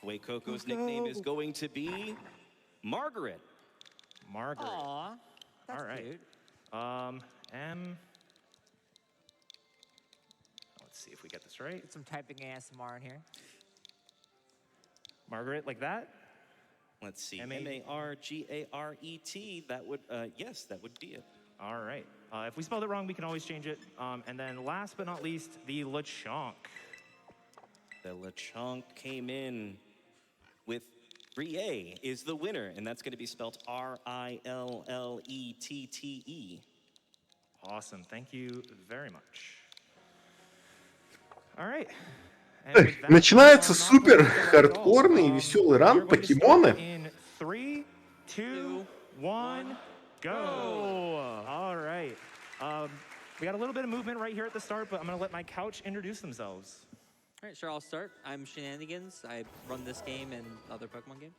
Way Coco's nickname is going to be Margaret. Margaret. Aw, that's All right. cute. Let's see if we get this right. Get some typing ASMR in here. Margaret, like that? Let's see. Margaret. That would, yes, that would be it. All right. If we spelled it wrong, we can always change it. And then last but not least, the Lechonk. The Lechonk came in with Rie is the winner, and that's going to be spelled Rillette. Awesome. Thank you very much. All right. And with that, Начинается we are not супер going to let it go. хардкорный и веселый We're ран going to start покемоны. In 3, 2, 1, go. All right. We got a little bit of movement right here at the start, but I'm going to let my couch introduce themselves. All right, sure, I'll start. I'm Shenanigans. I run this game and other Pokemon games.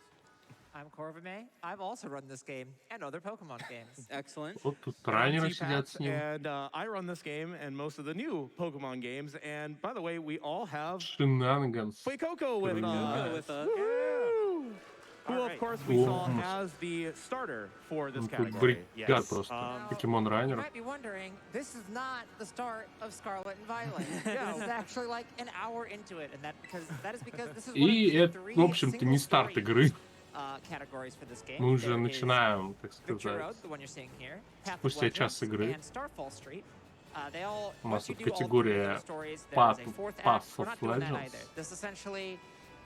I'm Corvame. I've also run this game and other Pokemon games. Excellent. Вот тут I'm раннеры T-Pats, сидят с ним. and I run this game and most of the new Pokemon games. And by the way, we all have Shenanigans. Fuecoco with Fuecoco us. with us. Woo! Who, All of right. course, we saw as the starter for this Ну, тут category. бригад Yes. просто. You Покемон-раннеров. might be wondering, this is not the start of Scarlet and Violet. This is actually like an hour into it, and that is because this is one И of the это, three в общем-то, не старт single-story, игры. categories for this game. Мы уже There is начинаем, так Victory Road, сказать. the one you're seeing here, Path of Спустя час Legends, игры. and Starfall Street. They all, У нас once you тут do all three of категория those stories, Path there's a fourth of act. We're not doing that Legends. either. This is essentially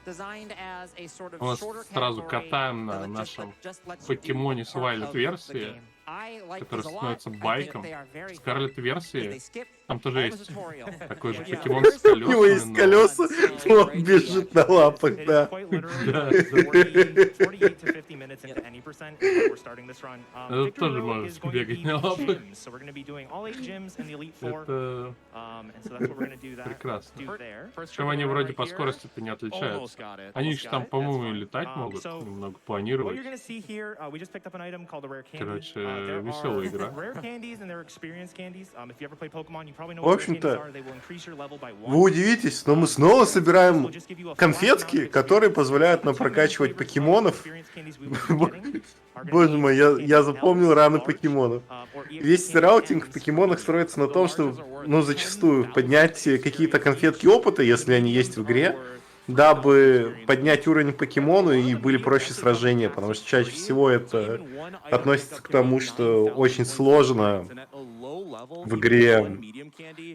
designed as a sort of У нас shorter сразу category катаем that на just нашем lets you do покемоне part Свайлет of the версии, game. I like который these a lot. становится I think байком. they are very fun. Скарлет They версии, skip там тоже all the есть tutorial. такой же Yeah. покемон с У колесами. него есть но- колеса. он бежит на лапах, It is да. quite literally Да. 48 to 50 minutes into any percent is what we're starting this run. Это Victory тоже Road можно is going to бегать be на лапах. gyms, so we're going to be doing all 8 gyms in the Elite Four. Это And so that's what we're going to do прекрасно. there. First Причем они trigger вроде right по here. скорости-то не Almost отличаются. got it. Они Almost еще got там, it. по-моему, That's и fine. летать могут, So, немного What планировать. you're going to see here, we just picked up an item called a rare candy. Короче, There веселая are игра. rare candies and there are experience candies. If you ever play Pokemon, you probably know В what rare candies общем-то, are. They will increase your level by вы 1. удивитесь, но мы снова собираем конфетки, которые позволяют нам прокачивать покемонов. Боже мой, я запомнил раны покемонов. Весь раутинг в покемонах строится на том, что, ну, зачастую поднять какие-то конфетки опыта, если они есть в игре, дабы поднять уровень покемону и были проще сражения, потому что чаще всего это относится к тому, что очень сложно в игре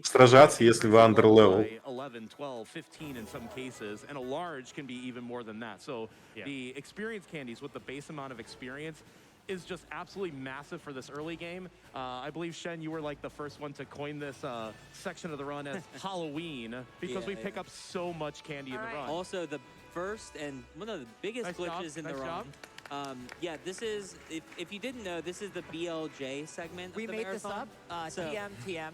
сражаться, если вы underlevel. 11, 12, 15 in some cases, and a large can be even more than that. So the experience candies with the base amount of experience is just absolutely massive for this early game. I believe, Shen, you were like the first one to coin this section of the run as Halloween because we pick up so much candy in the run. Also, the first and one of the biggest glitches in the run. Yeah, this is, if you didn't know, this is the BLJ segment We of the made marathon. this up. TM.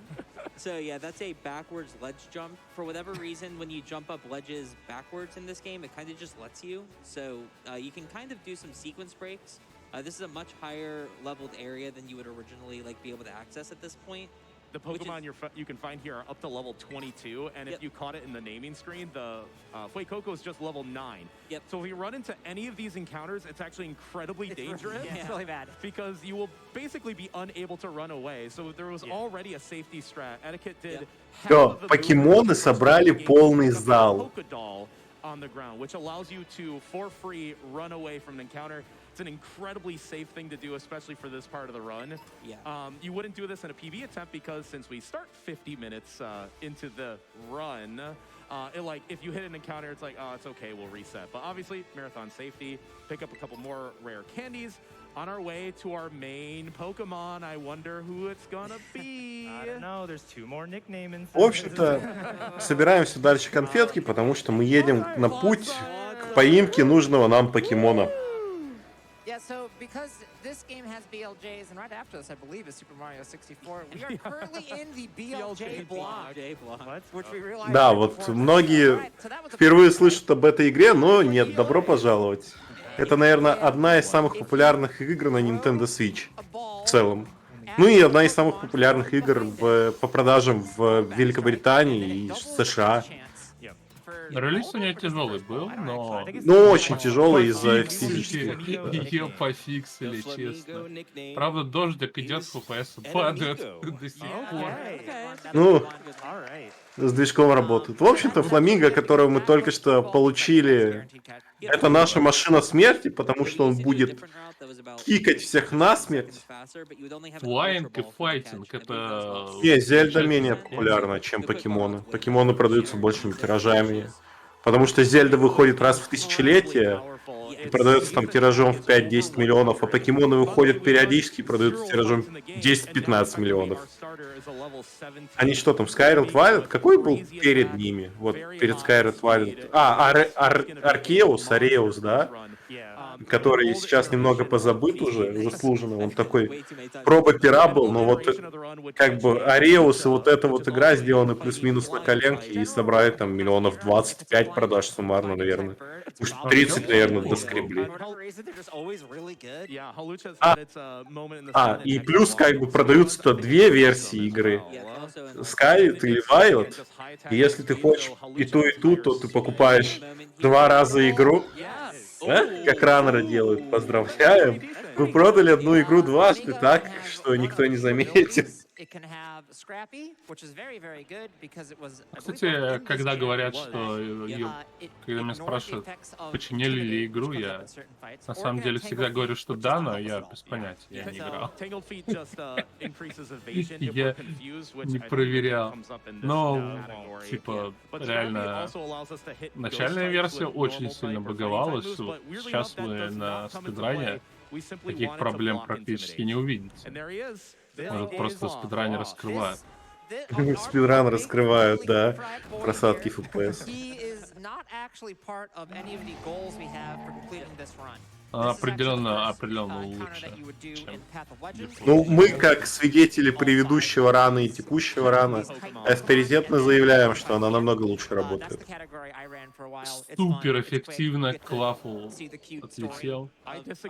So yeah, that's a backwards ledge jump. For whatever reason, when you jump up ledges backwards in this game, it kind of just lets you. So you can kind of do some sequence breaks. This is a much higher leveled area than you would originally be able to access at this point. The Pokemon you can find here are up to level 22, and if you caught it in the naming screen, the Fuecoco is just level 9. Yep. So if you run into any of these encounters, it's actually incredibly dangerous. It's really bad. Because you will basically be unable to run away. So there was already a safety strat. Etiquette did half Всё, of the покемоны movement собрали in the game полный to pick up a зал. Pokédoll on the ground, which allows you to, for free, run away from an encounter. It's an incredibly safe thing to do, especially for this part of the run. Yeah. You wouldn't do this in a PB attempt because since we start 50 minutes into the run, if you hit an encounter, it's like, oh, it's okay, we'll reset. But obviously, marathon safety, pick up a couple more rare candies. On our way to our main Pokemon, I wonder who it's gonna be. I don't know, there's 2 more nickname instances. В общем-то, собираем все дальше конфетки, потому что мы едем на путь к поимке нужного нам покемона. Yeah, so because this game has BLJs, and right after this, I believe, is Super Mario 64, we are currently in the BLJ block, which we realized Да, right вот before this. многие Right, so that was a впервые big слышат об этой игре, но нет, добро пожаловать. Это, наверное, одна из самых популярных игр на Nintendo Switch в целом. Ну и одна из самых популярных игр по продажам в Великобритании и США. Релиз у нее тяжелый был, но Ну, очень тяжелый из-за физических. ее пофиксили, честно. Правда, дождик идет, FPS падают до сих пор. Ну, Alright. с движком работают. В общем-то, Фламинго, которого мы только что получили, это наша машина смерти, потому что он будет кикать всех насмерть. Флайинг и файтинг — это... Не, Зельда замечательная менее тема. популярна, чем покемоны. Покемоны продаются большими тиражами. Потому что Зельда выходит раз в тысячелетие и продается там тиражом в 5-10 миллионов, а покемоны выходят периодически и продаются тиражом 10-15 миллионов. Они что там, Skyward Violet? Какой был перед ними? Вот перед Skyward Violet. Ареус, да? Который сейчас немного позабыт уже, заслуженно. Он такой проба-пера был, но вот как бы Ареус и вот эта вот игра сделаны плюс-минус на коленке и собрали там миллионов 25 продаж суммарно, наверное. Уж 30, наверное, доскребли. И плюс как бы продаются-то две версии игры. Skyward или Violet. И если ты хочешь и ту, то ты покупаешь 2 раза игру. А? Как раннеры делают. Поздравляем. Вы продали одну игру дважды так, что никто не заметит. Кстати, когда говорят, что когда меня спрашивают, починили ли игру, я на самом деле всегда говорю, что да, но я без понятия, я не играл. Я не проверял. Но, типа, реально, начальная версия очень сильно баговалась. Вот сейчас вы на спидране таких проблем практически не увидите. Может, просто спидране раскрывают. Спидран раскрывают, да, просадки FPS. Определенно лучше, чем Ну, мы, как свидетели предыдущего рана и текущего рана, авторитетно заявляем, что она намного лучше работает. супер эффективно Клафу отлетел.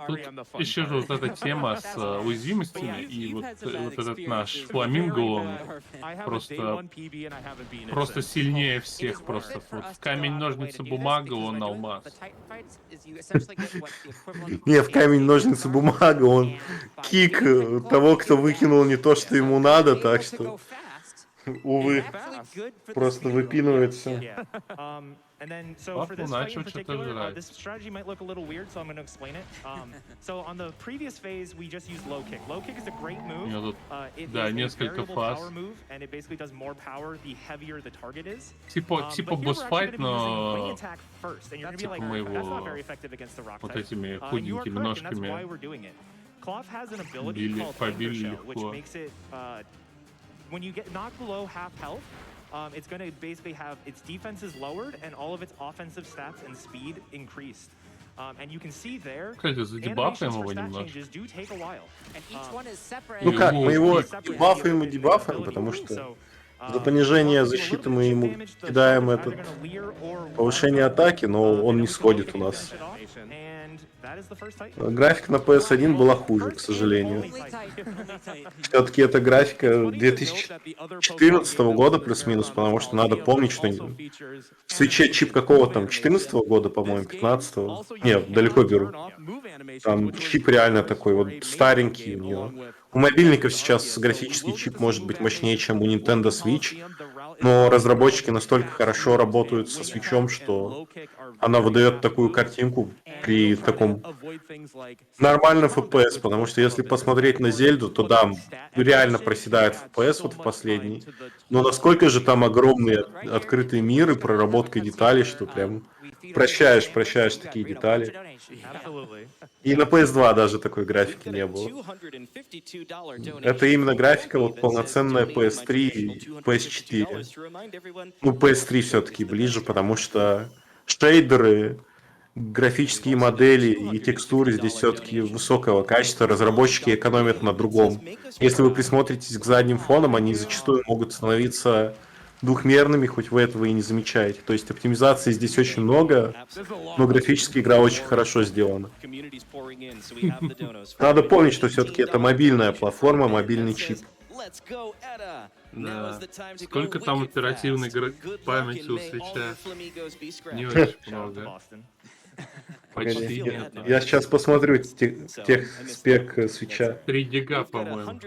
Тут еще же вот эта тема с уязвимостями, и вот этот наш Фламинго, он просто сильнее всех, просто вот в камень, ножницы, бумага, он алмаз. Не, в камень, ножницы, бумага, он кик того, кто выкинул не то, что ему надо, так что, увы, просто выпинывается. Папу начал что-то жрать. This strategy might look a little weird, so I'm going to explain it. So on the previous phase, we just used low kick. Low kick is a great move. У него It тут, да, is a несколько variable фаз. power move, and it basically does more power the heavier the target is. Типа But here we're actually босс-файт, gonna be using но wing attack first, and you're gonna be типа like, мы that's not его very effective against the rock вот type. этими You are худенькими correct, and that's why ножками we're doing it. Cloth has an ability called Anger побили Shell, which легко. makes it when you get knocked below half health, it's going to basically have its defense is lowered and all of its offensive stats and speed increased. And you can see there, Кстати, задебафаем animations for его stat немножко. changes do take a while. Ну как, мы его Separate бафаем и the дебафаем, ability. потому что So, за понижение защиты мы ему кидаем этот повышение атаки, но он не сходит у нас. Графика на PS1 была хуже, к сожалению. Все-таки это графика 2014 года плюс-минус, потому что надо помнить, что в свече чип какого там, 14 года, по-моему, 15-го. Нет, далеко беру. Там чип реально такой вот старенький у него. У мобильников сейчас графический чип может быть мощнее, чем у Nintendo Switch, но разработчики настолько хорошо работают со свечом, что она выдает такую картинку при таком нормальном FPS, потому что если посмотреть на Зельду, то да, реально проседает FPS вот в последний, но насколько же там огромный открытый мир и проработка деталей, что прям прощаешь такие детали. И на PS2 даже такой графики не было. Это именно графика вот полноценная PS3 и PS4. Ну, PS3 все-таки ближе, потому что шейдеры, графические модели и текстуры здесь все-таки высокого качества. Разработчики экономят на другом. Если вы присмотритесь к задним фонам, они зачастую могут становиться двухмерными, хоть вы этого и не замечаете. То есть оптимизации здесь очень много, но графически игра очень хорошо сделана. Надо помнить, что все-таки это мобильная платформа, мобильный чип. Да. Сколько там оперативной памяти у свеча? Не очень много. Почти нет. Я сейчас посмотрю тех спек свеча. 3 гига, по-моему.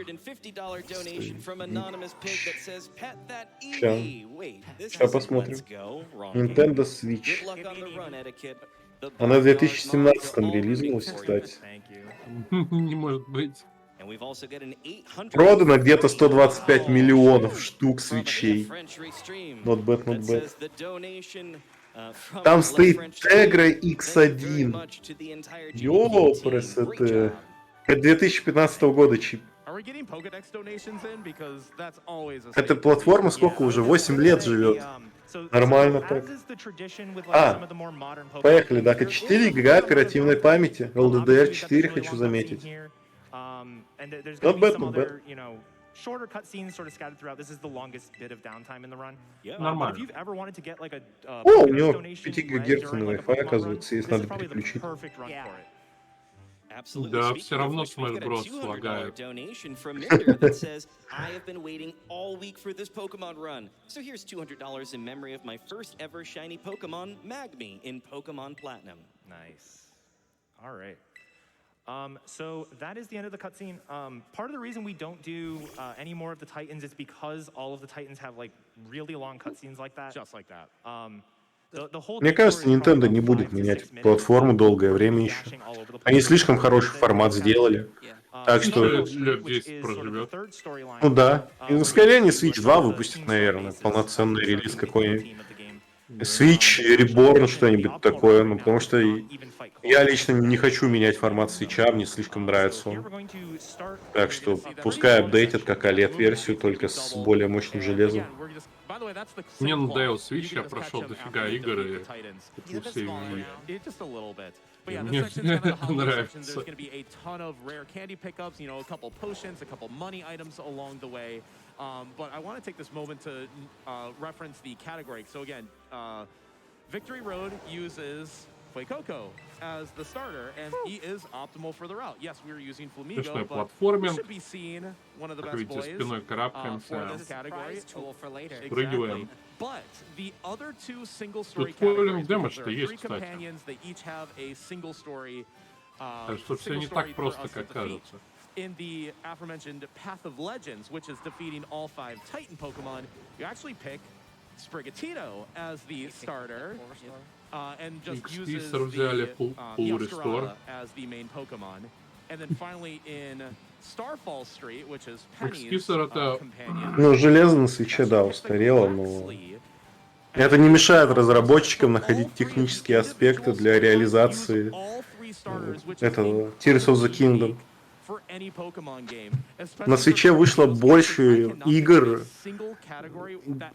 Сейчас посмотрим. Nintendo Switch. Она в 2017-м релизнулась, кстати. Не может быть. Продано где-то 125 миллионов штук свечей. Not bad, not bad. Там стоит Tegra X1. Ёпрес, это 2015 года чип. Эта платформа сколько уже? 8 лет живет. Нормально так. Поехали, да, 4 гига оперативной памяти. LDDR 4 хочу заметить. Not bad, not bad. Shorter cutscenes sort of scattered throughout. This is the longest bit of downtime in the run. Нормально. If you've ever wanted to get like a О, у него 5 гигагерцный Wi-Fi, оказывается, если надо переключить. Да, все равно Smash Bros. Лагает. I have been waiting all week for this Pokemon run. So here's $200 in memory of my first ever shiny Pokemon, Magme, in Pokemon Platinum. Nice. All right. So that is the end of the cutscene. Part of the reason we don't do any more of the Titans is because all of the Titans have like really long cutscenes like that. Just like that. Мне кажется, Nintendo не будет менять платформу долгое время еще. Они слишком хороший формат сделали. Так что... Лет 10 проживет. Ну да. И скорее они Switch 2 выпустят, наверное. Полноценный релиз какой-нибудь. Switch Reborn, что-нибудь такое. Ну, потому что я лично не хочу менять формат Switch, мне слишком нравится он. Так что пускай апдейтят как OLED-версию, только с более мощным железом. Мне надоел Switch, я прошел дофига игр, и это все видели. Мне нравится. But I want to take this moment to reference the category. So again, Victory Road uses Fuecoco as the starter, and he is optimal for the route. Yes, we were using Flamigo, but we should be seeing one of the best boys for this category. Прыгиваем. But the other two single-story Тут spoiler categories, damage there что are есть, three кстати. companions. They each have a single-story. Так что все не так просто, как кажется. In the aforementioned Path of Legends, which is defeating all 5 Titan Pokemon, you actually pick Sprigatito as the starter, and just uses the Yastrala as the main Pokemon. And then finally in Starfall Street, which is Penny's companion. Ну, железо на свече, да, устарело, но... Это не мешает разработчикам находить технические аспекты для реализации этого Tears of the Kingdom. На свече вышло больше игр,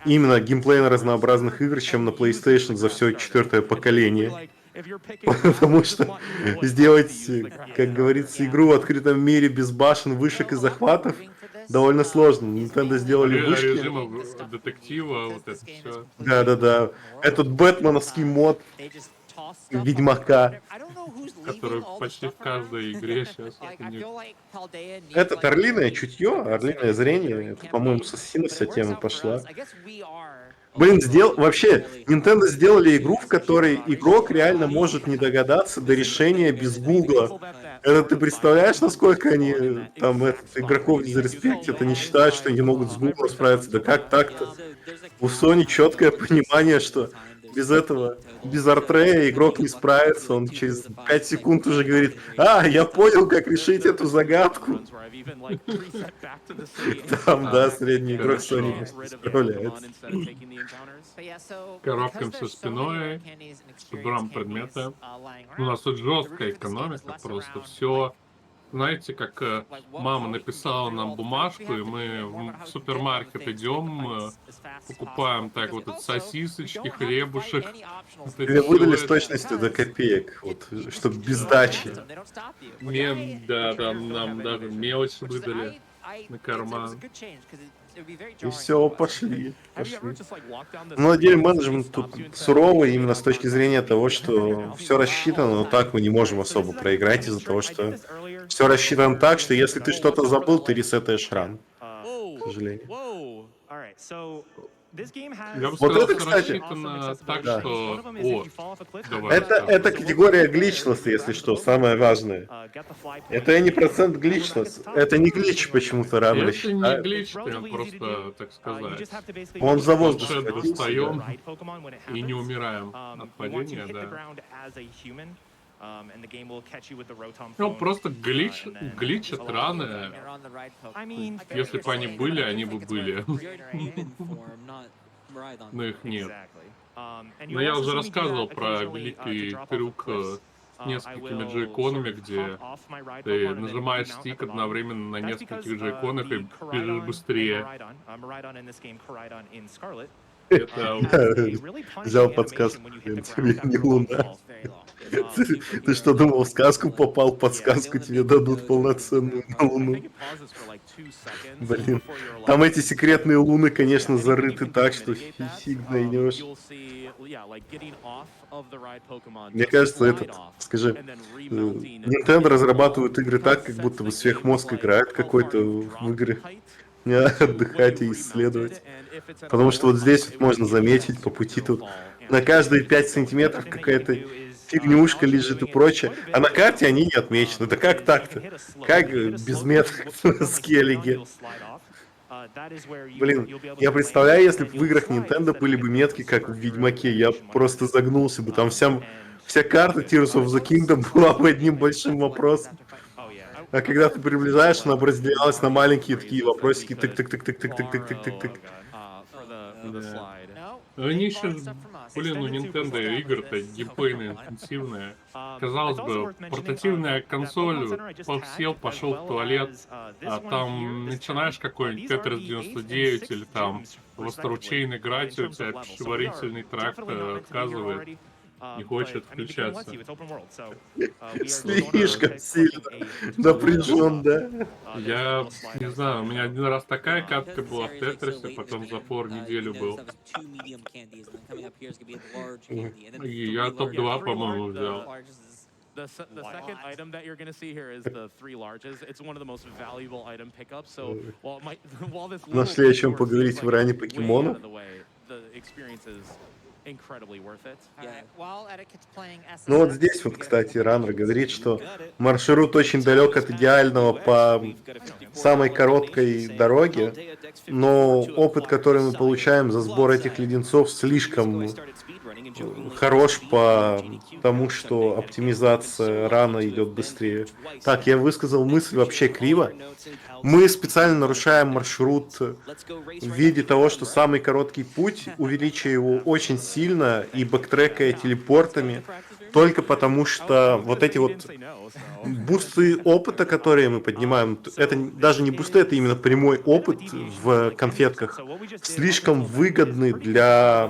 именно геймплейно-разнообразных игр, чем на PlayStation за все 4-е поколение. Потому что сделать, как говорится, игру в открытом мире без башен, вышек и захватов довольно сложно. Nintendo сделали вышки. Режимов детектива, вот это все. Да-да-да. Этот бэтменовский мод Ведьмака. Который почти в каждой игре сейчас. Это орлиное чутье, орлиное зрение. Это, по-моему, с Ассасина вся тема пошла. Блин, вообще, Nintendo сделали игру, в которой игрок реально может не догадаться до решения без Гугла. Это ты представляешь, насколько они там игроков дизреспектят, они считают, что они могут с Гуглом справиться. Да как так-то? У Sony четкое понимание, что без этого, без артрея игрок не справится. Он через 5 секунд уже говорит: «А, я понял, как решить эту загадку». Там, да, средний игрок Sony не справляется. Коробкам со спиной, собираем предметы. У нас тут жесткая экономика, просто все. Знаете, как мама написала нам бумажку, и мы в супермаркет идем, покупаем так вот сосисочки, хлебушек. Тебе выдали с точностью до копеек, вот, чтобы без дачи. Да, нам даже мелочь выдали на карман. И все, пошли. Но отдельный менеджмент тут суровый именно с точки зрения того, что все рассчитано, но так мы не можем особо проиграть из-за того, что все рассчитано так, что если ты что-то забыл, ты ресетаешь ран. к сожалению. Я бы Вот сказал, это, что кстати, рассчитано так, да. что... давай Это категория гличнесса, если что, самое важное. Это не процент гличнесс. Это не глич почему-то рано это не считают. глич, прям просто, так сказать. Он за воздух Планшет схватился, достаем да. и не умираем от падения, да. Ну, просто гличат раны. Если бы они были, они бы были. Но их нет. Но я уже рассказывал про великий трюк с несколькими джойконами, где ты нажимаешь стик одновременно на нескольких джойконах и бежишь быстрее. Это Взял подсказку, блин, тебе не луна. Ты что, думал, в сказку попал, подсказку тебе дадут полноценную на луну? Блин, там эти секретные луны, конечно, зарыты так, что фиг найдешь. Мне кажется, скажи, Nintendo разрабатывают игры так, как будто бы сверхмозг играет какой-то в игры. Не отдыхать и исследовать. Потому что вот здесь вот можно заметить по пути тут на каждые 5 сантиметров какая-то фигнюшка лежит и прочее. А на карте они не отмечены. Да как так-то? Как без меток в скеллиге? Блин, я представляю, если бы в играх Nintendo были бы метки, как в Ведьмаке, я просто загнулся бы. Там вся карта Tears of the Kingdom была бы одним большим вопросом. А когда ты приближаешь, она бы разделялась на маленькие такие вопросики. Тык-тык-тык-тык-тык-тык-тык-тык-тык. Они еще, блин, у Nintendo игры-то геймплейно интенсивные. Казалось бы, портативная консоль, сел, пошел в туалет, а там начинаешь какой-нибудь Tetris 99 или там в Astrochain играть, у тебя пищеварительный тракт отказывает. Не хочет включаться. Слишком сильно напряжен, да? Я не знаю, у меня один раз такая катка была в Тетрисе, потом запор неделю был. И я топ-2, по-моему, взял. The second item that you're going to see here is the 3 larges. It's one of the most valuable item pickups. So while this Нашли о чем поговорить в ране покемонов. The experience is incredibly worth it. Ну вот здесь вот, кстати, Ранра говорит, что маршрут очень далек от идеального по самой короткой дороге, но опыт, который мы получаем за сбор этих леденцов, слишком хорош по тому, что оптимизация рана идет быстрее. Так, я высказал мысль вообще криво. Мы специально нарушаем маршрут в виде того, что самый короткий путь, увеличивая его очень сильно и бэктрекая телепортами, только потому что вот эти вот бусты опыта, которые мы поднимаем, это даже не бусты, это именно прямой опыт в конфетках, слишком выгодны для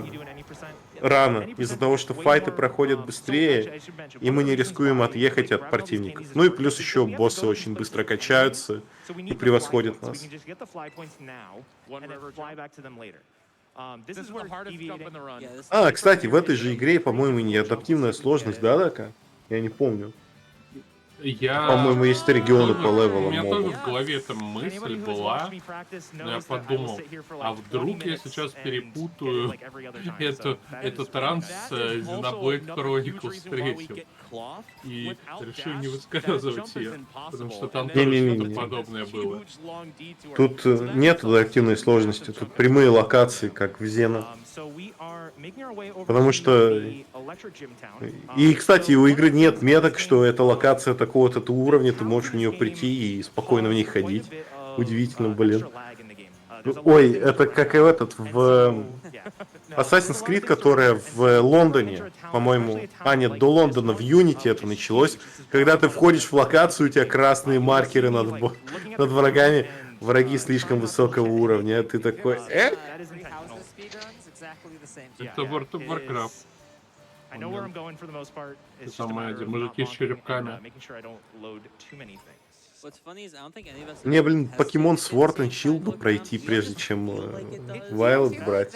рано, из-за того, что файты проходят быстрее, и мы не рискуем отъехать от противников. Ну и плюс еще боссы очень быстро качаются и превосходят нас. А, кстати, в этой же игре, по-моему, не адаптивная сложность, да, Дака? Я не помню. По-моему, есть регионы по левелам. У меня тоже в голове эта мысль была, но я подумал, а вдруг я сейчас перепутаю это транс с Xenoblade Chronicles 3 и решил не высказывать ее, потому что там тоже что-то подобное было. Тут нет активной сложности, тут прямые локации, как в Зена. Потому что... И, кстати, у игры нет меток, что эта локация такого-то уровня, ты можешь в нее прийти и спокойно в ней ходить. Удивительно, блин. Ой, это как и в Assassin's Creed, которая в Лондоне, по-моему, нет, до Лондона в Unity это началось, когда ты входишь в локацию, у тебя красные маркеры над врагами, враги слишком высокого уровня, ты такой, Это World of Warcraft. Самые эти мужики с черепками. Мне, блин, покемон Sword and Shield бы пройти, прежде чем Violet брать.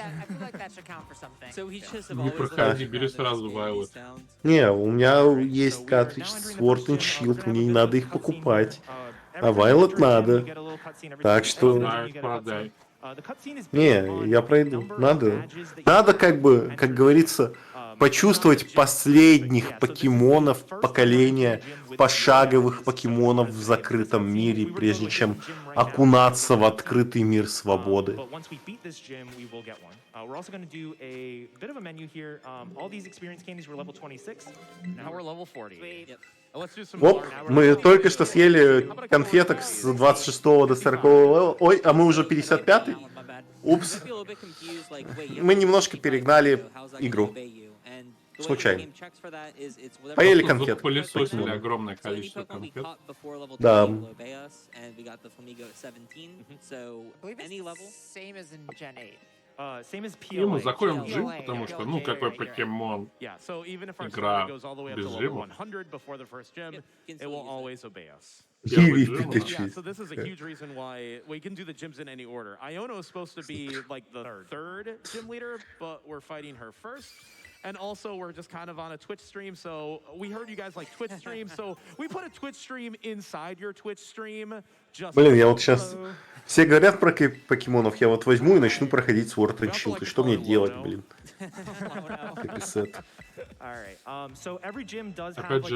Не проходи, бери сразу Violet. Не, у меня есть картридж Sword and Shield, мне не надо их покупать. А Вайлот надо. Так что... Не, я пройду. Надо как бы, как говорится, почувствовать последних покемонов поколения, пошаговых покемонов в закрытом мире, прежде чем окунаться в открытый мир свободы. Оп, мы только что съели конфеток с 26 до 40. Ой, а мы уже 55-й? Упс. Мы немножко перегнали игру. Случайно. Поели конфет. Пылесосили огромное количество конфет. Да. И мы заходим в джим, потому что, ну, какой покемон. Игра без джима. Иви Пикачу. So this is a huge reason why we can do the gyms in any order. Iono is supposed to be like the third gym leader, but we're fighting her first. And also, we're just kind of on a Twitch stream, so we heard you guys like Twitch stream, so we put a Twitch stream inside your Twitch stream. Блин, я вот сейчас... Все говорят про покемонов, я вот возьму и начну проходить Sword and Shield. И что мне делать, блин? Каписет. Опять же, так сказать,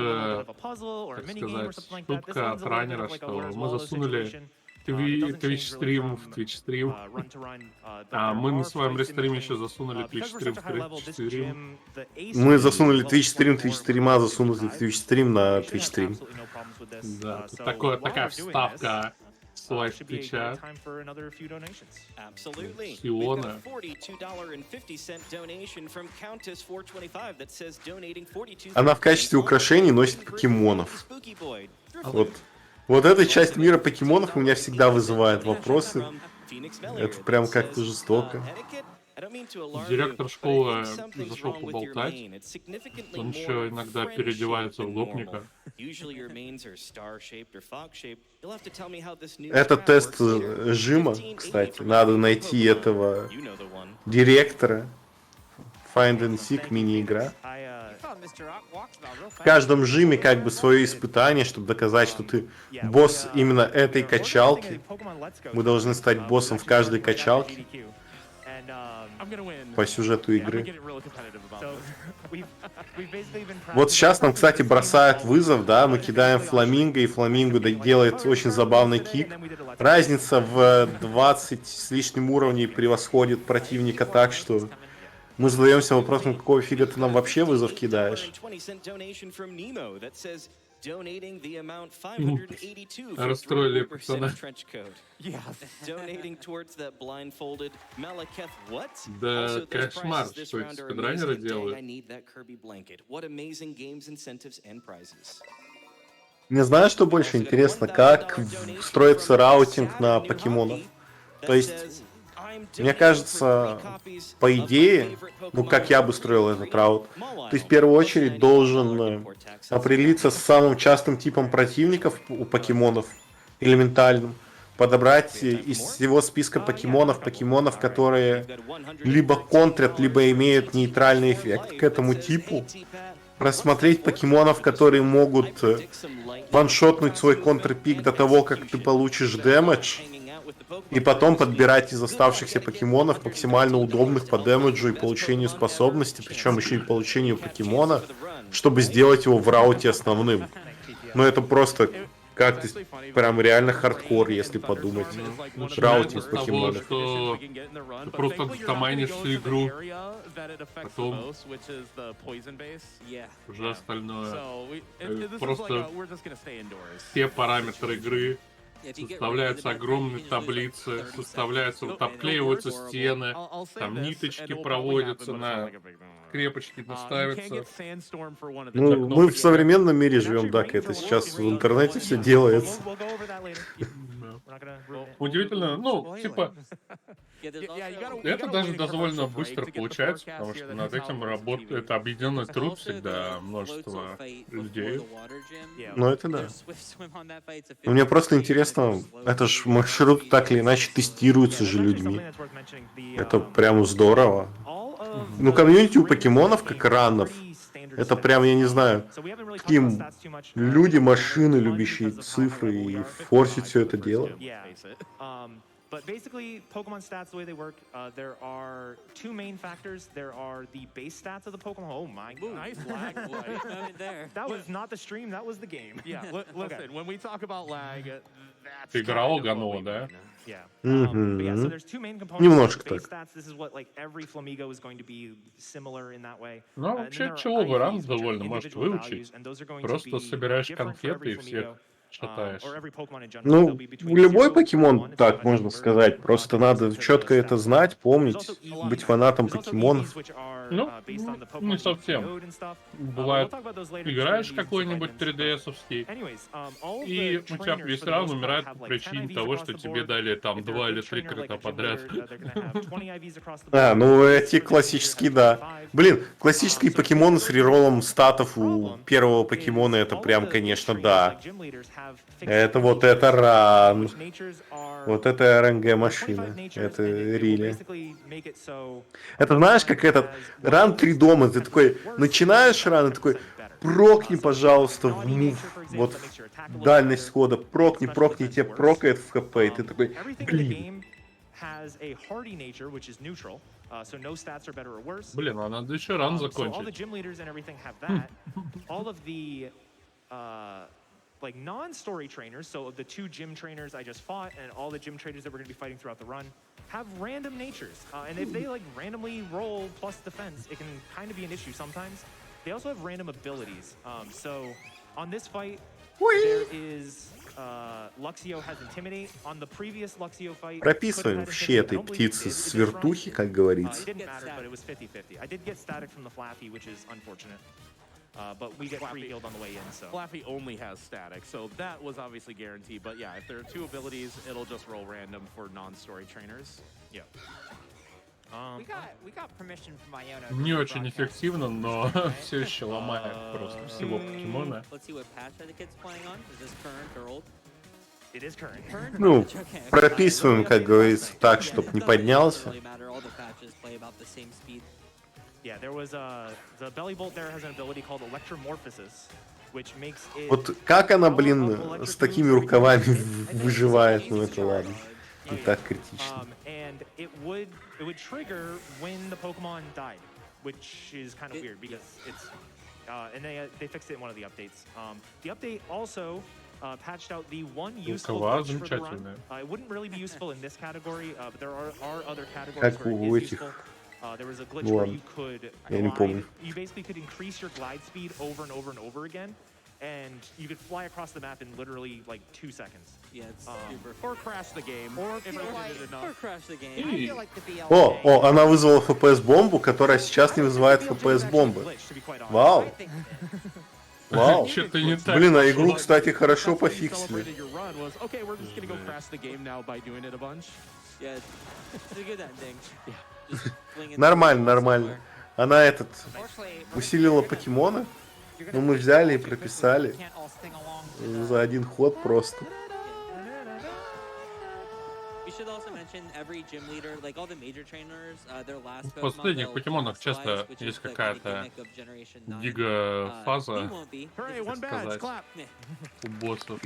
шутка от раннера, что мы засунули Twitch-стрим в Twitch-стрим, а мы на своем рестриме еще засунули Twitch-стрим в Twitch-стрим. Мы засунули Twitch-стрим, Twitch-стрима, засунули Twitch-стрим на Twitch-стрим. Да, такая вставка слайд Твича. Сиона. Она в качестве украшений носит покемонов. Вот эта часть мира покемонов у меня всегда вызывает вопросы. Это прям как-то жестоко. Директор школы зашел поболтать. Он еще иногда переодевается в гопника. Это тест жима, кстати. Надо найти этого директора. Find and Seek мини-игра. В каждом жиме как бы свое испытание, чтобы доказать, что ты босс именно этой качалки. Мы должны стать боссом в каждой качалке по сюжету игры. Вот сейчас нам, кстати, бросают вызов, да, мы кидаем фламинго, и фламинго делает очень забавный кик. Разница в 20 с лишним уровней превосходит противника так, что мы задаемся вопросом, какого фига ты нам вообще вызов кидаешь. Расстроили пацана. Да кошмар, что эти спидранеры делают. Не знаю, что больше интересно, как строится раутинг на покемонов. То есть, мне кажется, по идее, ну как я бы строил этот раут, ты в первую очередь должен определиться с самым частым типом противников у покемонов, элементальным, подобрать из всего списка покемонов, которые либо контрят, либо имеют нейтральный эффект к этому типу, рассмотреть покемонов, которые могут ваншотнуть свой контрпик до того, как ты получишь дэмэдж, и потом подбирать из оставшихся покемонов максимально удобных по дэмэджу и получению способности, причем еще и получению покемона, чтобы сделать его в рауте основным. Но это просто как-то прям реально хардкор, если подумать. Раутинг покемонов. Что ты просто тамайнишь всю игру, потом уже остальное. Просто все параметры игры. Составляются огромные таблицы, обклеиваются стены, там ниточки проводятся, на скрепочки наставятся. Ну, мы в современном мире живем, так это сейчас в интернете все делается. Удивительно, ну, типа, это даже довольно быстро получается, потому что над этим работает объединенный труд всегда множество людей. Ну, это да. Мне просто интересно, это ж маршрут так или иначе тестируется же людьми. Это прям здорово. Ну, комьюнити у покемонов, как ранов, Это прям, я не знаю, каким люди, машины, любящие цифры и форсить все это дело. But basically, Pokemon stats, the way they work, there are two main factors. There are the base stats of the Pokemon. Oh my god. Nice lag. there. That was not the stream, that was the game. Yeah, listen, when we talk about lag, that's Ты игра лаганула, да? Yeah. But yeah, so there's two main components. Немножко base так. stats, this is what like every Flamigo is going to be similar in that way. Ну, вообще, чего вы ранг довольно можешь выучить. Просто собираешь конфеты и всех шатаешь. Ну, любой покемон, так можно сказать. Просто надо четко это знать, помнить, быть фанатом покемонов. Ну, не совсем. Бывает, играешь какой-нибудь 3DS-овский, и у тебя весь раунд умирает по причине того, что тебе дали там 2 или 3 крита подряд. А, ну эти классические, да. Блин, классические покемоны с реролом статов у первого покемона, это прям, конечно, да. Это вот это ран. Вот это РНГ машина. Это Рили. Это знаешь, как этот ран 3 дома. Ты такой, начинаешь ран, и такой, прокни, пожалуйста, в мув. Вот дальность хода. Прокни, тебе прокает в ХП. И ты такой, блин. Блин, а надо еще ран закончить. Like non-story trainers, so the 2 gym trainers I just fought and all the gym trainers that we're going to be fighting throughout the run have random natures. And if they like randomly roll plus defense, it can kind of be an issue sometimes. They also have random abilities. So on this fight, there is Luxio has Intimidate. On the previous Luxio fight, прописываем все этой птицы с вертухи, как говорится. It didn't matter, but it was 50-50. I did get static from the Flaffy, which is unfortunate. But we get free healed on the way in, so. Flaffy only has static, so that was obviously guaranteed. But yeah, if there are 2 abilities, it'll just roll random for non-story trainers. Yeah. We got permission from Iono. Не очень эффективно, но все еще ломает просто всего покемона. Let's see what patch are the kids playing on. Is this current or old? It is current. Ну, прописываем, как говорится, так, чтобы не поднялся. Yeah, there was the Belly Bolt there has an ability called Electromorphosis, which makes it. Вот как она, блин, с такими рукавами выживает, ну это ладно. Не так критично. And it would trigger when the Pokemon died, which is kind of weird because it's and they fixed it in one of the updates. The update also patched out the one useful glitch for the run. It wouldn't really be useful in this category, but there are other categories Как where у it is этих. useful. There was a glitch where you could glide. You basically could increase your glide speed over and over and over again, and you could fly across the map in literally like 2 seconds. Yeah, it's super. Or crash the game. Or crash the game. О, она вызвала FPS-бомбу, которая сейчас не вызывает FPS-бомбы. Вау. Вау. Блин, а игру, кстати, хорошо пофиксили. Нормально, нормально. Она усилила покемона, но мы взяли и прописали за один ход просто. В последних покемонах часто есть какая-то гигафаза, так сказать, у боссов.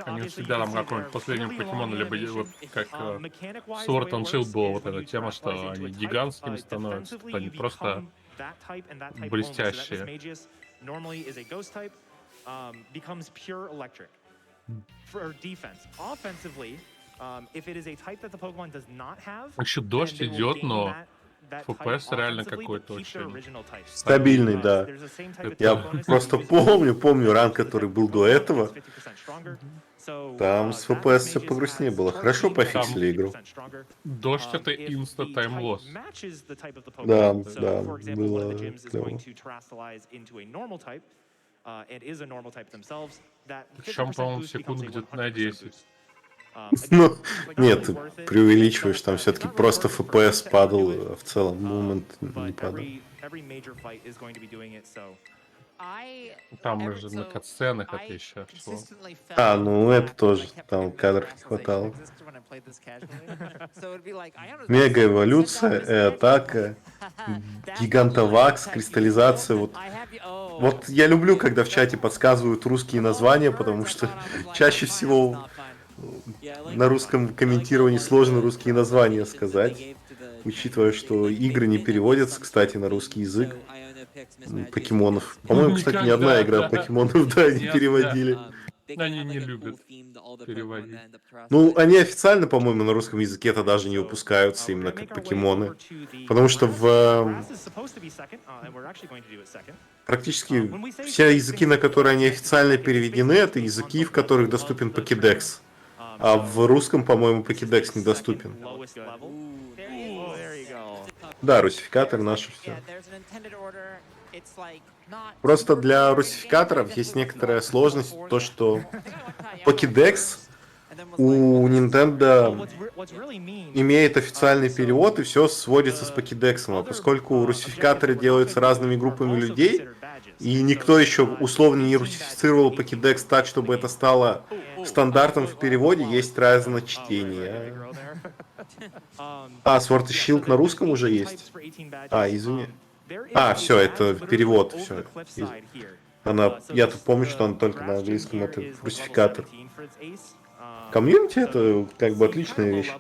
Они всегда там какой-нибудь последний покемон, либо вот как Sword and Shield была вот эта тема, что они гигантскими становятся, что они просто блестящие. Еще дождь идет, но FPS реально какой-то очень стабильный, да. Я просто помню ран, который был до этого. Там с FPS все погрустнее было. Хорошо пофиксили игру. Дождь — это инста-таймлосс. Да, было клево. Причем, по-моему, секунд где-то на 10. Ну, нет, ты преувеличиваешь, там все-таки просто FPS падал, а в целом момент не падал. Там же на катсценах это еще шло. Ну это тоже, там кадров не хватало. Мега-эволюция, атака, гигантовакс, кристаллизация. Вот я люблю, когда в чате подсказывают русские названия, потому что чаще всего на русском комментировании сложно русские названия сказать, учитывая, что игры не переводятся, кстати, на русский язык. Покемонов. По-моему, кстати, ни одна игра покемонов, да, не переводили. Они не любят переводить. Ну, они официально, по-моему, на русском языке-то даже не выпускаются именно как покемоны. Потому что практически все языки, на которые они официально переведены, это языки, в которых доступен покедекс. А в русском, по-моему, покедекс недоступен. Да, русификатор наше все. Просто для русификаторов есть некоторая сложность, то что покедекс у Nintendo имеет официальный перевод, и все сводится с покедексом. А поскольку русификаторы делаются разными группами людей, и никто еще условно не русифицировал покедекс так, чтобы это стало стандартом в переводе, есть разночтение. Sword и Shield на русском уже есть? Извини. Все, это перевод, все. Я тут помню, что она только на английском, это русификатор. Комьюнити это как бы отличная вещь.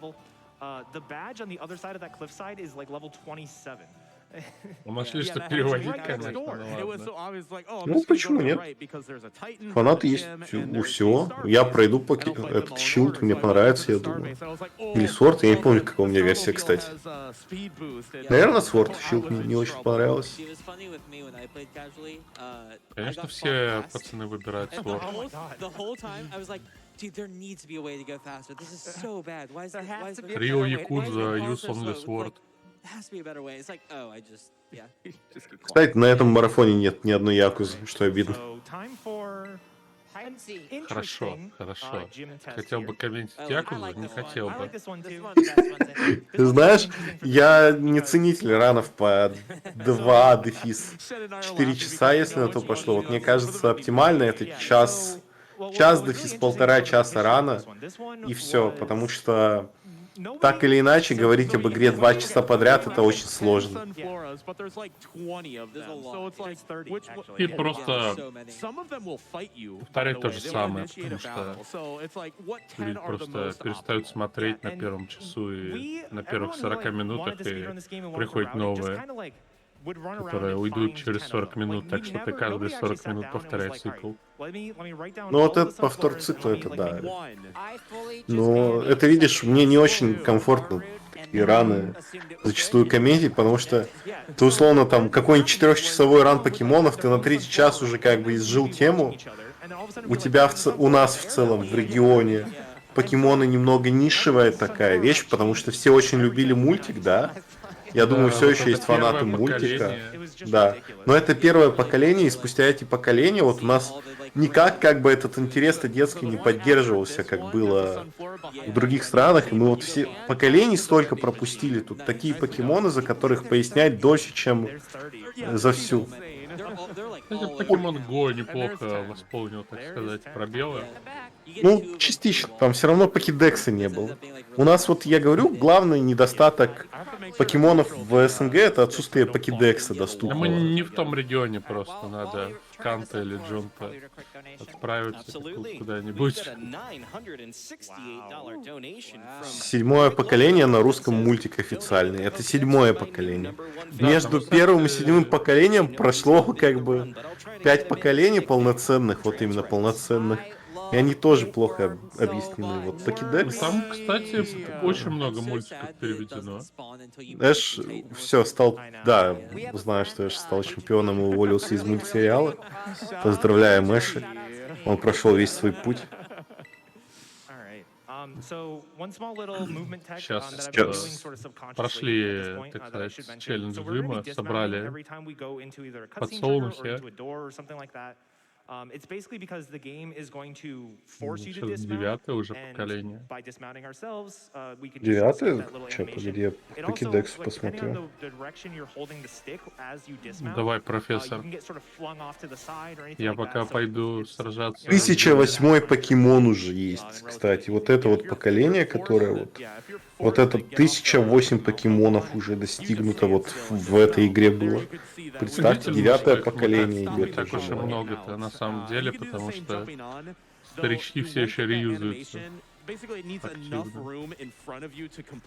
Нашли, что переводить, конечно. Ну, почему нет? Фанаты есть у всего. Я пройду этот Shield, мне понравится, я думаю. Или Sword, я не помню, какая у меня версия, кстати. Наверное, Sword. Shield мне не очень понравилось. Конечно, все пацаны выбирают Sword. Dude, there needs to be a way to go faster. This is so bad. Why is there Real Yakuza use only Sword. Has to be a better way. It's like, oh, I just, yeah. Кстати, на этом марафоне нет ни одной якузы, что обидно. Хорошо. Хотел бы комментить якузу, не хотел бы. Ты знаешь, я не ценитель ранов по 2-4 часа, если на то пошло. Вот мне кажется, оптимально это час дефис полтора часа рана, и все, потому что так или иначе говорить об игре 2 часа подряд это очень сложно. И просто повторять то же самое, потому что люди просто перестают смотреть на первом часу и на первых 40 минутах, и приходят новые, которые уйдут через 40 минут, так что ты каждые 40 минут повторяешь цикл. Ну вот этот повтор цикла, это да. Но это, видишь, мне не очень комфортно такие раны зачастую комедий, потому что ты условно там какой-нибудь 4-часовой ран покемонов, ты на 3-й час уже как бы изжил тему. У нас в целом в регионе покемоны немного нишевая такая вещь, потому что все очень любили мультик, да? Я думаю, все еще есть фанаты мультика. Да. Но это первое поколение, и спустя эти поколения вот у нас никак как бы этот интерес-то детский не поддерживался, как было в других странах. И мы вот все поколений столько пропустили. Тут такие покемоны, за которых пояснять дольше, чем за всю. Кстати, Покемон Го неплохо восполнил, так сказать, пробелы. Ну, частично. Там все равно покедекса не было. У нас вот, я говорю, главный недостаток покемонов в СНГ это отсутствие покедекса доступного. Мы не в том регионе просто, надо Канта или Джонта отправиться куда-нибудь. 7-е поколение на русском мультик официальный. Это 7-е поколение. Между первым и 7-м поколением прошло как бы 5 поколений полноценных, вот именно полноценных. И они тоже плохо объяснены. Вот покедекс. Там, кстати, очень много мультиков переведено. Эш все стал, да, знаю, что Эш стал чемпионом и уволился из мультсериала. Поздравляем Эша. Он прошел весь свой путь. Сейчас прошли, так сказать, челлендж Джима, собрали подсолнухи. It's basically because the game is going to force you to Сейчас dismount, девятое уже and поколение. by dismounting ourselves, we can just skip Девятый? that little Чё, animation. погоди, я It по also, кидексу like, depending on посмотрю. the direction you're holding the stick as you dismount, Давай, you профессор. can get sort of flung off to the side or anything Я like пока that. So пойду it's, сражаться. you know, really good at 1008 that покемон kind of уже and есть, relatively кстати. Вот easy. это вот поколение, которое вот... Вот это 1008 покемонов уже достигнуто вот в этой игре было. Представьте, Удивительно, что 9-е их поколение не идет так уж и уже. много-то на самом деле, потому что старички все еще реюзаются.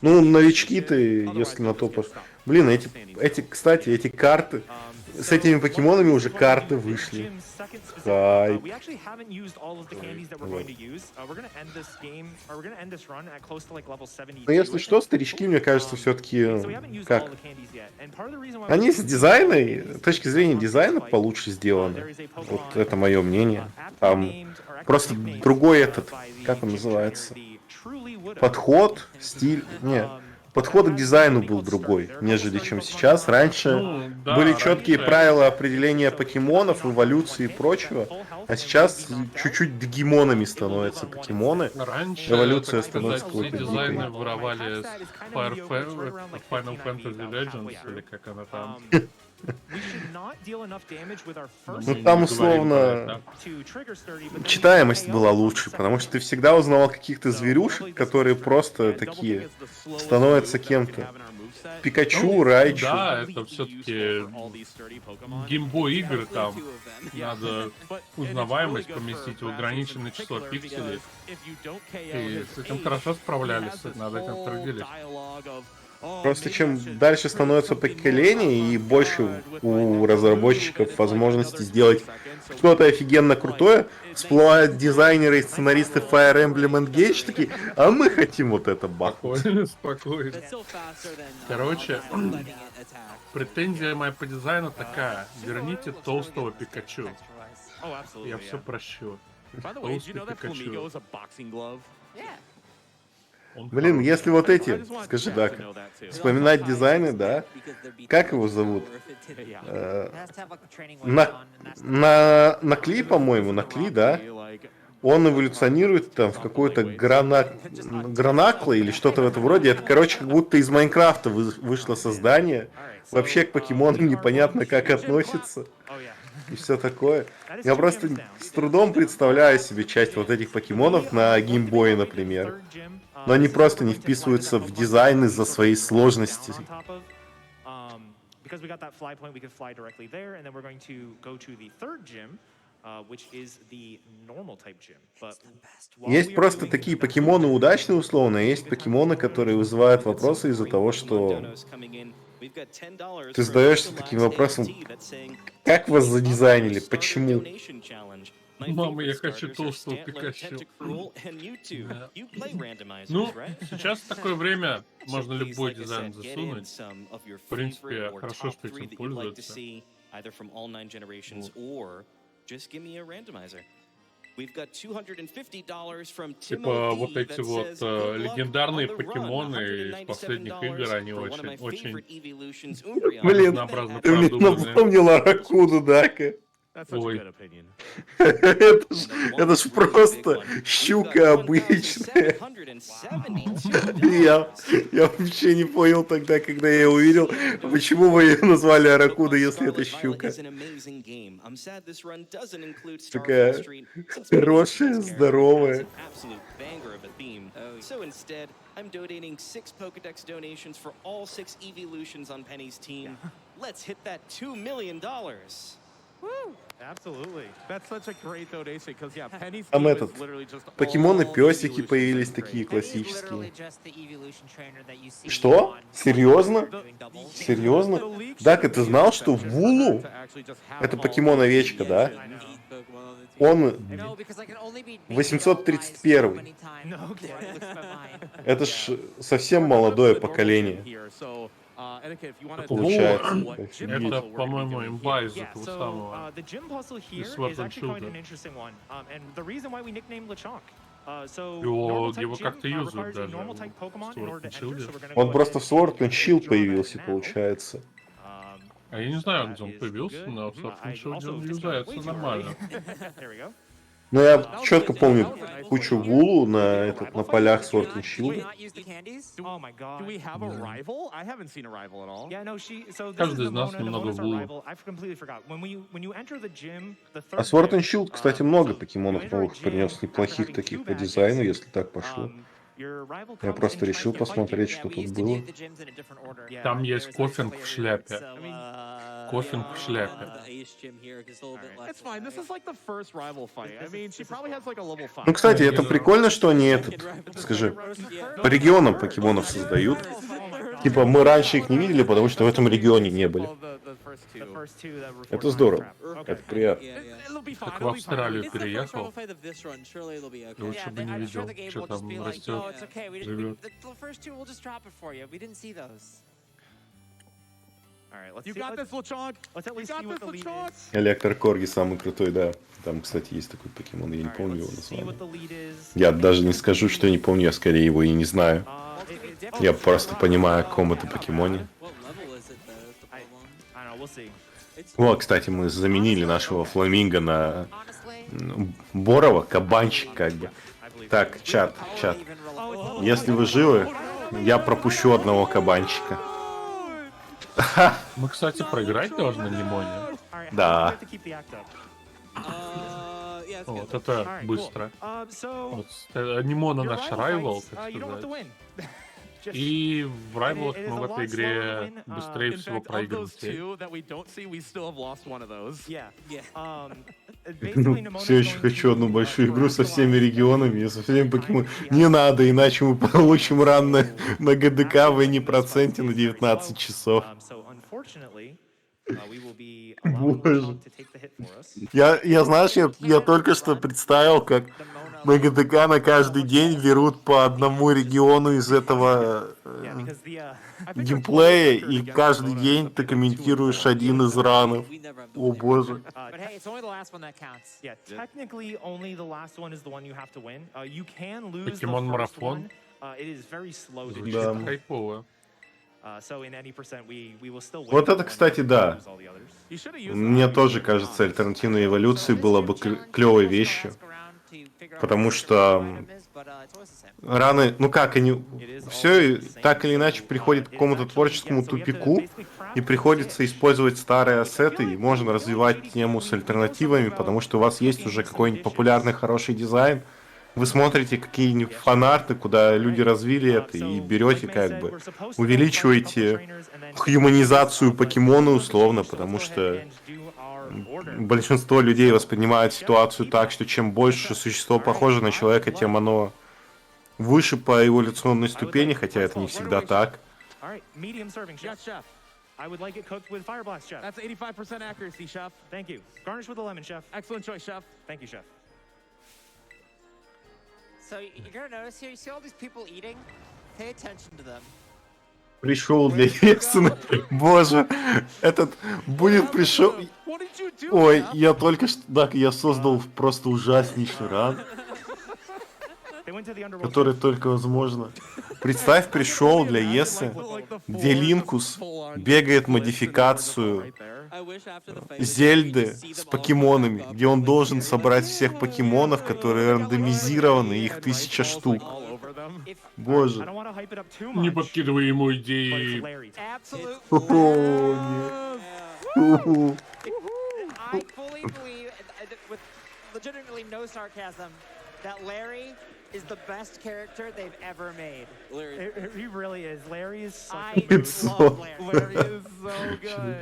Ну, новички-то, если на то... Блин, эти, кстати, эти карты... С этими покемонами уже карты вышли. Хайп. Но если что, старички, мне кажется, все-таки как... Они с дизайной, с точки зрения дизайна, получше сделаны. Вот это мое мнение. Там просто другой этот, как он называется? Подход, стиль. Нет. Подход к дизайну был другой, нежели чем сейчас. Раньше Ну, да, были четкие раньше- правила определения покемонов, эволюции и прочего, а сейчас чуть-чуть дегемонами становятся покемоны. Раньше, Эволюция так становится сказать, все какой-то дизайны дикой. воровали с Final Fantasy Legends, или как она там. Ну там условно читаемость была лучше, потому что ты всегда узнавал каких-то зверюшек, которые просто такие становятся кем-то. Пикачу, Райчу. Да, это все-таки геймбой игры, там надо узнаваемость поместить в ограниченное число пикселей. И с этим хорошо справлялись, надо этим определить. Просто чем дальше становится поколение и больше у разработчиков возможности сделать что-то офигенно крутое, всплывают дизайнеры и сценаристы Fire Emblem Engage такие, а мы хотим вот это бахнуть. Спокойно, спокойно. Короче, претензия моя по дизайну такая. Верните толстого Пикачу. Я все прощу. Толстый Пикачу. Он Блин, хороший. если вот эти, скажи, да, вспоминать дизайны, да, как его зовут? На Кли, по-моему, на Кли, да, он эволюционирует там в какой-то гранакло или что-то в этом роде. Это, короче, как будто из Майнкрафта вышло создание. Вообще к покемонам непонятно как относится. И все такое. Я просто с трудом представляю себе часть вот этих покемонов на геймбое, например. Но они просто не вписываются в дизайн из-за своей сложности. Есть просто такие покемоны удачные, условно, а есть покемоны, которые вызывают вопросы из-за того, что ты задаешься таким вопросом, как вас задизайнили, почему? Мама, я хочу толстого Пикачу. Да. Ну, сейчас такое время, можно любой дизайн засунуть. В принципе, хорошо, что этим пользуются. Типа вот эти вот легендарные покемоны из последних игр, они очень Блин, разнообразно ты мне продуманы. напомнила Ракуну, Дака. Ой. Это ж просто щука обычная. Я вообще не понял тогда, когда я ее увидел, почему вы ее назвали Аракуда, если это щука. Такая хорошая, здоровая. So instead, I'm donating 6 Pokedex donations for all 6 evolutions on Penny's team. Let's hit that $2 million. Woo! Absolutely. That's such a great donation, because yeah, Penny's Там team этот, is literally just покемоны all песики evolutions появились and такие great. классические. Что? Серьезно? Серьезно? Дак, ты знал, что Вулу, это покемон овечка, да? Он 831. Это ж совсем молодое поколение. Получается. Это, по-моему, имба из этого самого. Из Sword and Shield. Его как-то юзают даже. Он просто в Sword and Shield появился, получается. А я не знаю, где он появился, но в Sword and Shield он юзается нормально. Но я четко помню кучу вулу на полях Sword and Shield. Каждый из нас немного вулу. А Sword and Shield, кстати, много покемонов новых принес, неплохих таких по дизайну, если так пошло. Я просто решил посмотреть, что тут было. Там есть кофинг в шляпе. Кофинг в шляпе. Ну, кстати, это прикольно, что они скажи, по регионам покемонов создают. Типа, мы раньше их не видели, потому что в этом регионе не были. Это здорово. Это приятно. Как в Австралию переехал. Лучше бы не видел, что там растет, живет. Электро Корги самый крутой, да. Там, кстати, есть такой покемон, я не помню его название. Я даже не скажу, что не помню, я скорее его и не знаю. Я просто понимаю, о каком это покемоне. О, кстати, мы заменили нашего фламинго на Борова, кабанчик как бы. Так, чат. Если вы живы, я пропущу одного кабанчика. Мы, кстати, проиграть должны Нимоне. Да. Вот это быстро. Вот, Нимона наш райвал, так сказать. И в райвалах мы в этой игре быстрее всего проигрываете. Все еще хочу одну большую игру со всеми регионами и со всеми покемонами. Не надо, иначе мы получим ран на ГДК в N% на 19 часов. Боже. Я знаешь, я только что представил, как на ГДК на каждый день берут по одному региону из этого геймплея, и каждый день ты комментируешь один из ранов. О боже. Покемон-марафон. Да. Хайпово. Вот это, кстати, да. Мне тоже кажется, альтернативная эволюция была бы клевой вещью. Потому что раны, ну как, они все так или иначе приходит к какому-то творческому тупику, и приходится использовать старые ассеты, и можно развивать тему с альтернативами, потому что у вас есть уже какой-нибудь популярный хороший дизайн, вы смотрите какие-нибудь фанарты, куда люди развили это, и берете как бы, увеличиваете хьюманизацию покемона условно, потому что большинство людей воспринимает ситуацию так, что чем больше существо похоже на человека, тем оно выше по эволюционной ступени, хотя это не всегда так. I would like it cooked with Fire Blast, Chef. That's 85% accuracy, Chef. Thank you. Garnish with a lemon, Chef. Excellent choice, Chef. Thank you, Chef. So you're gonna notice here, you see all these people eating? Pay attention to them. Пришел для Ексона. Боже, этот будет пришел. Ой, я только что, так, я создал просто ужаснейший ран, который только возможно. Представь, пришел для Есы, где Линкус бегает модификацию Зельды с покемонами, где он должен собрать всех покемонов, которые рандомизированы, их 1000 штук. Боже. Не подкидывай ему идеи. Is the best character they've ever made. He really is. Larry is so good. Larry is so good.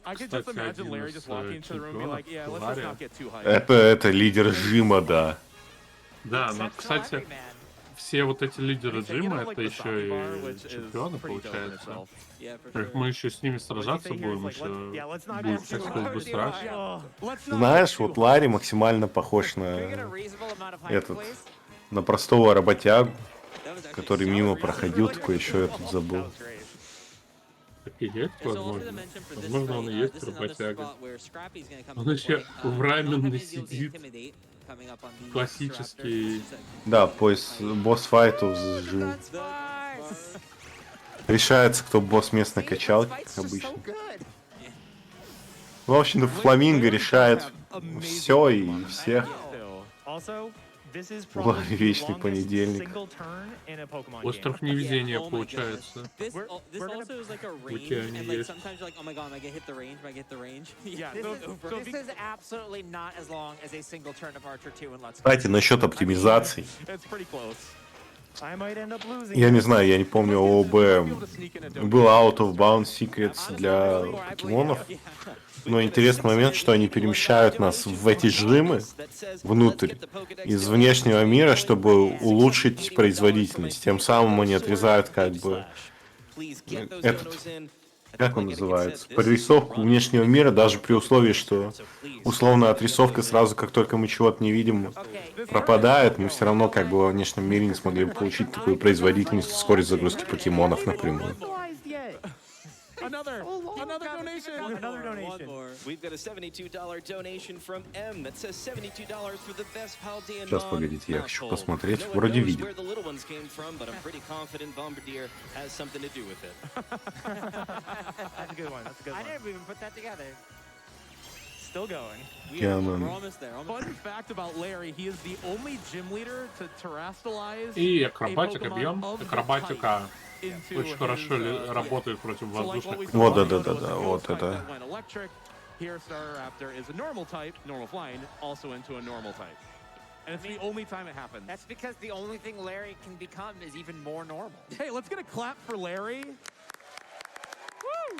I could just imagine Larry just walking into the room and be like, yeah, let's just not get too high. Это лидер Жима, да. Да, но, кстати, все вот эти лидеры Джима, это еще и чемпионы, получается. Мы еще с ними сражаться будем, еще будет, так сказать, быстро. Знаешь, вот Ларри максимально похож на на простого работягу, который мимо проходил, такой еще я тут забыл. Так и есть, возможно. Возможно, он и есть работяга. Он еще в раменной сидит. Классический. Да, босс файтов с Жим. Решается, кто босс местной качалки, как обычно. В общем-то, Фламинго решает все и всех. Вечный понедельник. Остров невезения получается. Кстати, насчет оптимизаций. Я не знаю, я не помню, ООБ был Out of Bounds Secrets для покемонов. Но интересный момент, что они перемещают нас в эти жимы внутрь из внешнего мира, чтобы улучшить производительность. Тем самым они отрезают как бы этот, как он называется, прорисовку внешнего мира, даже при условии, что условно отрисовка сразу, как только мы чего-то не видим, пропадает, мы все равно как бы во внешнем мире не смогли бы получить такую производительность, скорость загрузки покемонов напрямую. Another donation. Another donation. We've got a $72 donation from M that says $72 for the best pal day in Сейчас, погодите, я хочу посмотреть. Вроде видел. Where the little ones came from, but I'm pretty confident Bombardier has something to do with it. That's a good one. That's a good I one. never even put that together. Still going. We're almost there. Fun fact about Larry, he is the only gym leader to terrestrialize И акробатика бьем. Акробатика очень хорошо работает против воздушных. Вот, да, вот это. Here, Staraptor is a normal type, normal flying, also into a normal type. And it's the only time it happens. That's because the only thing Larry can become is even more normal. Hey, let's get a clap for Larry. Woo!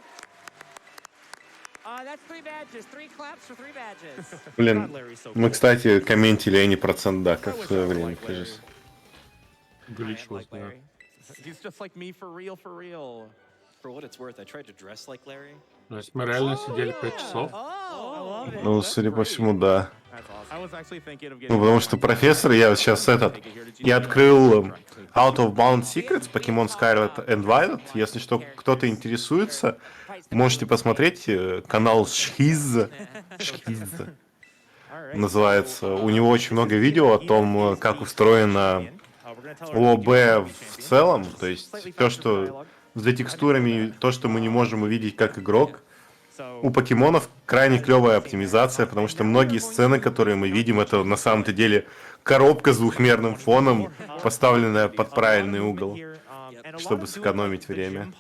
That's 3 badges. 3 claps for 3 badges. Блин, мы, кстати, комментили Any процент Дака в свое время, кажется. Глючилось, да. He's just like me for real. For what it's worth, I tried to dress like Larry. То есть мы реально сидели 5 часов. Ну, судя по всему, да. I was actually thinking of Ну, getting потому что профессор, я вот сейчас я открыл Out of Bounds Secrets, Pokemon Scarlet and Violet. Если что, кто-то интересуется, можете посмотреть канал Шхиз. Называется. У него очень много видео о том, как устроено ООБ в целом. То есть то, что за текстурами, то, что мы не можем увидеть как игрок. У покемонов крайне клевая оптимизация, потому что многие сцены, которые мы видим, это на самом-то деле коробка с двухмерным фоном, поставленная под правильный угол, чтобы сэкономить время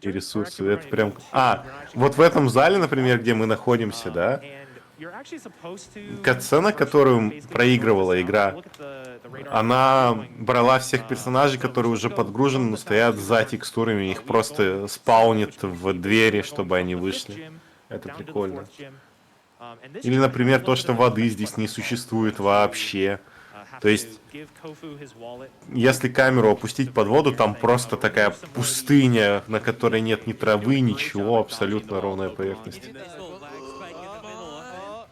и ресурсы. Это прям... вот в этом зале, например, где мы находимся, да, катсцена, которую проигрывала игра, она брала всех персонажей, которые уже подгружены, но стоят за текстурами, их просто спаунит в двери, чтобы они вышли. Это прикольно. Или, например, то, что воды здесь не существует вообще. То есть, если камеру опустить под воду, там просто такая пустыня, на которой нет ни травы, ничего, абсолютно ровная поверхность.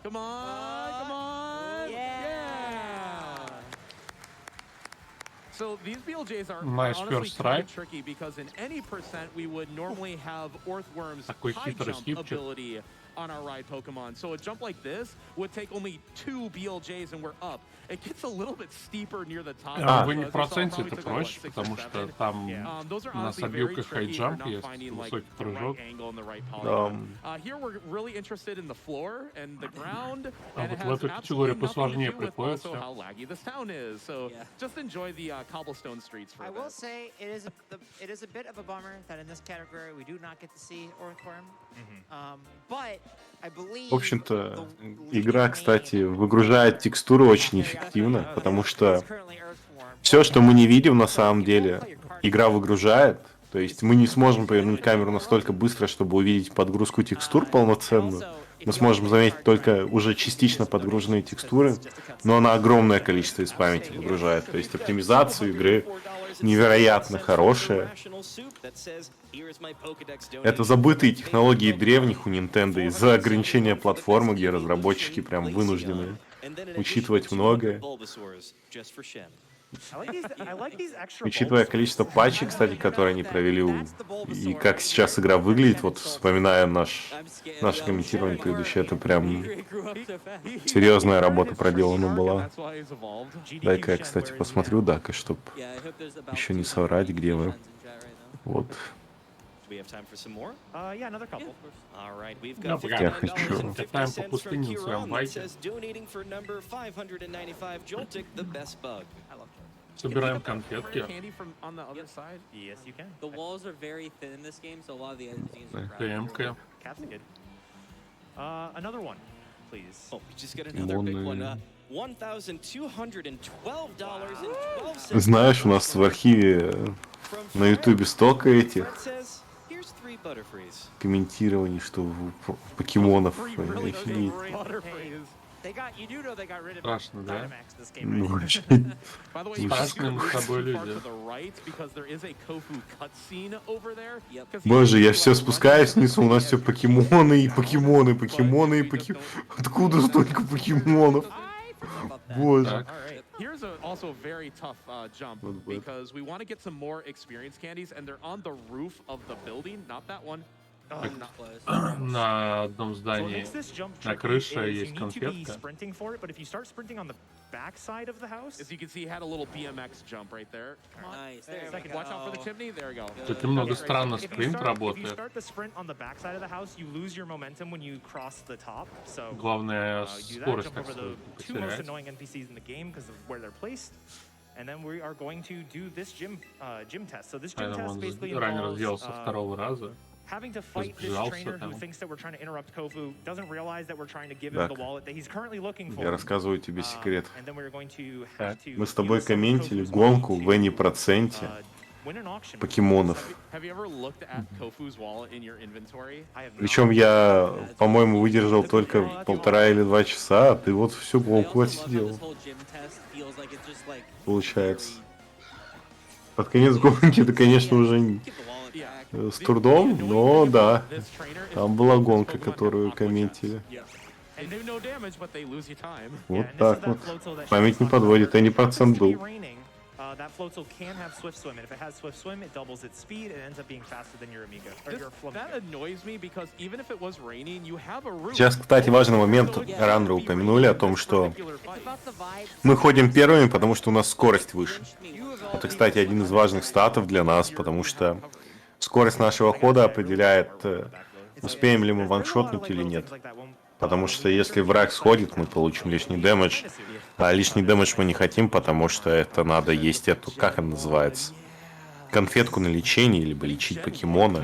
Come on. Yeah. So these BLJs are Nice honestly first kind try. of tricky because in any percent we would normally have Earthworm's Такой high хитрый jump скипчик. ability on our ride Pokemon. So a jump like this would take only 2 BLJs and we're up. It gets a little bit steeper near the top. Вы не в проценте, это проще, потому что там на обилках хайджамп есть, высокий прыжок. Here we're really interested in the floor and the ground, and it вот в has эту категорию absolutely nothing посложнее to do with приходит also всё. how laggy this town is. So just enjoy the cobblestone streets for I a will bit. say it is a bit of a bummer that in this category we do not get to see Earthworm. But I believe В общем-то, игра, кстати, выгружает текстуры очень эффективно, потому что все, что мы не видим на самом деле, игра выгружает. То есть мы не сможем повернуть камеру настолько быстро, чтобы увидеть подгрузку текстур полноценную. Мы сможем заметить только уже частично подгруженные текстуры, но она огромное количество из памяти выгружает. То есть оптимизация игры невероятно хорошая. Это забытые технологии древних у Nintendo из-за ограничения платформы, где разработчики прям вынуждены учитывать многое. Учитывая количество патчей, кстати, которые они провели, и как сейчас игра выглядит, вот вспоминая наше комментирование предыдущее, это прям серьезная работа проделана была. Дай-ка я, кстати, посмотрю, да, чтобы еще не соврать, где вы. Вот. Я хочу. Катаем по пустыне на своем байке. Собираем конфетки. КМК. Another one, please. Oh, we just got another big one. $1,212.12. Знаешь, у нас в архиве на ютубе столько этих комментирований, что покемонов. Страшно, да? Ну, вообще. Страшные мы с тобой люди. Боже, я все спускаюсь вниз, у нас все покемоны и покемоны, покемоны и покемоны. Откуда столько покемонов? Боже. Here's also a very tough jump because we want to get some more experience candies, and they're on the roof of the building, not that one. На одном здании на крыше есть конфетка. As you can see, he had a little BMX jump right there. Nice. Watch out for the chimney. There you go. Тут немного странно спринт работает. Главное скорость так сказать потерять. And then we are going to do this gym test. So this gym Поэтому test он basically ранее involves разделался со второго раза. having to fight this trainer who thinks that we're trying to interrupt Kofu, doesn't realize that we're trying to give him the wallet that he's currently looking for. Я рассказываю тебе секрет. And then we're going to have to Мы с тобой комментили гонку в N% покемонов. Причем я, по-моему, выдержал только 1,5 или 2 часа, а ты вот всю гонку отсидел. Получается. Под конец гонки это, конечно, уже с трудом, но да. Там была гонка, которую комментили. Вот так вот. Память не подводит, N% был. That floatzel can have swift swim, and if it has swift swim, it doubles its speed and ends up being faster than your Amiga. That annoys me because even if it was raining, you have a roof. Сейчас, кстати, важный момент. Раннеры упомянули о том, что мы ходим первыми, потому что у нас скорость выше. Это, кстати, один из важных статов для нас, потому что скорость нашего хода определяет, успеем ли мы ваншотнуть или нет. Потому что если враг сходит, мы получим лишний дэмэдж. А лишний дэмэдж мы не хотим, потому что это надо есть эту, как она называется, конфетку на лечение, либо лечить покемона.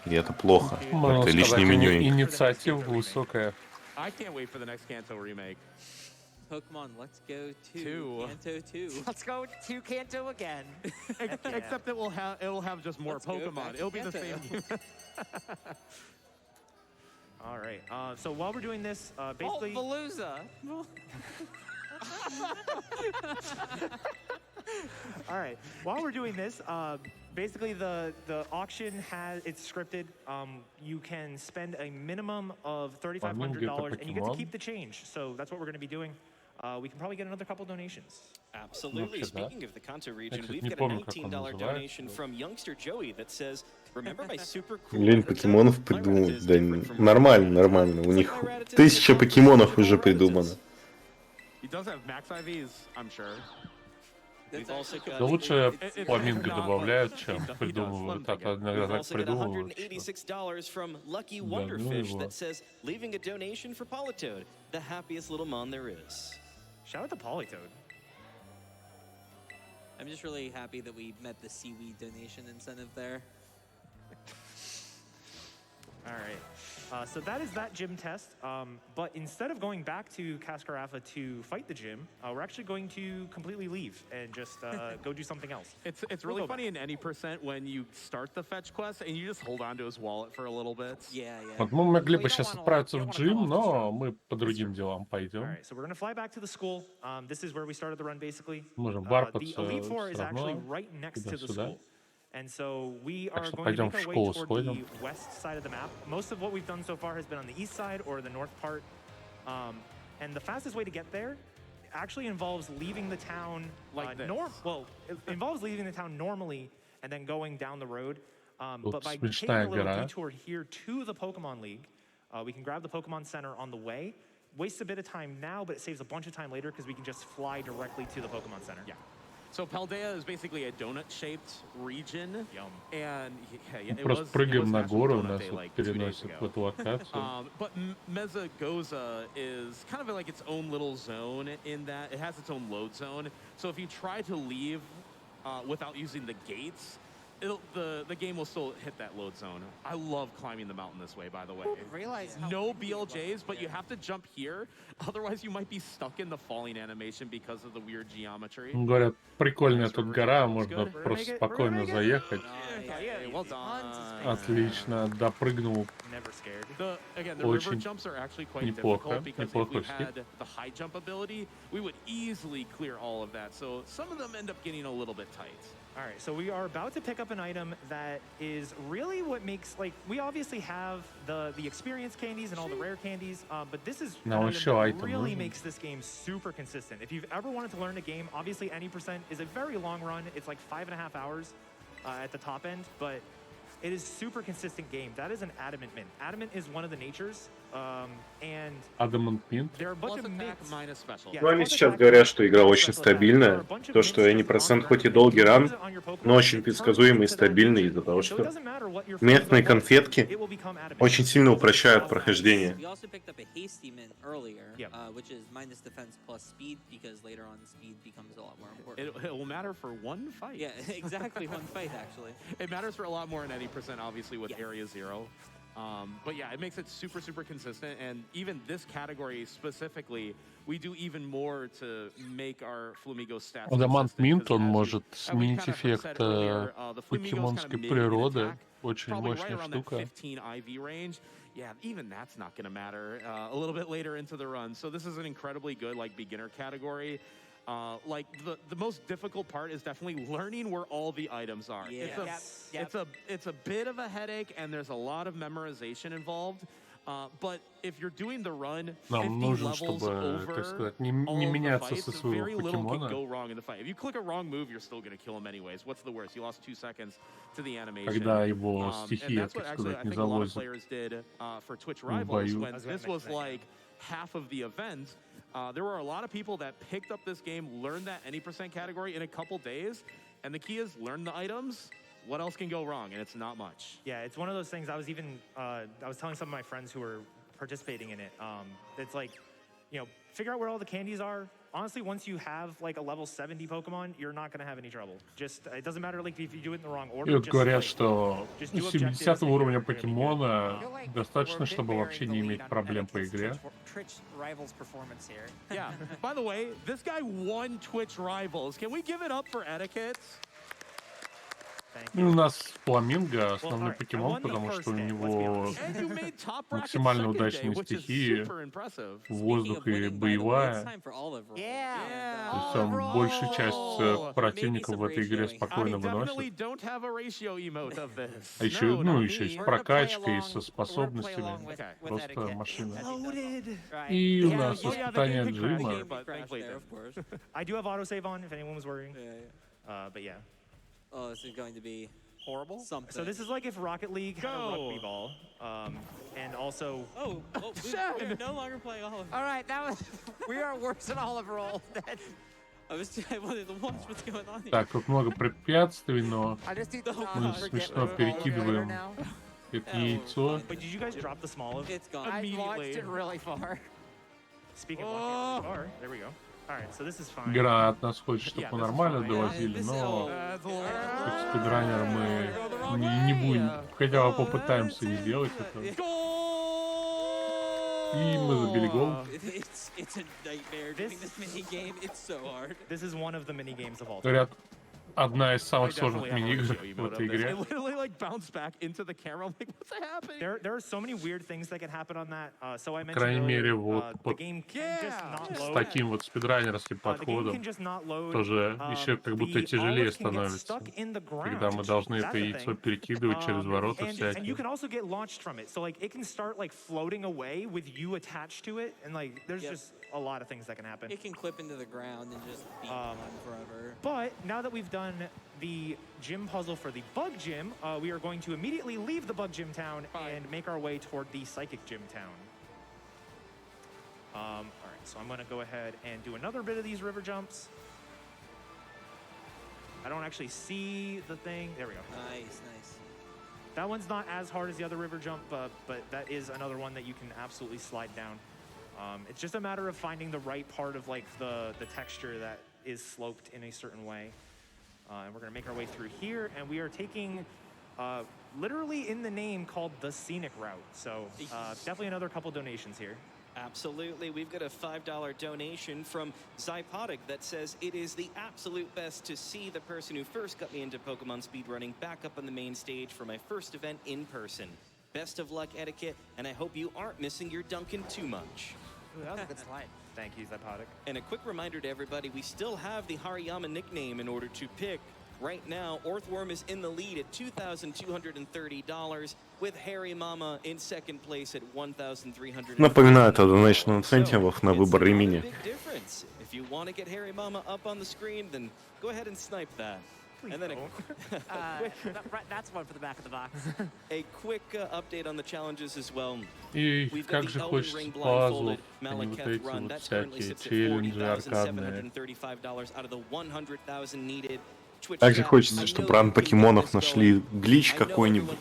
И это плохо. Это лишний меню. Инициатива высокая. Pokemon, let's go to Kanto 2. Let's go to Kanto again. Except it'll have just more Pokemon. It'll be the same. All right. So while we're doing this, basically. Palooza. All right. While we're doing this, basically the auction it's scripted. You can spend a minimum of $3,500, and you get to keep the change. So that's what we're going to be doing. We can probably get another couple donations. Absolutely. Speaking of the Kanto region, we've got a $19 donation from youngster Joey that says, "Remember my super cool." Блин, покемонов придумали. Да, нормально, нормально. У них 1000 покемонов уже придумано. Да лучше фламинго добавляют, чем придумывают. А то иногда так придумывают. $186 from Lucky Wonderfish that says, "Leaving a donation for Politoed, the happiest little mon there is." Shout out to Politoed. I'm just really happy that we met the seaweed donation incentive there. All right. So that is that gym test. But instead of going back to Cascarafa to fight the gym, we're actually going to completely leave and just go do something else. It's really funny in any percent when you start the fetch quest and you just hold on to his wallet for a little bit. Yeah. Вот мы могли бы сейчас отправиться в джим, но мы по другим делам пойдем. All right, so we're going to fly back to the school. This is where we started the run, basically. Можем варпаться The Elite Four is все actually равно right next to the туда-сюда. school. And so we Так are что going to пойдем make в our way школу toward сходим. the west side of the map. Most of what we've done so far has been on the east side or the north part. And the fastest way to get there, actually involves leaving the town Like this. it involves leaving the town normally and then going down the road. But by taking смешная a little гора. detour here to the Pokemon League, we can grab the Pokemon Center on the way. Wastes a bit of time now, but it saves a bunch of time later because we can just fly directly to the Pokemon Center. Yeah. So Paldea is basically a donut-shaped region. Yum. And it Просто was prыгаем на National гору, Donut нас Day, вот like 2 days переносит ago. в эту локацию. But Mezagoza is kind of like its own little zone in that it has its own load zone. So if you try to leave without using the gates, the game will still hit that load zone. I love climbing the mountain this way, by the way. Realize how No BLJs, but you have to jump here. Otherwise, you might be stuck in the falling animation because of the weird geometry. Говорят, прикольная тут гора, можно просто спокойно заехать. Okay, well done. Отлично, допрыгнул. Never scared. Again, the river Очень jumps are actually quite неплохо, difficult because if неплохо we все. had the high jump ability, we would easily clear all of that. So some of them end up getting a little bit tight. All right, so we are about to pick up an item that is really what makes, like, we obviously have the experience candies and all the rare candies, but this is an Now item show that item, really huh? makes this game super consistent. If you've ever wanted to learn a game, obviously any percent is a very long run. It's like 5.5 hours at the top end, but it is super consistent game. That is an Adamant Mint. Adamant is one of the natures, and Adamant Mint. there are a bunch Plus of attack mints. minus special. Yeah, Ну, они plus сейчас attack, говорят, что игра очень special attack. There are a стабильная. bunch of То, что mints они just on процент the хоть и ground. долгий If you ран, use it on your Pokemon, но очень it turns предсказуемый и into that стабильный mint. из-за того, So it что doesn't matter what your местные flavor was, конфетки it will become Adamant. очень сильно упрощают прохождение. We also picked up a hasty mint earlier, Yep. which is minus defense plus speed because later on speed becomes a lot more important. It will matter for one fight. Yeah, exactly, one fight actually. It matters for a lot more in any percent, obviously, with Yeah. Area 0. But yeah, it makes it super, super consistent. And even this category specifically, we do even more to make our Flamingo stats Адамант consistent, Минт, 'cause он as может we сменить kind of эффект said earlier, the Flamingo's покемонской kind of mid in природы. attack, Очень probably right мощная around that штука. 15 IV range. Yeah, even that's not going to matter a little bit later into the run. So this is an incredibly good like beginner category. Like the most difficult part is definitely learning where all the items are. Yeah. It's a bit of a headache and there's a lot of memorization involved. But if you're doing the run 50 Нам нужно, levels чтобы, over так сказать, не all of the меняться fights, со своего very little can покемона. go wrong in the fight. If you click a wrong move, you're still going to kill him anyways. What's the worst? You lost 2 seconds to the animation. Когда его And стихия, that's так what actually I сказать, не think a lot of завозит players did for Twitch в Rivals бою. when this was like half of the event. There were a lot of people that picked up this game, learned that any percent category in a couple days, and the key is learn the items. What else can go wrong? And it's not much. Yeah, it's one of those things. I was telling some of my friends who were participating in it. It's like, you know, figure out where all the candies are. Honestly, once you have like a level 70 Pokemon, you're not gonna have any trouble. Just it doesn't matter like if you do it in the wrong order. И вот just, говорят, like, что just у do objectives 70 and уровня you're gonna be good. покемона I feel like достаточно, we're a bit чтобы вообще bearing не the иметь lead on проблем по Etiquette's игре. Twitch Rivals performance here. Yeah. By the way, this guy won Twitch Rivals. Can we give it up for Etiquette? Thank И you. у нас Фламинго основной alright, I покемон, won the потому first что у hit, let's be него honest. And you made top bracket максимально second day, удачные which is стихии, super impressive. воздух и By the way, it's боевая. time for Olive Roll. Yeah. То есть он большую часть противников в этой игре I спокойно definitely выносит. don't have a ratio emote of this. А еще, No, ну, not еще me. есть We're gonna play прокачка и along- со we're gonna play способностями. along with Просто Etiquette машина. as he does that. Loaded. Right. И у Yeah, нас oh, yeah, the испытание game crashed. Джима. But Crashed thankfully there, it of course. I do have autosave on if anyone was worrying. Yeah. But yeah. Oh, this is going to be Horrible. something. So this is like if Rocket League had a Go. rugby ball, and also we're no longer playing Olive. All right, that was. We are worse at Olive Roll. I wanted to watch what's going on here. Так, тут много препятствий, но I just need to not мы forget смешно we're all перекидываем now. это яйцо. Wait, did you guys drop the small of? It's gone. I launched Immediately. it really far. Speaking of walking car, there we go. All right, so this is fine. Игра от нас хочет, чтобы Yeah, мы this is нормально fine. доводили, This- но That's a little... как спидранер мы не будем, хотя бы попытаемся не делать этого. И мы забили гол. It's a nightmare doing this mini game. It's so hard. This is one of the mini games of all time. Говорят, одна из самых сложных мини-игр в этой игре. It literally like bounced back into the camera. I'm like, what's happening? There are so many weird things that can happen on that. So I По крайней mentioned мере, earlier, вот the game can just not с load. таким вот спидранерским The game подходом can just not load. тоже еще как будто The тяжелее olive can get становится, stuck in the когда мы ground. должны That's это the яйцо thing. перекидывать через ворота And you всякие. can also get launched from it. So like it can start like floating away with you attached to it, and like there's just a lot of things that can happen. It can clip into the ground and just be gone forever. But now that we've done the gym puzzle for the bug gym, we are going to immediately leave the bug gym town and make our way toward the psychic gym town. All right, so I'm going to go ahead and do another bit of these river jumps. I don't actually see the thing. There we go. Nice, nice. That one's not as hard as the other river jump, but that is another one that you can absolutely slide down. It's just a matter of finding the right part of like the texture that is sloped in a certain way. And we're gonna make our way through here, and we are taking literally in the name called the scenic route. So definitely another couple donations here. Absolutely. We've got a $5 donation from Zypotic that says it is the absolute best to see the person who first got me into Pokemon speedrunning back up on the main stage for my first event in person. Best of luck, etiquette, and I hope you aren't missing your Dunkin' too much. Ooh, that was a good slide. Thank you, Zypotic. And a quick reminder to everybody, we still have the Hariyama nickname in order to pick. Right now, Orthworm is in the lead at $2,230, with Harry Mama in second place at $1,300. Напоминаю, это Donation Incentive на выбор имени. If you want to get Harry Mama up on the screen, then go ahead and snipe that. And then That's one for the back of the box. a quick update on the challenges as well. И We've как got же the Elden хочется Ring пазлов, blindfolded а не вот Malekith эти run. вот That's currently всякие sits at челленджи аркадные. $40,735 out of the 100,000 needed. Также хочется, чтобы ран покемонов нашли глич какой-нибудь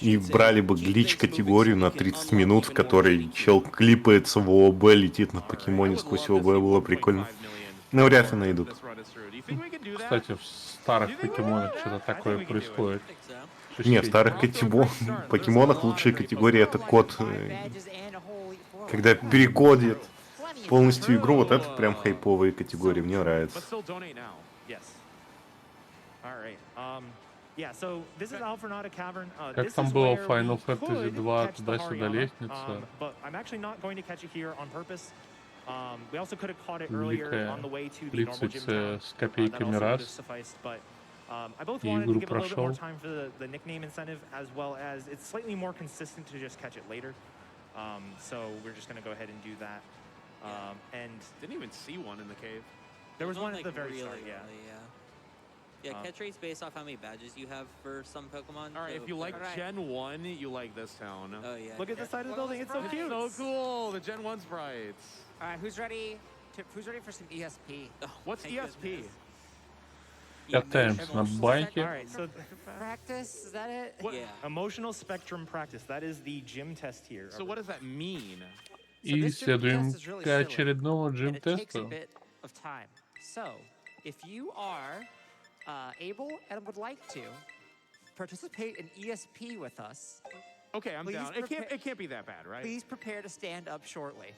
и брали бы глич категорию на 30 минут, в которой чел клипается в ООБ, летит на покемоне сквозь ООБ, было прикольно. Но вряд ли найдут. Кстати, в старых покемонах что-то такое происходит. Не, в старых покемонах лучшая категория это код. Когда перекодит полностью игру, вот это прям хайповые категории, мне нравится. Как там было в Final Fantasy 2, туда-сюда лестница. Великая лицице с копейками раз. И игру прошел. So we're just going to go ahead and do that. And didn't even see one in the cave. There was one at like the very really start, yeah. Yeah, catch rates based off how many badges you have for some Pokemon. All right, so if you like Gen 1, you like this town. Oh, yeah. Look at the side of the building, it's so cute. So cool, the Gen 1 sprites. All right, who's ready for some ESP? What's ESP? Катаемся на байке. All right, so Practice, is that it? Yeah. emotional spectrum practice, that is the gym test here. So what does that mean? И исследуем к очередному And it takes a джим-тесту. bit of time. So, if you are able and would like to participate in ESP with us, Okay, I'm Please down. It can't be that bad, right? please prepare to stand up shortly.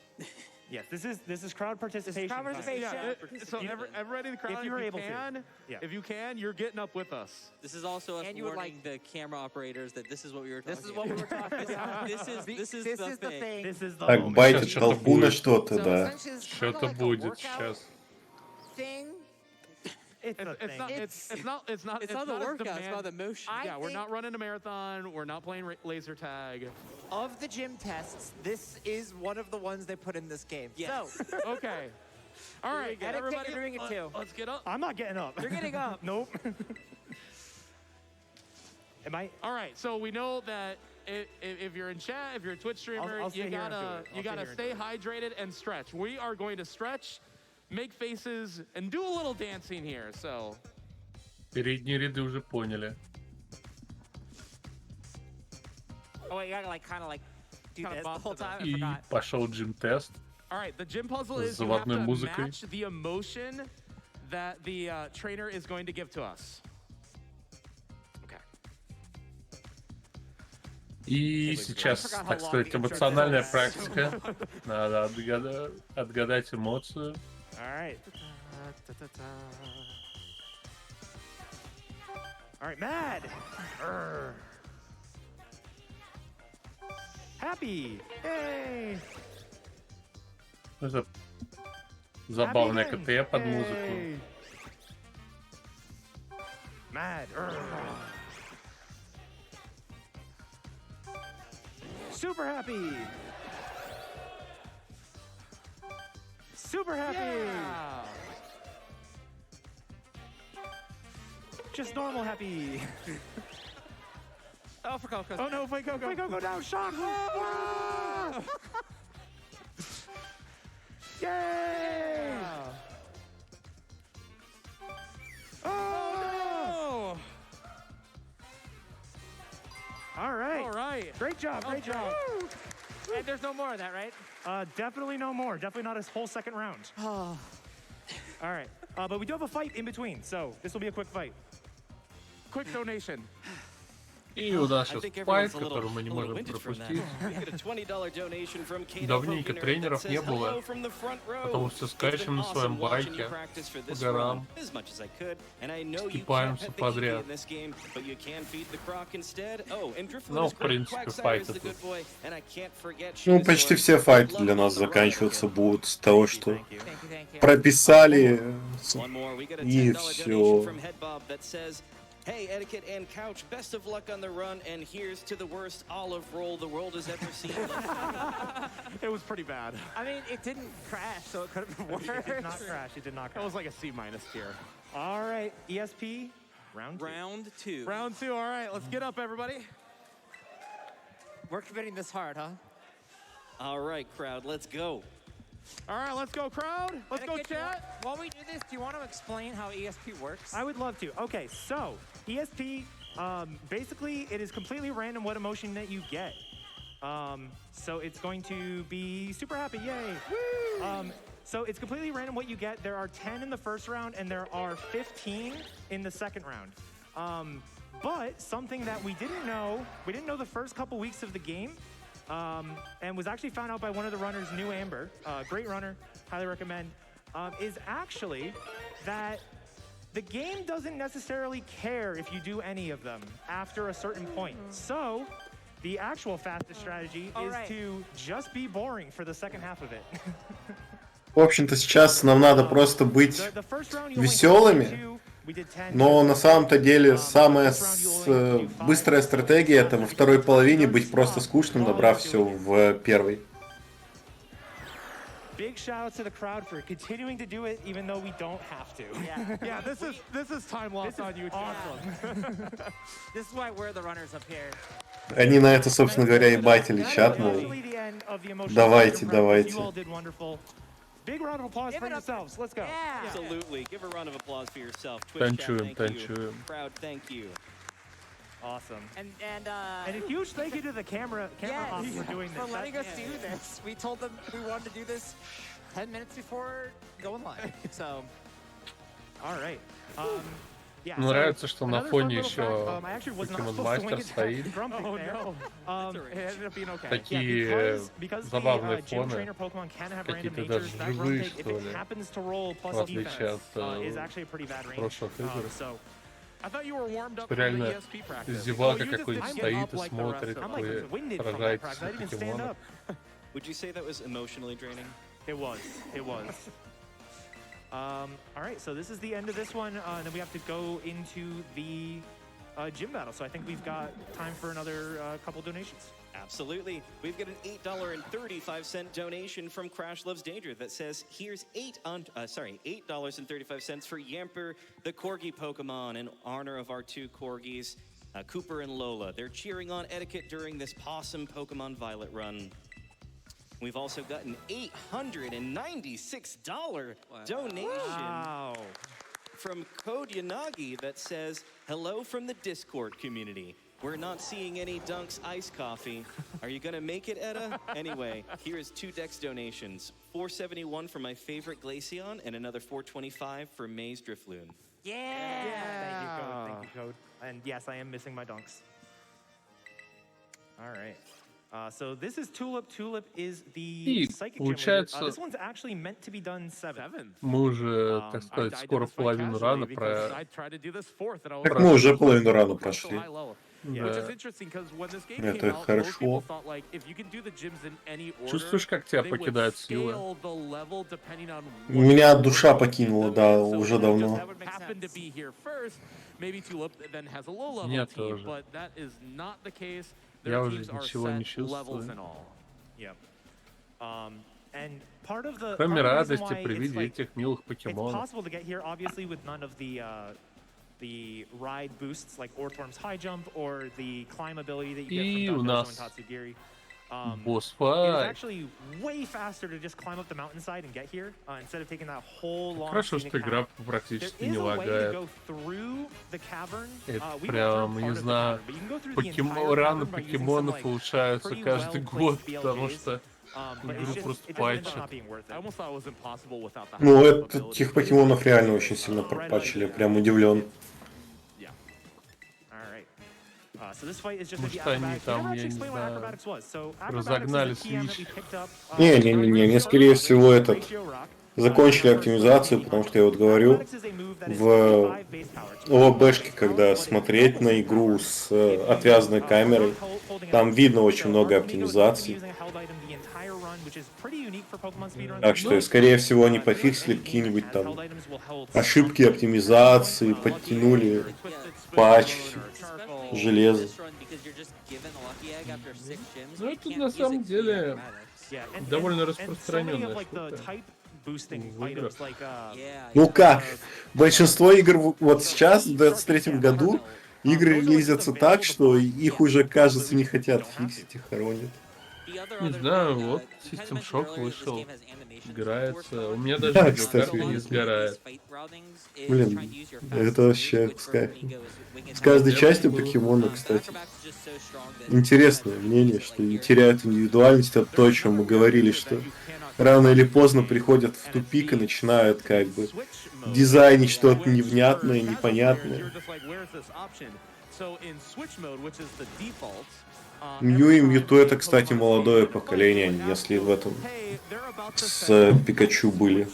Yes, this is crowd participation. crowd participation. Yeah, so everybody in the crowd, If you're able to. Yeah. if you can, you're getting up with us. This is also us And you would warning the camera operators that this is what we were talking This is what we were talking about. This is the thing. This is the Так, moment. байтит толпу на что-то, So да. essentially, it's kinda Что-то like a будет workout сейчас. thing. It's a It's thing. not. It's not. It's not the as workout, it's demand- about the motion. I Yeah, we're think not running a marathon. We're not playing laser tag. of the gym tests, this is one of the ones they put in this game. Yes. So, Okay. All right, Etiquette, everybody, you're doing it too. Let's get up. I'm not getting up. you're getting up. Nope. Am I? All right, so we know that if you're in chat, if you're a Twitch streamer, I'll stay you here and do gotta it. you I'll gotta stay stay hydrated and stretch. We are going to stretch, make faces, and do a little dancing here. So Передние ряды уже поняли. Oh wait, you gotta like kind of like do Kinda this the bop whole to the- time. I И forgot. пошел джим-тест. all right, the gym puzzle С is you have заводной to музыкой. match the emotion that the trainer is going to give to us. Okay. И сейчас, так сказать, эмоциональная практика. Надо отгадать эмоцию. All right. All right, mad. Happy. Yay. Это забавное КТ под музыку. Mad. Super happy. Super happy. Yeah. Just normal happy. Oh, for Coco. Oh no, wait, go down, shot. Yay! Oh! All right. Great job. And there's no more of that, right? Definitely no more. Definitely not a whole second round. Oh. All right. But we do have a fight in between, so this will be a quick fight. Quick donation. И у нас сейчас файт, который мы не можем пропустить. Давненько тренеров не было, потому что скачем на своем байке по горам, скипаемся подряд. Ну, в принципе, файты тут. Ну, почти все файты для нас заканчиваться будут с того, что прописали и все. Hey, Etiquette and Couch, best of luck on the run, and here's to the worst olive roll the world has ever seen. It was pretty bad. I mean, it didn't crash, so it could have been worse. It did not crash. That was like a C- tier. All right, ESP, round two. Round two, all right, let's get up, everybody. We're committing this hard, huh? All right, crowd, let's go. All right, let's go, crowd. Let's go, chat. While we do this, do you want to explain how ESP works? I would love to. Okay, so ESP, basically, it is completely random what emotion that you get. So it's going to be super happy, yay! Woo! So it's completely random what you get. There are 10 in the first round, and there are 15 in the second round. But something that we didn't know the first couple weeks of the game, and was actually found out by one of the runners, New Amber, great runner, highly recommend, is actually that the game doesn't necessarily care if you do any of them after a certain point. So the actual fastest strategy is to just be boring for the second half of it. В общем-то, сейчас нам надо просто быть веселыми, но на самом-то деле самая быстрая стратегия — это во второй половине быть просто скучным, набрав все в первой. Big shout out to the crowd for continuing to do it even though we don't have to. Yeah, this is time lost on you. Awesome. This is why we're the runners up here. Они на это, собственно говоря, и батили чат, мол, давайте. Big round of applause for yourselves. Let's go. Yeah. Absolutely. Give a round of applause for yourself. Twitch chat, thank you. Crowd, thank you. Awesome. And a huge thank you to the camera ops for doing this. For letting us do this. We told them we wanted to do this 10 minutes before going live. So. All right. Нравится, что на фоне еще Покемон-мастер стоит. Такие забавные фоны, какие-то даже живые, что ли, в отличие от прошлых игр. Реально зевака какой-нибудь стоит и смотрит, вы поражаетесь на покемонов. Would you say that was emotionally draining? It was. All right, so this is the end of this one, and then we have to go into the gym battle. So I think we've got time for another couple donations. Absolutely. We've got an $8.35 donation from Crash Loves Danger that says, here's $8.35 for Yamper, the Corgi Pokemon, in honor of our two Corgis, Cooper and Lola. They're cheering on Etiquette during this Possum Pokemon Violet run. We've also got an $896 donation from Code Yanagi that says, hello from the Discord community. We're not seeing any Dunks iced coffee. Are you going to make it, Etta? Anyway, here's 2 Dex donations. $471 for my favorite Glaceon and another $425 for May's Drifloon. Yeah! Thank you, Code. And yes, I am missing my Dunks. All right. So this is Tulip. Tulip is the И psychic gym leader. получается, This one's actually meant to be done seventh. мы уже, так сказать, скоро половину рана про... Так мы уже половину рану прошли. Да. Это хорошо. Чувствуешь, как тебя покидают силы? Меня душа покинула, да, уже давно. Меня тоже. Я уже ничего не чувствую. Кроме радости при виде этих милых покемонов. The ride boosts like Orthworm's high jump or the climb ability that you И get у from Dondozo нас and Tatsugiri. It is босс-файт. actually way faster to just climb up the mountainside and get here instead of taking that whole long Хорошо, scenic что игра path. практически There не is a way to лагает. go through the cavern. Это We went through прям, part не of the знаю, cavern, but you can go through the entire раны cavern by using some, покемонов like, улучшаются pretty каждый well-placed год, потому BLJs. что But игру it просто just ends up патчат. not being worth it. Ну, этих покемонов реально очень сильно пропачили, прям удивлен. So this fight is just Может, the они acrobatics. там, We never я actually не explained what знаю, acrobatics was. So acrobatics разогнали is a TM that we Switch. picked up, Не-не-не, мне скорее всего этот закончили оптимизацию, потому что я вот говорю, в ОБшке, когда смотреть на игру с отвязанной камерой, там видно очень много оптимизаций. Так что, скорее всего, они пофиксили какие-нибудь там ошибки оптимизации, подтянули патч, железо. Ну, это на самом деле довольно распространенная штука. В играх. Ну как? Большинство игр вот сейчас, в 2023 году, игры релизятся так, что их уже, кажется, не хотят фиксить и хоронят. Не знаю, вот System Shock вышел, играется. У меня даже Да, видеокарта кстати. не сгорает. Блин, это вообще с кайфом. С каждой частью покемона, кстати. Интересное мнение, что не теряют индивидуальность, от то, о чем мы говорили, что рано или поздно приходят в тупик и начинают как бы дизайнить что-то невнятное, непонятное. Мью и Мьюту это, кстати, молодое поколение, если в этом с Пикачу были.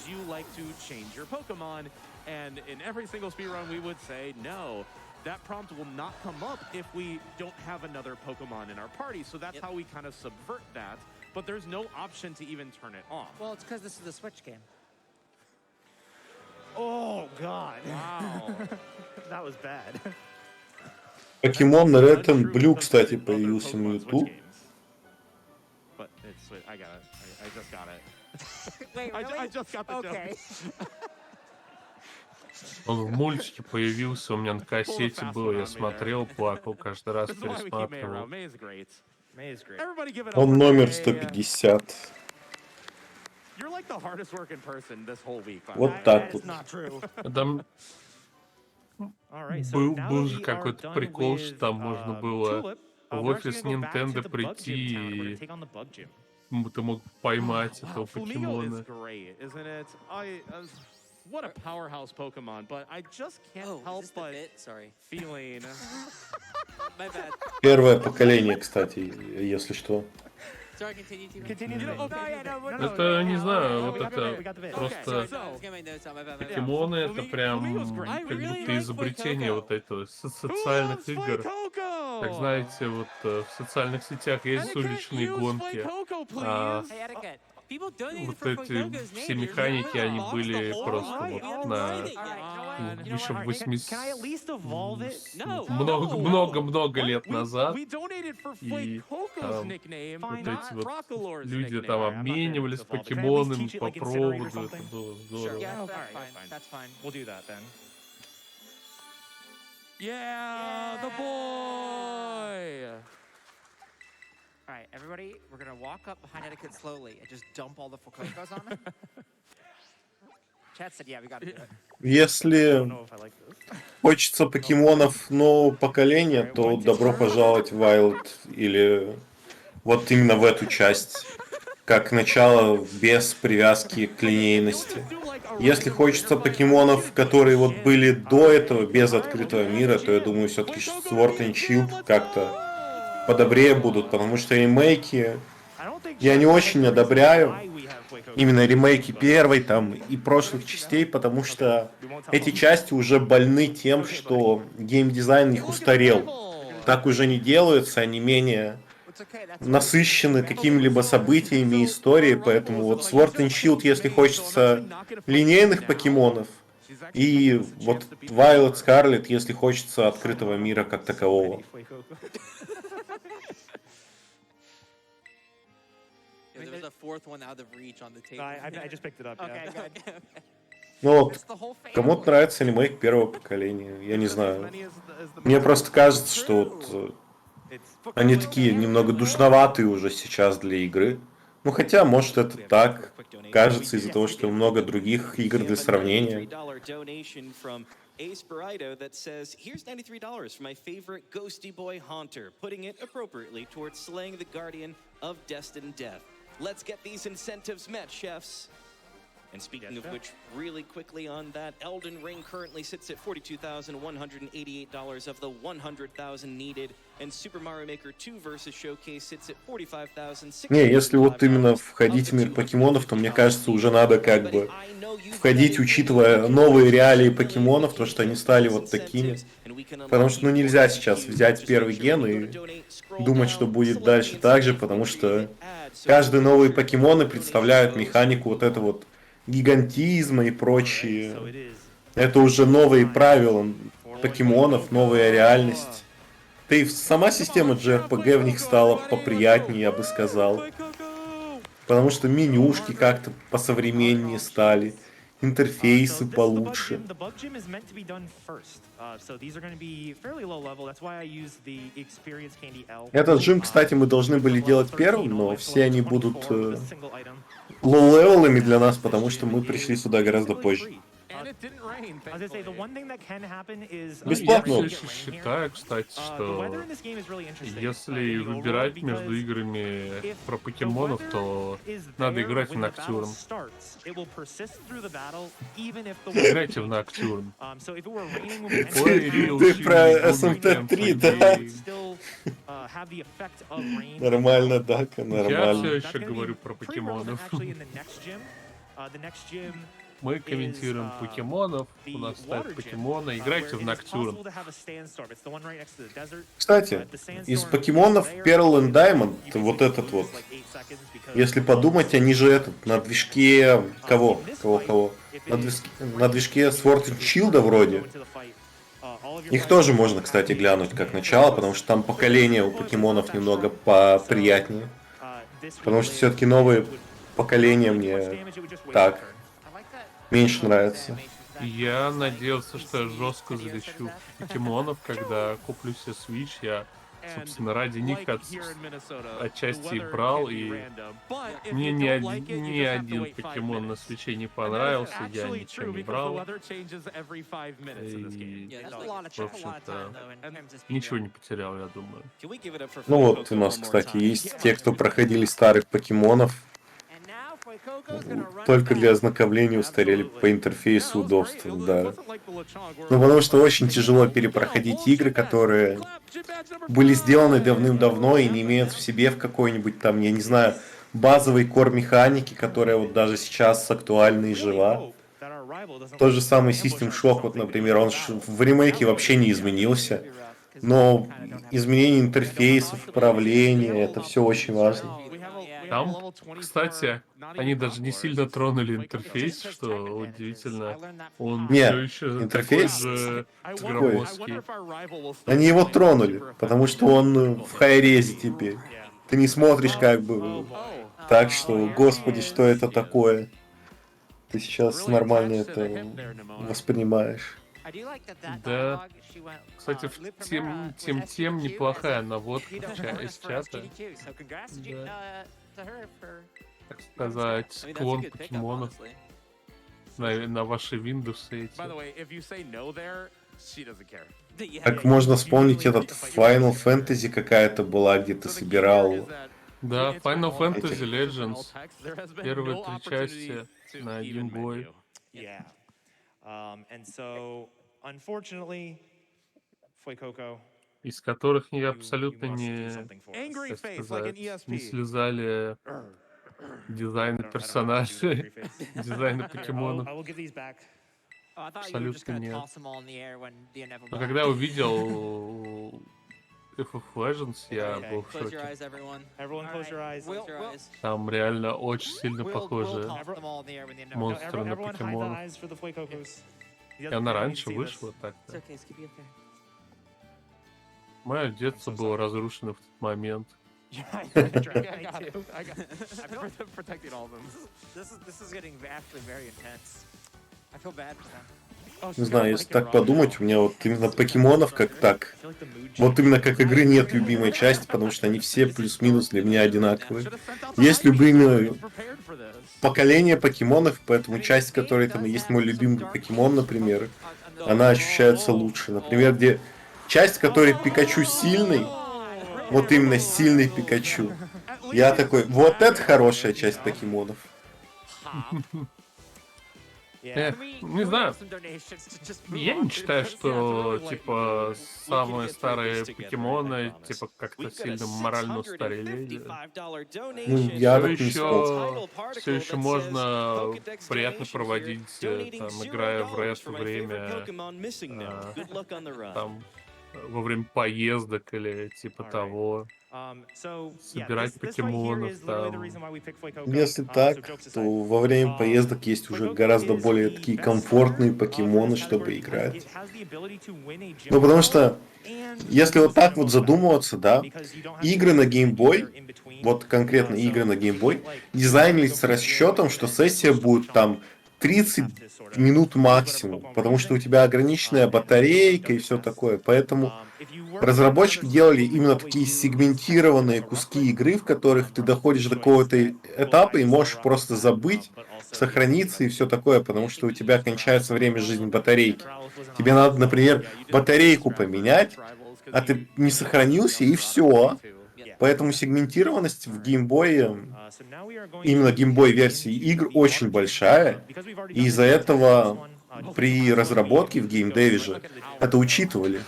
That prompt will not come up if we don't have another Pokemon in our party. So that's how we kind of subvert that. But there's no option to even turn it off. Well, it's because this is a Switch game. Oh, God. Wow. That was bad. Покемон Red and Blue, кстати, появился на YouTube. But it's, I got it. I just got it. Wait, really? I just got the Okay. joke. Он в мультике появился, у меня на кассете был, я смотрел, плакал, каждый раз This is why we keep May пересматривал. around. May is great. May is great. Everybody give it up Он for номер May. 150. You're like the hardest working person this whole week. by the Вот way. так вот. That's not true. Там All right, so был, now был that же we какой-то are прикол, done что там with, можно было Tulip, в we're офис actually gonna go back to Nintendo the Bug Gym прийти town. We're gonna и take on the Bug Gym. ты мог поймать Wow, этого Flamingo покемона. is great, isn't it? What a powerhouse Pokemon, but I just can't Oh, help is this the but bit? Sorry. feeling. My bad. Первое поколение, кстати, если что. Sorry, continue. Continue. You know, okay. No, yeah, no, we're Это, не знаю, вот we got the bit, we это got the bit. просто Sorry, let's get my notes out. My bad. покемоны, это Flamingo- прям Flamingo's great. I как really будто like изобретение Fuecoco. вот этого Who социальных loves игр. Fuecoco? Как знаете, вот в социальных сетях есть Etiquette, уличные use гонки. Fuecoco, А, please. Hey, etiquette. People donated Вот for эти Fuecoco's все name. механики, You're они not были boxed the whole просто time. вот We haven't на played it yet. Alright, you know what? еще в Alright, 80... Can I at least evolve it? No. Много-много лет назад. We donated for И Fuecoco's там nickname, вот not эти вот Rockalore's люди nickname. там I'm not gonna обменивались evolve it. Can I at least покемонами teach it, по like, Incinerate or проводу, это something? было Sure, здорово. yeah, Alright, that's fine. fine. That's fine. We'll do that then. Yeah, the boy. All right, everybody, we're gonna walk up behind etiquette slowly and just dump all the Fuecocos on him. Chat said, yeah, we gotta do it. I Если don't know if I like this. хочется покемонов нового поколения, то добро пожаловать в Wild или вот именно в эту часть, как начало без привязки к линейности. Если хочется покемонов, которые вот были до этого, без открытого мира, то я думаю, все-таки Sword and Shield как-то подобрее будут, потому что ремейки я не очень одобряю. Именно ремейки первой там и прошлых частей, потому что эти части уже больны тем, что геймдизайн их устарел. Так уже не делаются, они менее насыщены какими-либо событиями и историей, поэтому вот Sword and Shield, если хочется линейных покемонов, и вот Violet Scarlet, если хочется открытого мира как такового. There's a fourth one out of reach on the table. I just picked it up. Okay, Yeah. good. Ну вот, кому-то нравится ремейк первого поколения, я не знаю. Мне просто кажется, что вот они такие немного душноватые уже сейчас для игры. Ну хотя, может, это так кажется из-за того, что много других игр для сравнения. Ace Burrito that says, here's $93 for my favorite Ghosty Boy Haunter, putting it appropriately towards slaying the guardian of destined death. Let's get these incentives met, chefs. And speaking of which, really quickly on that, Elden Ring currently sits at $42,188 of the $100,000 needed, and Super Mario Maker 2 versus Showcase sits at $45,600. Не, если вот именно входить в мир покемонов, то мне кажется, уже надо как бы входить, учитывая новые реалии покемонов, то, что они стали вот такими. Потому что, ну, нельзя сейчас взять первый ген и думать, что будет дальше так же, потому что каждые новые покемоны представляют механику вот это вот гигантизма и прочие. Это уже новые правила покемонов, новая реальность. Да и сама система JRPG в них стала поприятнее, я бы сказал. Потому что менюшки как-то посовременнее стали, интерфейсы получше. Этот джим, кстати, мы должны были делать первым, но все они будут лоу-левелами для нас, потому что мы пришли сюда гораздо позже. Бесплатно. Я все еще считаю, кстати, что если выбирать между играми про покемонов, то надо играть в Ноктюрн. Играйте в Ноктюрн. Ты про СМТ-3, да? Нормально, Дака, Я нормально. все еще говорю про покемонов. Мы комментируем покемонов, у нас стоят покемоны, играйте в Ноктюрн. Кстати, из покемонов Pearl and Diamond, вот этот вот, если подумать, они же этот, на движке... Кого? На движке Sword and Shield вроде. Их тоже можно, кстати, глянуть как начало, потому что там поколение у покемонов немного поприятнее. Потому что все-таки новые поколения мне так меньше нравятся. Я надеялся, что я жестко залечу в покемонов, когда куплю себе Switch. Я, собственно, ради них отчасти брал, и мне ни один покемон на Switch не понравился, я ничего не брал. И, в общем-то, ничего не потерял, я думаю. Ну вот у нас, кстати, есть те, кто проходили старых покемонов. Только для ознакомления устарели по интерфейсу, удобству, да. Ну, потому что очень тяжело перепроходить игры, которые были сделаны давным-давно и не имеют в себе в какой-нибудь там, я не знаю, базовой кор-механики, которая вот даже сейчас актуальна и жива. Тот же самый System Shock, вот, например, он в ремейке вообще не изменился. Но изменение интерфейсов, управления, это все очень важно. Там, кстати, они даже не сильно тронули интерфейс, что удивительно. Он все еще интерфейс такой же громоздкий. Они его тронули, потому что он в хай-резе теперь. Ты не смотришь как бы так, что, господи, что это такое. Ты сейчас нормально это воспринимаешь. Да, кстати, в тем неплохая наводка из чата. Да. Так сказать, клон покемонов на ваши Windows эти. Как можно вспомнить этот Final Fantasy какая-то была, где ты собирал... Да, Final Fantasy Legends. Первые 3 части на Game Boy. из которых абсолютно не, Angry как face, like an сказать, не ESP. слезали дизайны персонажей, дизайны покемонов. Oh, I thought you were just Абсолютно gonna нет. toss them all in the air when the inevitable Но когда я happened. увидел FF Legends, я был в Close your шоке. eyes, everyone. Everyone close your eyes. Close your eyes. Там реально очень сильно We'll похожи toss them all in the air when the inevitable монстры на Everyone hide the покемонов. eyes for the Fuecocos. И она раньше вышла так. It's okay, it's gonna be okay. Мое детство было разрушено в этот момент. I got it. I got protecting all of them. This is getting actually very intense. I feel bad for them. Не знаю, если так подумать, у меня вот именно покемонов как так. Вот именно как игры нет любимой части, потому что они все плюс-минус для меня одинаковые. Есть любимые поколения покемонов, поэтому часть, которой там есть мой любимый покемон, например, она ощущается лучше. Например, где часть, в которой Пикачу сильный, вот именно сильный Пикачу. Я такой, вот это хорошая часть покемонов. Не знаю. Я не считаю, что, типа, самые старые покемоны, типа, как-то сильно морально устарели. Ну, я так не скажу. Все еще можно приятно проводить, там, играя в РЭС время, там, во время поездок или типа того. Собирать покемонов там. Если так, то во время поездок есть уже гораздо более такие комфортные покемоны, чтобы играть. Ну, потому что, если вот так вот задумываться, да, игры на Game Boy, вот конкретно игры на Game Boy, дизайнились с расчетом, что сессия будет там 30 минут максимум, потому что у тебя ограниченная батарейка и все такое. Поэтому разработчики делали именно такие сегментированные куски игры, в которых ты доходишь до какого-то этапа и можешь просто забыть, сохраниться и все такое, потому что у тебя кончается время жизни батарейки. Тебе надо, например, батарейку поменять, а ты не сохранился и все. Поэтому сегментированность в геймбое, именно геймбой версии игр очень большая, и из-за этого при разработке в геймдеве же это учитывали.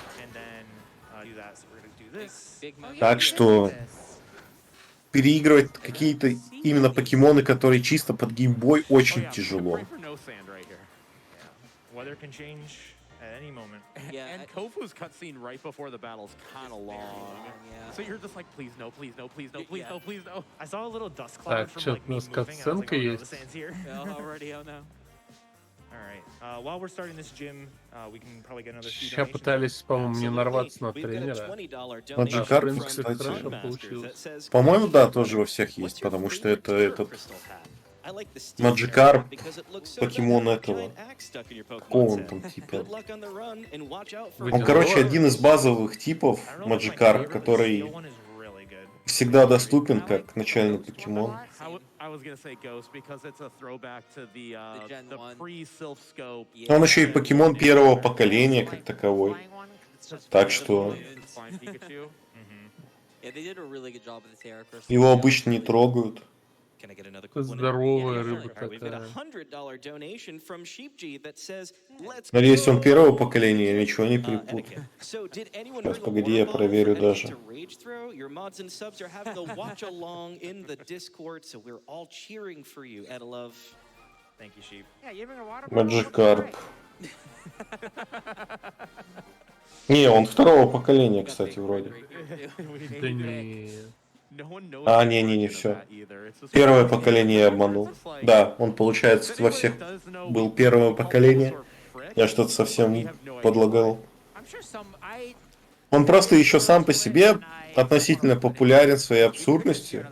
Так что переигрывать какие-то именно покемоны, которые чисто под геймбой, очень тяжело. And Kofu's cutscene right before the battle is kind of long. So you're just like, please no, please no, please no, please no, please no. I saw a little dust cloud from что-то like у me нас moving. I was like, катсценка oh no, the есть. sand's here. Already, oh no. All right. While we're starting this gym, we can probably get another few Сейчас donations. пытались, по-моему, не нарваться на тренера. Маджикарп, в принципе, кстати, хорошо получилось. по-моему, да, тоже во всех есть, потому что это этот Маджикарп, покемон этого. Какого он там типа? Он, короче, один из базовых типов Маджикарп, который всегда доступен как начальный покемон. Он еще и покемон первого поколения как таковой. Так что его обычно не трогают. Здоровая рыба такая. Но если он первого поколения, я ничего не перепутаю. Сейчас, погоди, я проверю даже. Маджикарп. Не, он второго поколения, кстати, вроде. Да не. А, не, все. Первое поколение я обманул. Да, он, получается, во всех был первого поколения. Я что-то совсем подлагал. Он просто еще сам по себе относительно популярен своей абсурдностью.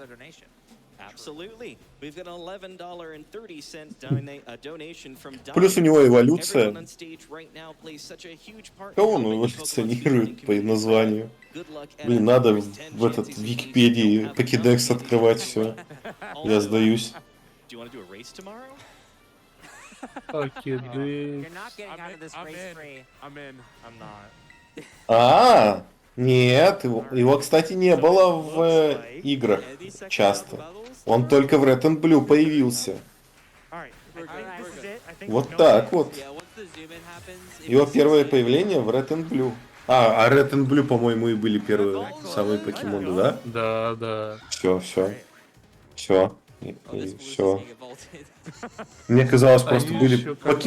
Плюс у него эволюция. Кого он эволюционирует по названию? Блин, надо в этот в Википедии покедекс открывать все. Я сдаюсь. А, нет, его, кстати, не было в играх часто. Он только в Red and Blue появился. Вот так вот. Его первое появление в Red and Blue. А Red and Blue, по-моему, и были первые самые покемоны, да? Да. Все. Все. Oh, this blue is Все. gonna get vaulted. Мне казалось, А просто были еще как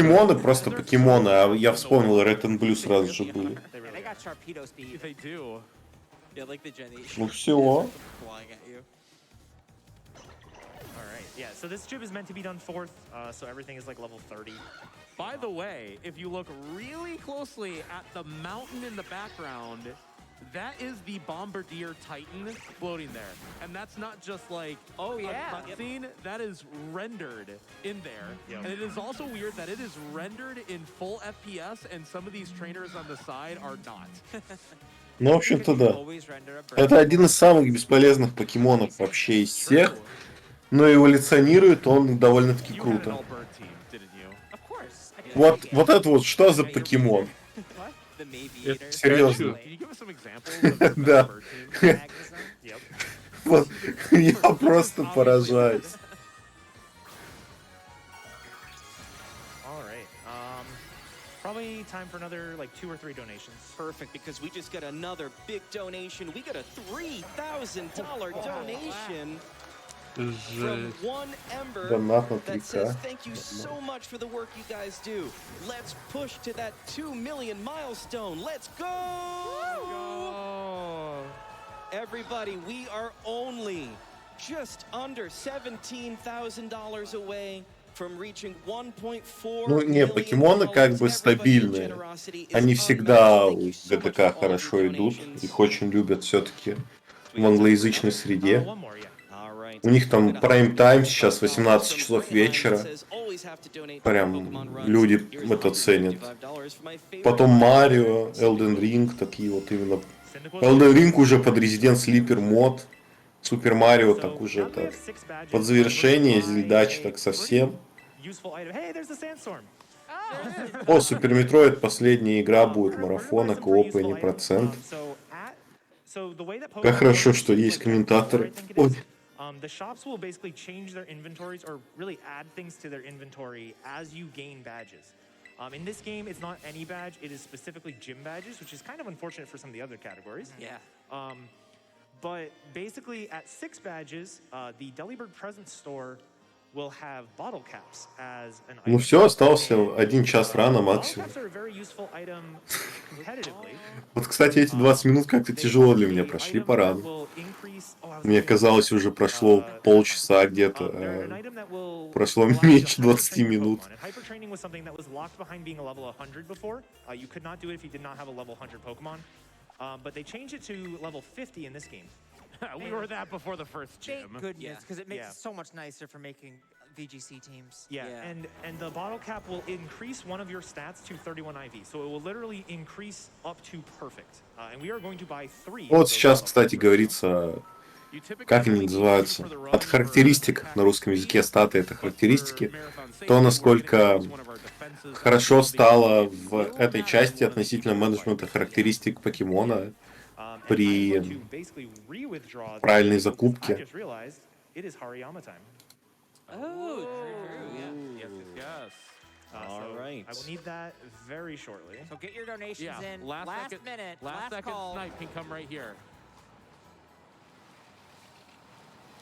покемоны, а я вспомнил, Red and Blue сразу же были. Yeah, they got Sharpedo speed. They do. Yeah, like the Gen 8. Ну все. Flying at you. All right. Yeah. So this gym is meant to be done fourth. So everything is like level 30. By the way, if you look really closely at the mountain in the background, that is the Bombardier Titan floating there. And that's not just like a cutscene, that is rendered in there. Yep. And it is also weird that it is rendered in full FPS and some of these trainers on the side are not. Ну, в общем-то, да. Always render a bird. Это один из самых бесполезных покемонов вообще из всех, но эволюционирует он довольно-таки You had an круто. all-bird team, didn't you? Of course. I did. Вот это вот что за покемон? What? The Maviator. Серьезно. Can you give us some examples of your Да. best bird team? Magnetism? Yep. Вот, я просто поражаюсь. All right. Probably time for another like 2 or 3 donations. Perfect, because we just got another big donation. We got a $3,000 donation from Жесть. one Ember Донат на that says 3К. thank you so much for the work you guys do. Let's push to that 2 million milestone. Let's go! Everybody, we are only just under $17,000 away from reaching 1.4 Ну, не, покемоны как бы стабильные. Они всегда у ГТК хорошо идут. Их очень любят все-таки в англоязычной среде. One more, yeah. У них там прайм-тайм сейчас 18 часов вечера. Прям люди это ценят. Потом Марио, Elden Ring, такие вот именно. Elden Ring уже под Resident Sleeper мод. Супер Марио так уже так. Под завершение, Зельдач так совсем. Useful item. Hey, there's the sandstorm. О, Супер Метроид, последняя игра будет марафона, коопа и не процент. Как хорошо, что есть комментаторы. Ой. The shops will basically change their inventories or really add things to their inventory as you gain badges. In this game, it's not any badge, it is specifically gym badges, which is kind of unfortunate for some of the other categories. Yeah. But basically, at 6 badges, the Delibird Presents store will have bottle caps as an item. Ну все, остался 1 час рана Bottle максимум. caps are a very useful item competitively. Вот, кстати, эти 20 минут как-то тяжело для меня прошли по рану. Мне казалось, уже прошло полчаса где-то, а прошло меньше 20 минут. Hypertraining was something that was locked behind being a level 100 before. You could not do it if you did not have a level 100 Pokemon. But they changed it to level 50 in this game. We were that before the first gym. Thank goodness, because it makes Yeah. it so much nicer for making VGC teams. Yeah, Yeah. and the bottle cap will increase one of your stats to 31 IV. So it will literally increase up to perfect. And we are going to buy 3. Вот сейчас, кстати, говорится, как они называются, от характеристик на русском языке статы это характеристики, то насколько хорошо стало в этой части относительно менеджмента характеристик покемона при правильной закупке. Oh, true. Yeah. Yes. All right. I will need that very shortly. So get your donations Yeah. in Last second, minute, last second call. snipe can come right here.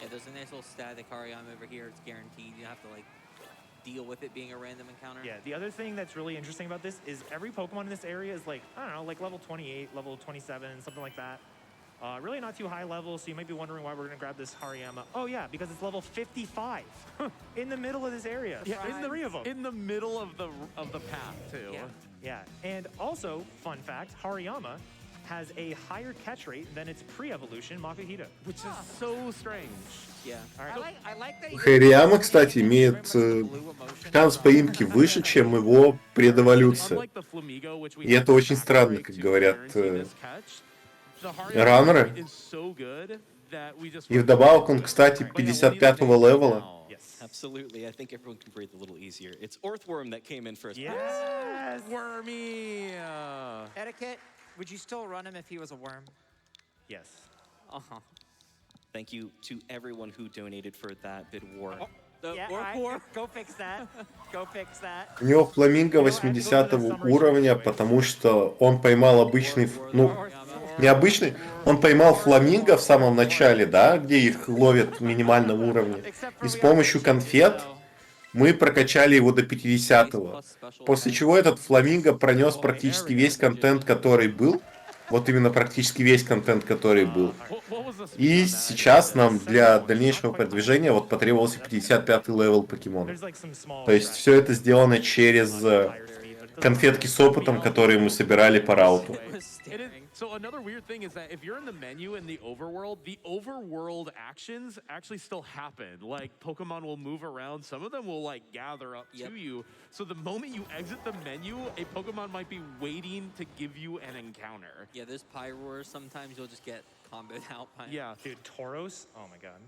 Yeah, there's a nice little static Hariyama over here. It's guaranteed. You have to like deal with it being a random encounter. Yeah, the other thing that's really interesting about this is every Pokemon in this area is like, I don't know, like level 28, level 27, something like that. Really not too high level, so you might be wondering why we're going to grab this Hariyama. Oh yeah, because it's level 55 in the middle of this area. Yeah, in the 3 of them. In the middle of the path too. Yeah. Yeah, and also, fun fact, Hariyama has a higher catch rate than its pre-evolution Makuhita. Which is so strange. Yeah. All right. I like that. Харiyama, кстати, имеет шанс поимки выше, чем его предэволюция. Unlike the Flamigo, which we И это очень странно, как говорят раннеры. И вдобавок он, кстати, 55-го левела. Absolutely. I think everyone can breathe a little easier. It's Earthworm that came in first. Yes! Wormy. Etiquette, would you still run him if he was a worm? Yes. Uh-huh. Thank you to everyone who donated for that bid war. Go fix that. Go fix that. У него фламинго 80 уровня, потому что он поймал обычный, ну, необычный, он поймал фламинго в самом начале, да, где их ловят в минимальном уровне. И с помощью конфет мы прокачали его до 50-го. После чего этот фламинго пронес практически весь контент, который был. Вот именно практически весь контент, который был. И сейчас нам для дальнейшего продвижения вот потребовался 55-й левел покемона. То есть все это сделано через конфетки с опытом, которые мы собирали по рауту. So another weird thing is that if you're in the menu in the overworld actions actually still happen. Like Pokemon will move around, some of them will like gather up to you. So the moment you exit the menu, a Pokemon might be waiting to give you an encounter. Yeah, there's Pyroars. Sometimes you'll just get comboed out by Yeah. Dude, Tauros? Oh my god.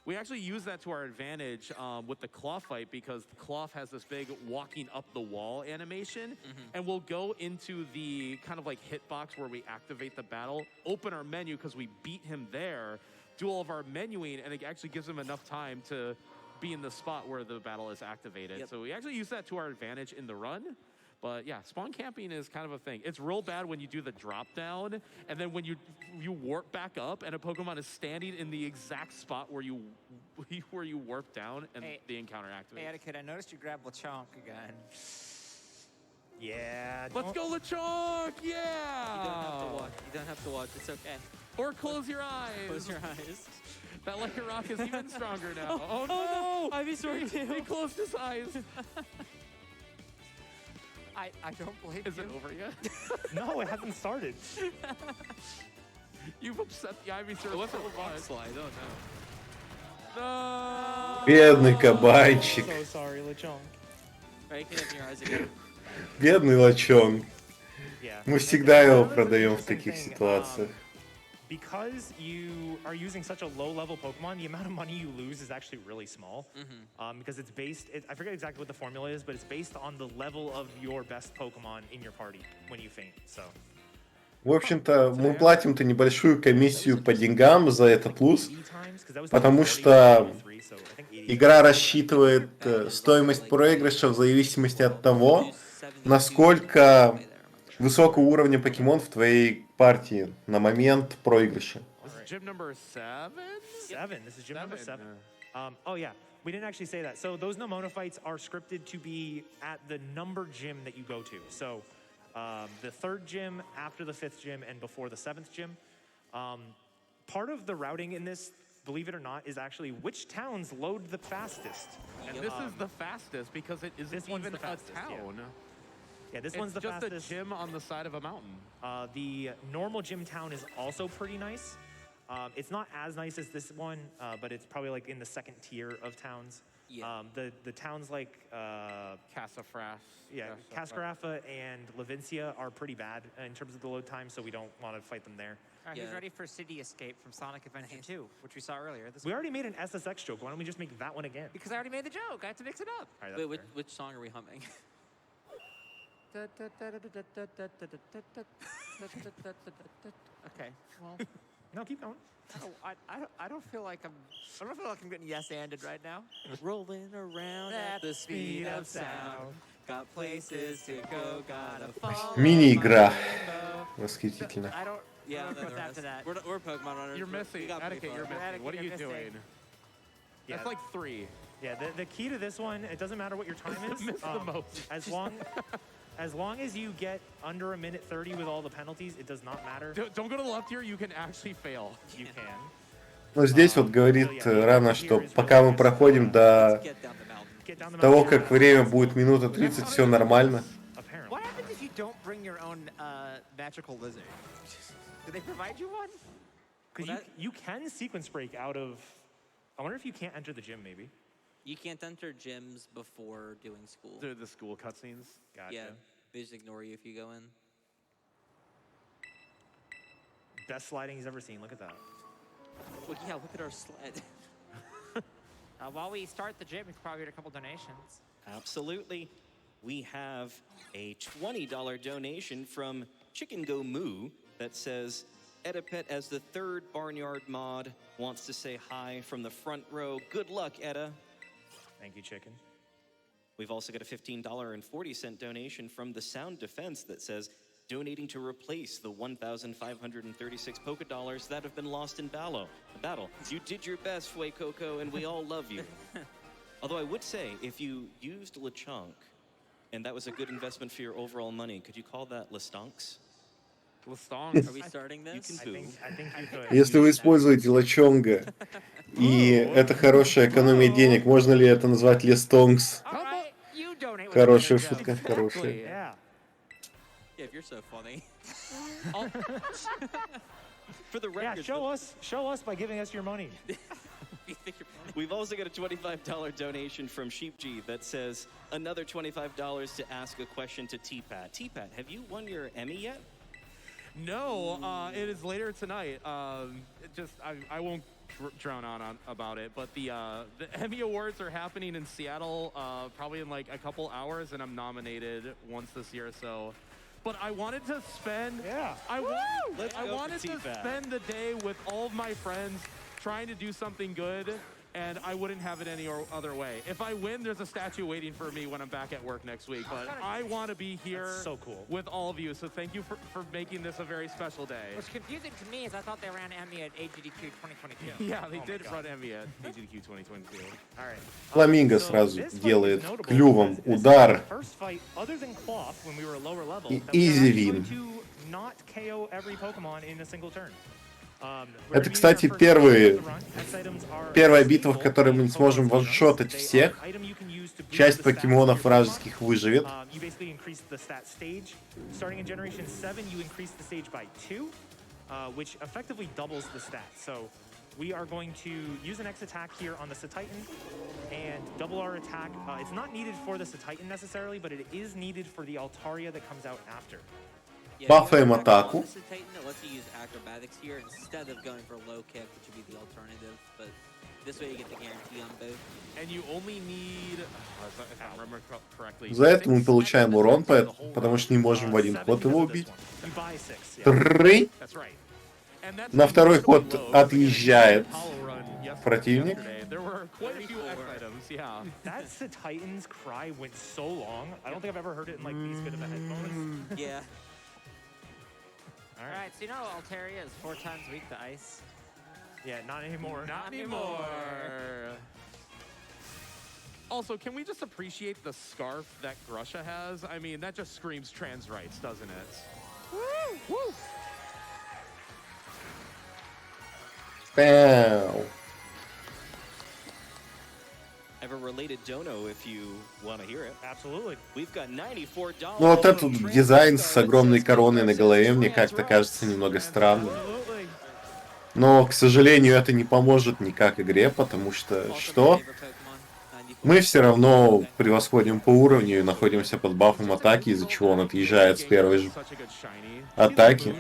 We actually use that to our advantage with the Claw fight because the Claw has this big walking up the wall animation, and we'll go into the kind of like hitbox where we activate the battle, open our menu because we beat him there, do all of our menuing, and it actually gives him enough time to be in the spot where the battle is activated. So we actually use that to our advantage in the run. But yeah, spawn camping is kind of a thing. It's real bad when you do the drop down, and then when you warp back up, and a Pokemon is standing in the exact spot where you warp down, and the encounter activates. Hey, Etiquette, I noticed you grabbed Lechonk again. Yeah. Let's go, Lechonk! Yeah! You don't have to watch. You don't have to watch. It's okay. Or close your eyes. Close your eyes. That Lucky Rock is even stronger now. Oh no! Ivysaur too. He closed his eyes. I don't believe Is it over yet? No, it hasn't started. You've upset the Ivysaur What's so a rock much. slide? I don't know. No! Бедный кабанчик. So sorry, Lechonk. Right, you can open your eyes again. Бедный лачонг. Yeah. Мы всегда его Another продаем в interesting таких thing, ситуациях. Because you are using such a low-level Pokemon, the amount of money you lose is actually really small. Because it's based, I forget exactly what the formula is, but it's based on the level of your best Pokemon in your party when you faint. So. В общем-то, мы платим-то небольшую комиссию по деньгам за этот луз, потому что игра рассчитывает стоимость проигрыша в зависимости от того, насколько высокого уровня покемон в твоей партии на момент проигрыша. Gym number 7? 7. This is gym number 7. Oh yeah, we didn't actually say that. So those Nemona fights are scripted to be at the number gym that you go to. So the 3rd gym, after the 5th gym, and before the 7th gym. Part of the routing in this, believe it or not, is actually which towns load the fastest. And this is the fastest because it isn't even a town. Yeah, this one's the fastest. It's just a gym on the side of a mountain. The normal gym town is also pretty nice. It's not as nice as this one, but it's probably like in the 2nd tier of towns. Yeah. The towns like Casafras. yeah, Cascarafa and Levincia are pretty bad in terms of the load time, so we don't want to fight them there. All right, who's ready for City Escape from Sonic Adventure 2, which we saw earlier? We already made an SSX joke. Why don't we just make that one again? Because I already made the joke. I have to mix it up. All right, Wait, which song are we humming? Okay. Well, no, keep going. I don't feel like I'm getting yes-anded right now. Rolling around at the speed of sound. Got places to go, gotta follow. Мини-игра. Восхитительно. I don't. Yeah, What's after that? We're Pokemon runners. You're missing. Etiquette, you're missing. What are you doing? Yeah. That's like 3. Yeah, the key to this one, it doesn't matter what your time is. Miss the most. As long as you get under 1:30 with all the penalties, it does not matter. Don't go to the left here. You can actually fail. You can. Но здесь вот говорит Рана, что пока мы проходим до того, как время будет минута 30, все нормально. What happens if you don't bring your own magical lizard? Do they provide you one? Because you can sequence break out of. I wonder if you can't enter the gym, maybe. You can't enter gyms before doing school. They're the school cutscenes. Gotcha. Yeah, they just ignore you if you go in. Best sliding he's ever seen. Look at that. Well, yeah, look at our sled. While we start the gym, we could probably get a couple donations. Absolutely. We have a $20 donation from Chicken Go Moo that says, Edipet as the 3rd Barnyard mod wants to say hi from the front row. Good luck, Edda. Thank you, chicken. We've also got a $15.40 donation from the Sound Defense that says, donating to replace the 1,536 polka dollars that have been lost in battle. You did your best, Fue Coco, and we all love you. Although I would say, if you used Lechonk, and that was a good investment for your overall money, could you call that Lestonks? Lestonks. Are we starting this? You can Если вы используете лачонга, и это хорошая экономия денег, можно ли это назвать лестонгс? Хорошая шутка, хорошая. Yeah, if you're so funny. For the record, show us by giving us your money. We've also got a $25 donation from Sheepg that says another $25 to ask a question to T-Pat. T-Pat, have you won your Emmy yet? No, it is later tonight. I won't drown on about it, but the Emmy Awards are happening in Seattle probably in like a couple hours, and I'm nominated once this year. So, but I wanted to spend I wanted to spend the day with all of my friends trying to do something good, and I wouldn't have it any other way. If I win, there's a statue waiting for me when I'm back at work next week. But I want to be here with all of you. So thank you for making this a very special day. What's confusing to me is I thought they ran Emmy at AGDQ 2022. Yeah, they did run Emmy at AGDQ 2022. All right. Фламинго сразу делает клювом удар. First fight, other than Cloth, when we were a lower level, И easy win. to not KO every Pokemon in a single turn. Это, кстати, первая битва, в которой мы не сможем ваншотать всех. Часть покемонов вражеских выживет. Which effectively doubles the stats. So we are going to use an X attack here on the Cetitan and double our attack. It's not needed for the Cetitan necessarily, but it is needed for the Altaria that comes out after. Бафаем атаку. За это мы получаем урон, потому что не можем в один ход его убить. Тры. На второй ход отъезжает противник. That Cetitan's cry went so long. I don't think I've ever heard it in like these good of a headphones. Yeah. All right, so you know Altaria is 4 times weak to ice? Yeah, not anymore. Not anymore. Also, can we just appreciate the scarf that Grusha has? I mean, that just screams trans rights, doesn't it? Woo! Woo! Пау. I have a related dono if you want to hear it. Absolutely. We've got $94. Ну вот этот дизайн с огромной короной на голове мне как-то кажется немного странным. Но, к сожалению, это не поможет никак игре, потому что мы все равно превосходим по уровню и находимся под бафом атаки, из-за чего он отъезжает с первой же атаки.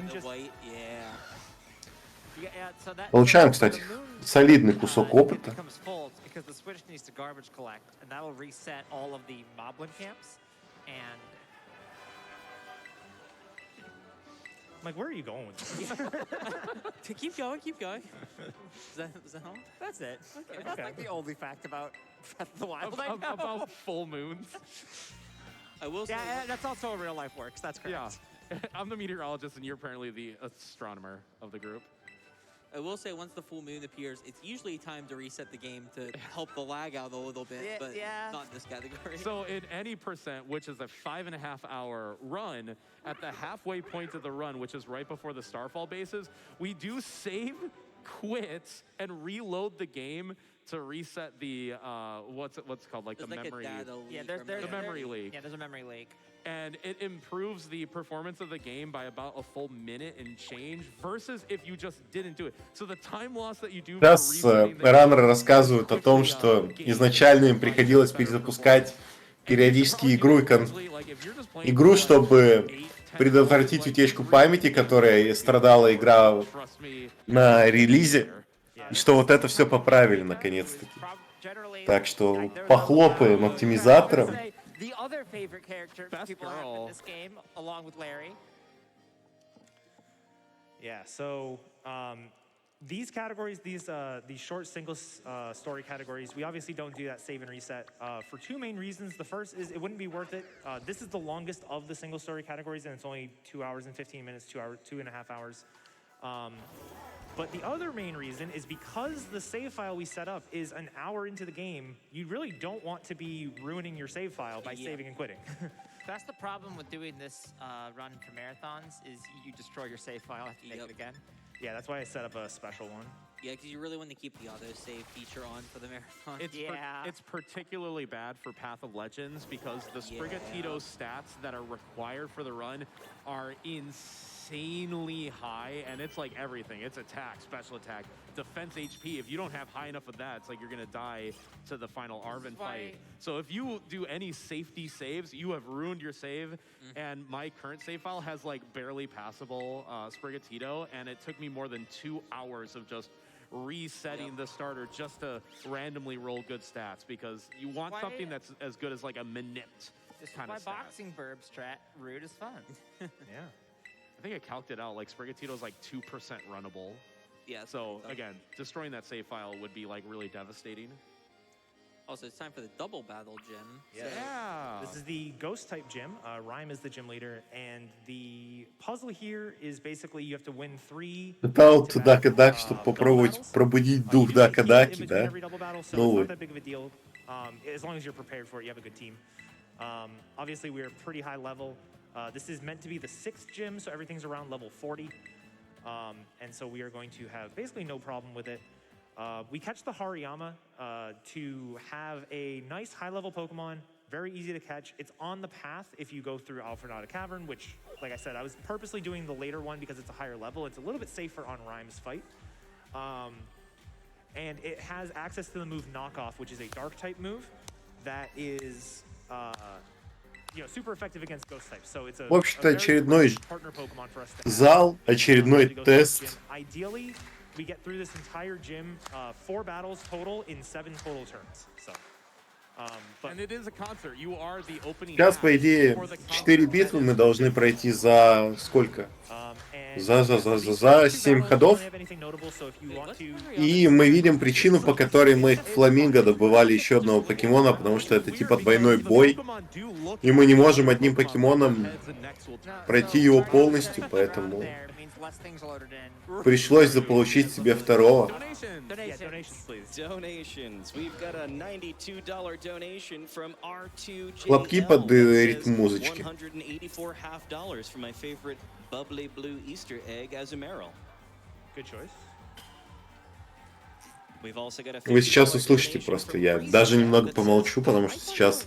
Получаем, кстати, солидный кусок опыта. I'm like, where are you going with this? Keep going, keep going. Is that all? That's it. Okay. That's like the only fact about Breath of the Wild. About full moons. I will say. Yeah, that's also how real life works. That's correct. Yeah. I'm the meteorologist, and you're apparently the astronomer of the group. I will say, once the full moon appears, it's usually time to reset the game to help the lag out a little bit, but not in this category. So in any percent, which is a 5.5-hour run, at the halfway point of the run, which is right before the Starfall bases, we do save, quit, and reload the game to reset the, what's it called, like there's the like memory. The memory leak. Yeah, there's a memory leak. And it improves the performance of the game by about a full minute and change versus if you just didn't do it. So the time loss that you do. Сейчас раннеры рассказывают о том, что изначально им приходилось перезапускать периодически игру, чтобы предотвратить утечку памяти, которая страдала игра на релизе, и что вот это все поправили наконец-таки. Так что похлопаем оптимизаторам. The other favorite character people have in this game, along with Larry. Yeah, so these categories, these short single story categories, we obviously don't do that save and reset for two main reasons. The first is it wouldn't be worth it. This is the longest of the single story categories, and it's only 2 hours and 15 minutes, 2.5 hours. But the other main reason is because the save file we set up is an hour into the game, you really don't want to be ruining your save file by saving and quitting. That's the problem with doing this run for marathons is you destroy your save file after you make it again. Yeah, that's why I set up a special one. Yeah, because you really want to keep the auto-save feature on for the marathon. It's particularly bad for Path of Legends because the Sprigatito stats that are required for the run are insanely high, and it's like everything. It's attack, special attack, defense HP. If you don't have high enough of that, it's like you're going to die to the final Arven fight. So if you do any safety saves, you have ruined your save, and my current save file has like barely passable Sprigatito, and it took me more than 2 hours of just resetting the starter just to randomly roll good stats because you want something that's as good as like a Minipt kind of stat. Boxing burb strat route is fun. Yeah. I think I calced it out, like Sprigatito is like 2% runnable. Yeah. So again, destroying that save file would be like really devastating. Also, it's time for the double battle gym. Yeah. This is the ghost type gym. Rhyme is the gym leader, and the puzzle here is basically you have to win 3. Пытался Дака, чтобы попробовать пробудить дух Дака-Даки, да? So it's not that big of a deal. As long as you're prepared for it, you have a good team. Obviously, we're pretty high level. This is meant to be the 6th gym, so everything's around level 40. And so we are going to have basically no problem with it. We catch the Hariyama to have a nice high-level Pokemon, very easy to catch. It's on the path if you go through Alfredata Cavern, which, like I said, I was purposely doing the later one because it's a higher level. It's a little bit safer on Rhyme's fight. And it has access to the move Knockoff, which is a Dark-type move that is super effective against Ghost types. So it's a В общем-то, очередной partner Pokemon for us to зал, очередной тест. Ideally, we get through this entire gym, 4 battles total in 7 total turns. So, and it is a concert. You are the opening. Сейчас, по идее, 4 битвы мы должны пройти за сколько? За 7 ходов. И мы видим причину, по которой мы в Фламинго добывали еще одного покемона, потому что это типа двойной бой. И мы не можем одним покемоном пройти его полностью, поэтому пришлось заполучить себе второго. Хлопки под ритм музычки. Bubbly blue Easter egg as a Meryl. Good choice. Вы сейчас услышите просто, я даже немного помолчу, потому что сейчас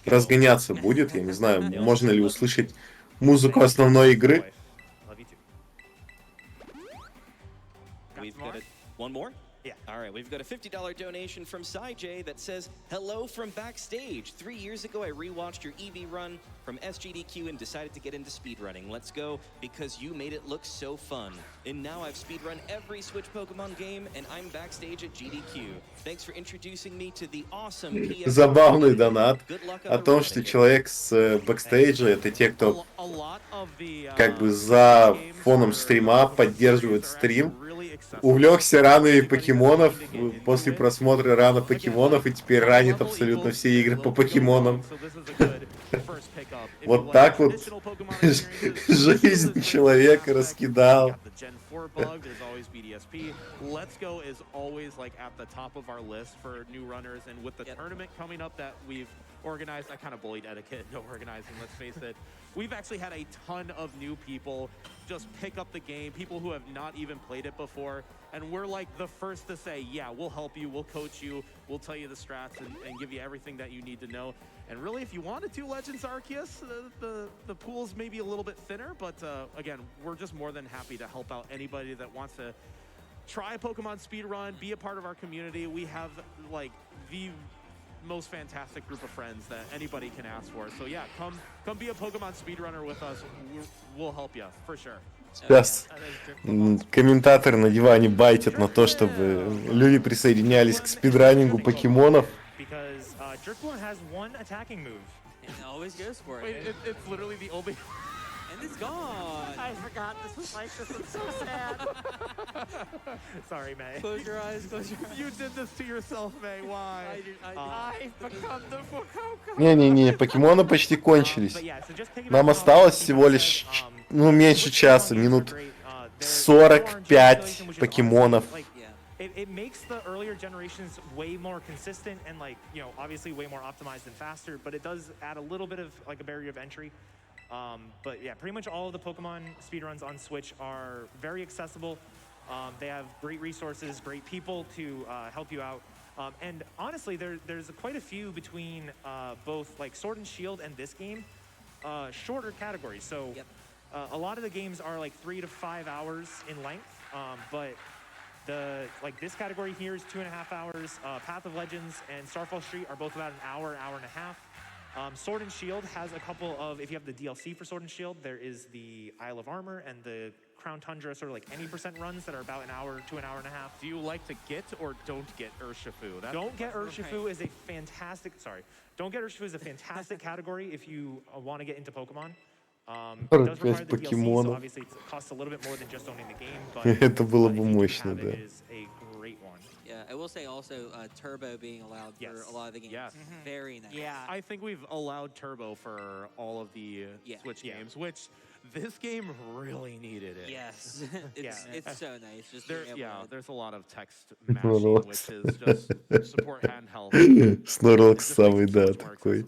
разгоняться будет, я не знаю, можно ли услышать музыку основной игры. One more? Yeah. All right, we've got a $50 donation from J that says, hello from backstage. 3 years ago, I rewatched your EV run from SGDQ and decided to get into speedrunning. Let's go, because you made it look so fun. And now I've speedrun every Switch Pokemon game, and I'm backstage at GDQ. Thanks for introducing me to the awesome PS. Забавный донат о том, что человек с бэкстейджа — это те, кто как бы за фоном стрима поддерживает стрим. Увлекся ранами покемонов после просмотра рана покемонов и теперь ранит абсолютно все игры по покемонам. Вот так вот жизнь человека раскидал. Let's Go is always like at the top of our list for new runners, and with the tournament coming up that we've organized, I kind of bullied etiquette, no organizing, let's face it. We've actually had a ton of new people just pick up the game, people who have not even played it before, and we're like the first to say, yeah, we'll help you, we'll coach you, we'll tell you the strats and give you everything that you need to know. And really, if you want to do Legends Arceus, the pool's maybe a little bit thinner, but again, we're just more than happy to help out anybody that wants to try a Pokemon speedrun, be a part of our community. We have like the most fantastic group of friends that anybody can ask for. So yeah, come be a Pokemon speedrunner with us. We'll help you for sure. Сейчас комментаторы на диване байтят на то, чтобы люди присоединялись к спидранингу покемонов. Jerkbone has one attacking move. It always goes for it. Wait, it's literally the only... And it's gone. I forgot this was like this. I'm so sad. Sorry, May. Close your eyes. Close your eyes. You did this to yourself, May. Why? I've become the Fukuoka. Не-не-не, покемоны почти кончились. Нам осталось всего лишь, ну, меньше часа, минут 45 покемонов. It makes the earlier generations way more consistent and, like, you know, obviously way more optimized and faster, but it does add a little bit of like a barrier of entry. But yeah, pretty much all of the Pokemon speedruns on Switch are very accessible. They have great resources, great people to help you out. And honestly, there's quite a few between both like Sword and Shield and this game, shorter categories. So a lot of the games are like 3 to 5 hours in length, but this category here is 2.5 hours. Path of Legends and Starfall Street are both about an hour, hour and a half. Sword and Shield has a couple of, if you have the DLC for Sword and Shield, there is the Isle of Armor and the Crown Tundra, sort of like any % runs that are about an hour to an hour and a half. Do you like to get or don't get Urshifu? Don't get Urshifu is a fantastic, don't get Urshifu is a fantastic category if you want to get into Pokemon. It does require the DLC, so obviously it costs a little bit more than just owning the game, but Это было бы мощно, да. it is a great one. Yeah, I will say also Turbo being allowed for a lot of the games. Yes. Very nice. Yeah. I think we've allowed Turbo for all of the Switch games, which this game really needed it. Yes. It's so nice. Just there's a lot of text mashing, which is just support handheld. Snorlax самый, да, такой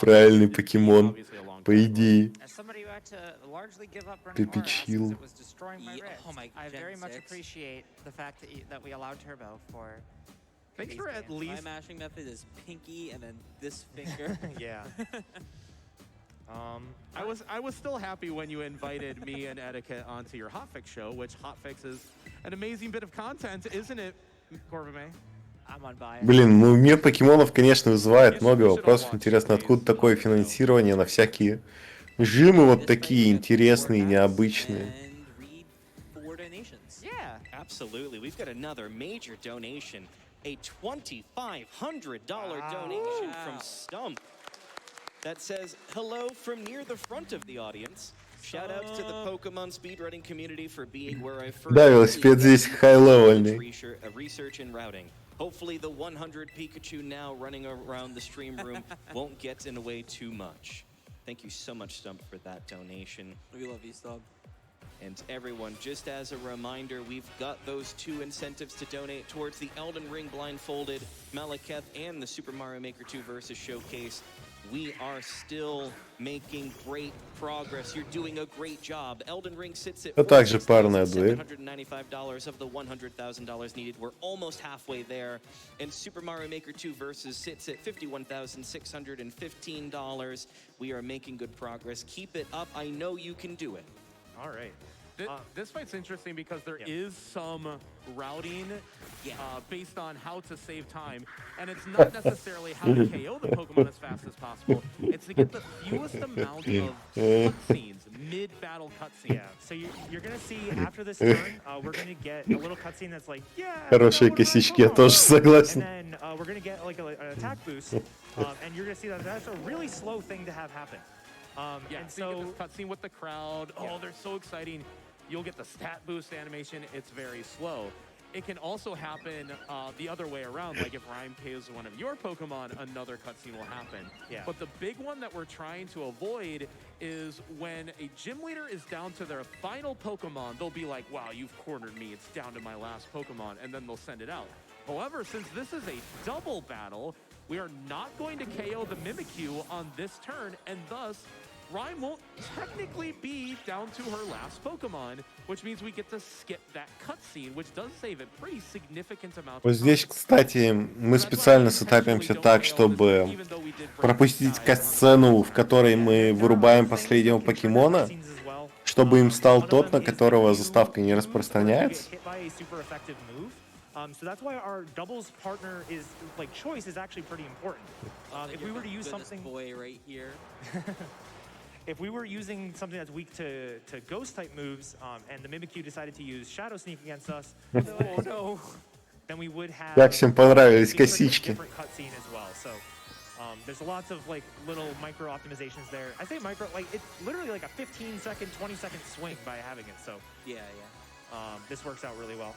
правильный покемон, по идее. As somebody who had to largely give up running Pippichil. since it was destroying my wrist, Oh my I Gen very much 6. appreciate the fact that we allowed Turbo for. Thanks for at My least mashing method is pinky and then this finger. Yeah. I was still happy when you invited me and Etiquette onto your Hotfix show, which Hotfix is an amazing bit of content, isn't it, Corvame? I'm unbiased. Блин, ну мир покемонов, конечно, вызывает много вопросов. Интересно, откуда такое финансирование на всякие жимы вот такие интересные, необычные. And read 4 donations. Yeah. Absolutely. We've got another major donation, a $2,500 donation from Stump that says, hello from near the front of the audience. Shout outs to the Pokemon speedrunning community for being where I first Да, велосипед здесь хай-левельный. research and routing. Hopefully the 100 Pikachu now running around the stream room won't get in the way too much. Thank you so much, Stump, for that donation. We love you, Stub. And everyone, just as a reminder, we've got those 2 incentives to donate towards the Elden Ring Blindfolded, Malekith, and the Super Mario Maker 2 Versus Showcase. We are still making great progress. You're doing a great job. Elden Ring sits at $795 of the $100,000 needed. We're almost halfway there. And Super Mario Maker 2 Versus sits at $51,615. We are making good progress. Keep it up. I know you can do it. All right. This fight's interesting because there is some routing based on how to save time, and it's not necessarily how to KO the Pokemon as fast as possible. It's to get the fewest amount of cutscenes, mid-battle cutscenes. Yeah, so you're going to see after this turn, we're going to get a little cutscene that's like, Хорошие косички, я тоже согласен. And then we're going to get like an attack boost, and you're going to see that that's a really slow thing to have happen. And so you get this cutscene with the crowd. Oh, they're so exciting. You'll get the stat boost animation. It's very slow. It can also happen the other way around. Like if Rhyme KOs one of your Pokemon, another cutscene will happen. Yeah. But the big one that we're trying to avoid is when a gym leader is down to their final Pokemon, they'll be like, wow, you've cornered me. It's down to my last Pokemon. And then they'll send it out. However, since this is a double battle, we are not going to KO the Mimikyu on this turn, and thus Rhyme won't technically be down to her last Pokemon, which means we get to skip that cutscene, which does save a pretty significant amount of time. Вот здесь, кстати, мы специально сетапимся так, чтобы пропустить катсцену, в которой мы вырубаем последнего покемона, чтобы им стал тот, на которого заставка не распространяется. So that's why our doubles partner is like choice is actually pretty important. If we were to use something, boy right here. If we were using something that's weak to ghost type moves, and the Mimikyu decided to use Shadow Sneak against us, then we would have Как всем понравились косички. different cutscene as well. So There's lots of like little micro optimizations there. I say micro, like it's literally like a 15-second, 20-second swing by having it. So yeah. This works out really well.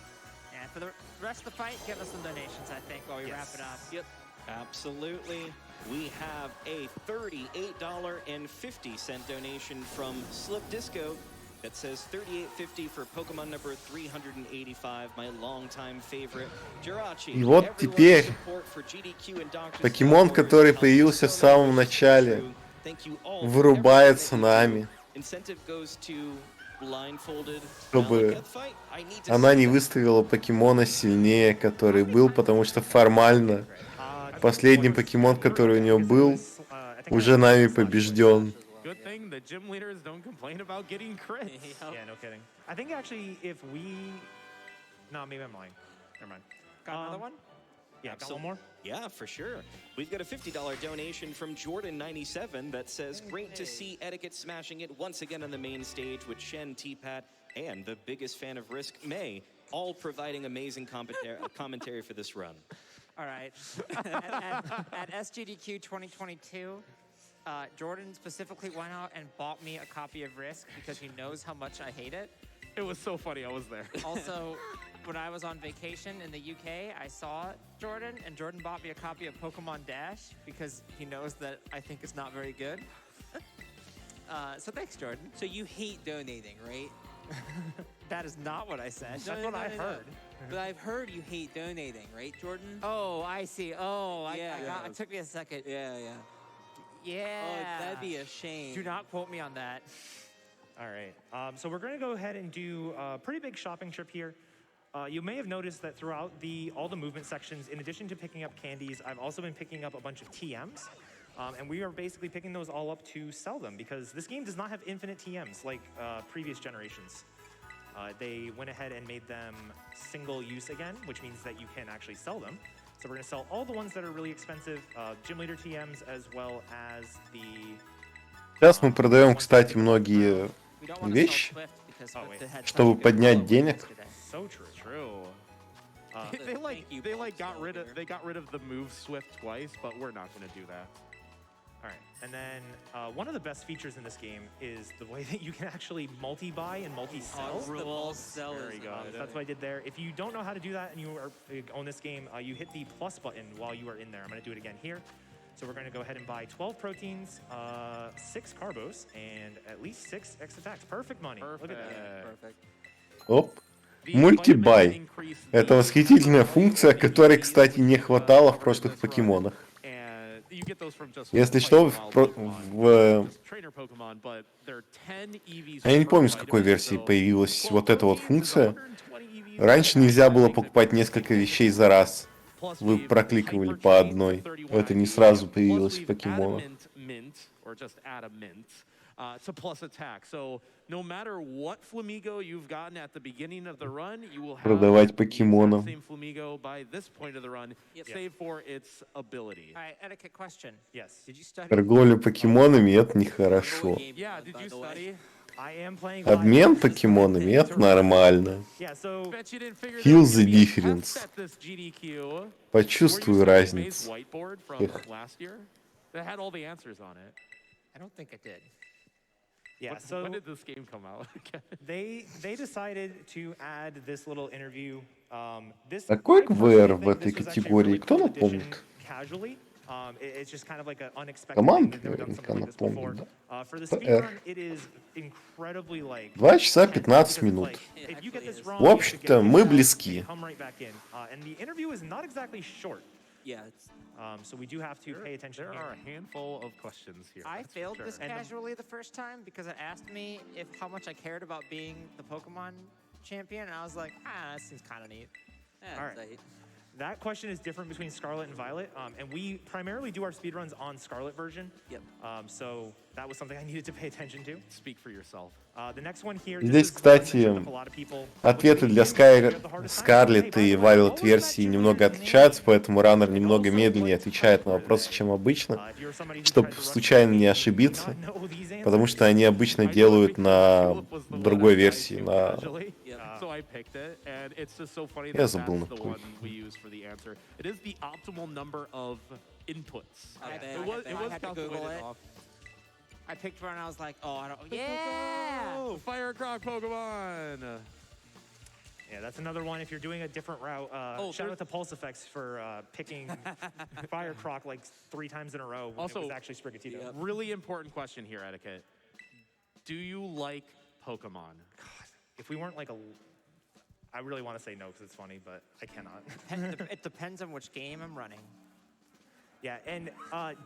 And for the rest of the fight, give us some donations, I think, while we wrap it up. Yep. Absolutely. We have a $38.50 donation from Slip Disco that says $38.50 for Pokemon number 385, my longtime favorite, Jirachi. И вот теперь покемон, который появился в самом начале, вырубается нами, чтобы она не выставила покемона сильнее, который был, потому что формально последний покемон, который у нее был, уже нами побежден. Good thing the gym leaders don't complain about getting crits. Yeah, no kidding. I think actually if we... No, maybe I'm lying. Never mind. Got another one? Yeah, got one more? Yeah, for sure. We've got a $50 donation from Jordan97 that says, great to see Etiquette smashing it once again on the main stage with Shen, T-Pat, and the biggest fan of RUSC, May, all providing amazing commentary for this run. All right. At SGDQ 2022, Jordan specifically went out and bought me a copy of RUSC because he knows how much I hate it. It was so funny. I was there. Also, when I was on vacation in the UK, I saw Jordan, and Jordan bought me a copy of Pokemon Dash because he knows that I think it's not very good. So thanks, Jordan. So you hate donating, right? That is not what I said. That's what I heard. But I've heard you hate donating, right, Jordan? Oh, I see. Oh, Yeah. it took me a second. Yeah. Yeah. Oh, that'd be a shame. Do not quote me on that. All right. So we're going to go ahead and do a pretty big shopping trip here. You may have noticed that throughout all the movement sections, in addition to picking up candies, I've also been picking up a bunch of TMs. And we are basically picking those all up to sell them because this game does not have infinite TMs like previous generations. They went ahead and made them single use again, which means that you can actually sell them. So we're going to sell all the ones that are really expensive, gym leader TMs, as well as the... Сейчас мы продаем, кстати, многие вещи, чтобы поднять денег. So true. They got rid of the move Swift twice, but we're not going to do that. All right, and then one of the best features in this game is the way that you can actually multi-buy and multi-sell. Very good. That's what I did there. If you don't know how to do that and you own this game, you hit the plus button while you are in there. I'm going to do it again here. So we're going to go ahead and buy 12 proteins, 6 carbos, and at least 6 X attacks. Perfect money. Perfect. Look at that. Perfect. Оп. Мультибай. Это восхитительная функция, которой, кстати, не хватало в прошлых покемонах. Если что, я не помню, с какой версии появилась вот эта вот функция. Раньше нельзя было покупать несколько вещей за раз. Вы прокликивали по одной. Это не сразу появилось в покемонах. To plus attack. So no matter what Flamigo you've gotten at the beginning of the run, you will have продавать покемонам. the same Flamigo by this point of the run, save for its ability. All right, etiquette question. Yes. Did you study? Торговля покемонами — это нехорошо. Yeah, did you study? I am playing Обмен покемонами — это нормально. Yeah, so Bet you didn't figure Feel there was the gonna be a difference. test at this GDQ. Почувствую Were you studying разницу. May's whiteboard from last year? That had all the answers on it. I don't think I did. yeah, so When did this game come out? they decided to add this little interview. Какой КВР в этой категории? Кто напомнит? Casually. It's just kind of like an unexpected Команда thing. They've never done наверняка something like this before. напомнит, да? For the PR. speedrun, it is incredibly like 2 часа 15 минут. if you get this wrong, В общем-то, мы близки. come right back in. And the interview is not exactly short. Yeah, it's So we do have to pay attention There here. are a handful of questions here. I that's for failed sure. this casually the first time because it asked me how much I cared about being the Pokemon champion, and I was like, that seems kind of neat. yeah, All it's right. like- That question is different between Scarlet and Violet, and we primarily do our speedruns on Scarlet version. Yep. So that was something I needed to pay attention to. Speak for yourself. The next one here. Здесь, this is one that кстати, showed up a lot of people. Ответы для Скарлетт и Violet версии немного отличаются, поэтому раннер немного медленнее отвечает на вопросы, чем обычно, чтобы случайно не ошибиться, потому что они обычно делают на другой версии, на... So I picked it, and it's just so funny Я that забыл that's the напомнить. one we use for the answer. It is the optimal number of inputs. I It was had to Google calculated it. off. I picked one and I was like, oh, I don't. Yeah. Oh, Fire Croc Pokemon. Yeah, that's another one. If you're doing a different route, shout out to Pulse Effects for picking Fire Croc like 3 times in a row when Also, it was actually Sprigatito. Really important question here, Etiquette. Do you like Pokemon? God, if we weren't like I really want to say no because it's funny, but I cannot. It depends on which game I'm running. Yeah, and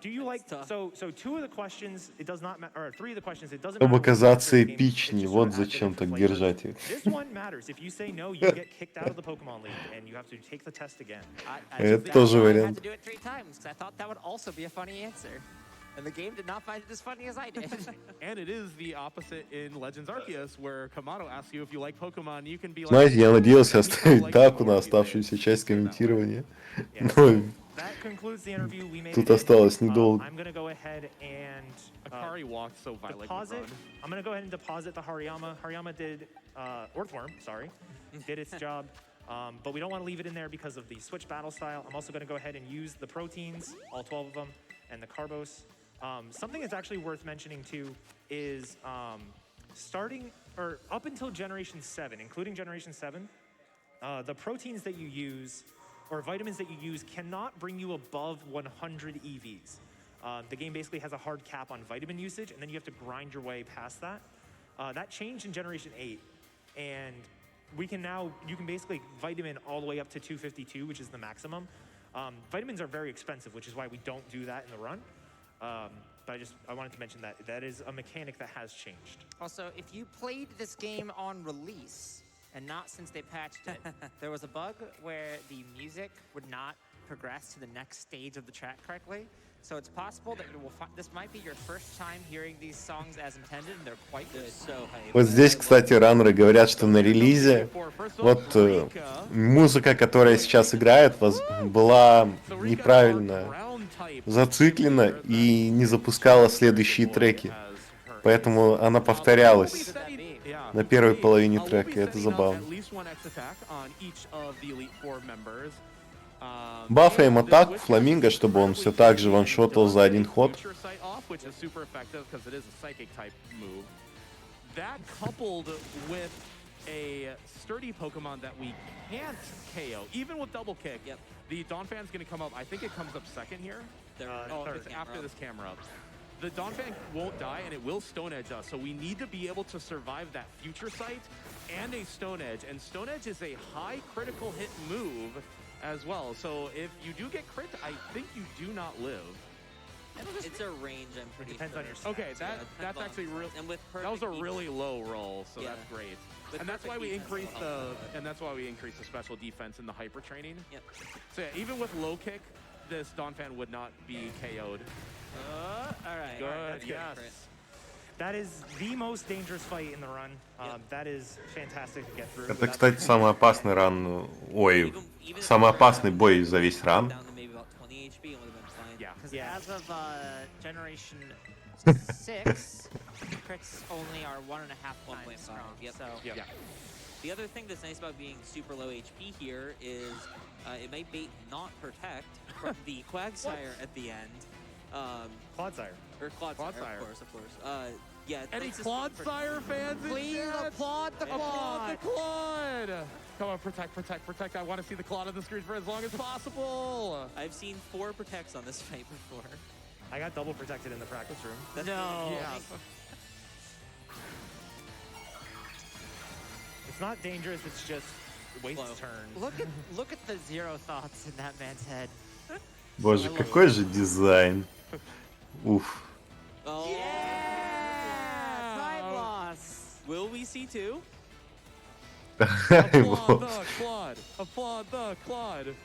do you like, so 2 of the questions, it does not matter, or 3 of the questions, it doesn't Чтобы matter. казаться эпичнее, вот зачем так держать их. This one matters. If you say no, you get kicked out of the Pokemon League, and you have to take the test again. Это тоже I had вариант. to do it 3 times because I thought that would also be a funny answer. And the game did not find it as funny as I did. And it is the opposite in Legends Arceus, where Kamado asks you if you like Pokemon, you can be like... Знаете, я надеялся оставить таку на оставшуюся часть комментирования. Но That concludes the interview. We made тут it. осталось недолго. I'm going to go ahead and Akari walked so violently. deposit. I'm going to go ahead and deposit the Hariyama. Hariyama did, Earthworm, sorry, did its job. But we don't want to leave it in there because of the switch battle style. I'm also going to go ahead and use the proteins, all 12 of them, and the Carbos. Something that's actually worth mentioning too is starting, or up until Generation 7, including Generation 7, the proteins that you use, or vitamins that you use, cannot bring you above 100 EVs. The game basically has a hard cap on vitamin usage, and then you have to grind your way past that. That changed in Generation 8, and you can basically vitamin all the way up to 252, which is the maximum. Vitamins are very expensive, which is why we don't do that in the run. But I wanted to mention that that is a mechanic that has changed. Also, if you played this game on release and not since they patched it, there was a bug where the music would not progress to the next stage of the track correctly. So it's possible that this might be your first time hearing these songs as intended, and they're quite good. Вот здесь, кстати, раннеры говорят, что на релизе вот музыка, которая сейчас играет, была неправильно зациклена и не запускала следующие треки. Поэтому она повторялась на первой половине трека, и это забавно. Бафаем атаку Фламинго, чтобы он все так же ваншотал за один ход. That coupled with a sturdy Pokemon that we can't KO, even with double kick. Yep. The Donphan's going to come up. I think it comes up second here. It's after this camera up. The Donphan won't die, and it will Stone Edge us. So we need to be able to survive that Future Sight and a Stone Edge. And Stone Edge is a high critical hit move as well. So if you do get crit, I think you do not live. It's a range, I'm pretty Depends sure. on your stats. Okay, that's actually real. And with that was a perfect really low roll, so Yeah. that's great. With And that's why perfect we defense, increased it'll the special defense in the hyper training. Yep. So yeah, even with low kick, this Donphan would not be KO'd. All right. Good, yes. That is the most dangerous fight in the run. That is fantastic to get through. Это, кстати, самый опасный ран, ой, самый опасный бой за весь ран. Down to maybe about 20 HP, it would have been fine. Yeah. Because Yeah. as of Generation 6, crits only are 1.5 times 1.5, strong. yep. So Yeah. The other thing that's nice about being super low HP here is it might bait not protect from the Quagsire at the end. Clodsire. Or Clodsire, of course. Yeah. Any lets us Clodsire fans in please chat? applaud the Applaud the quad. Claude! Come on, protect. I want to see the Claude on the screen for as long as possible. I've seen 4 protects on this fight before. I got double protected in the practice room. That's No. Yeah. It's not dangerous, it's just wastes Slow. turns. Look at the 0 thoughts in that man's head. Боже, какой же дизайн. Уф. Oh. Yeah! Time loss. Will we see 2? Applaud the Claude. Applaud the Claude.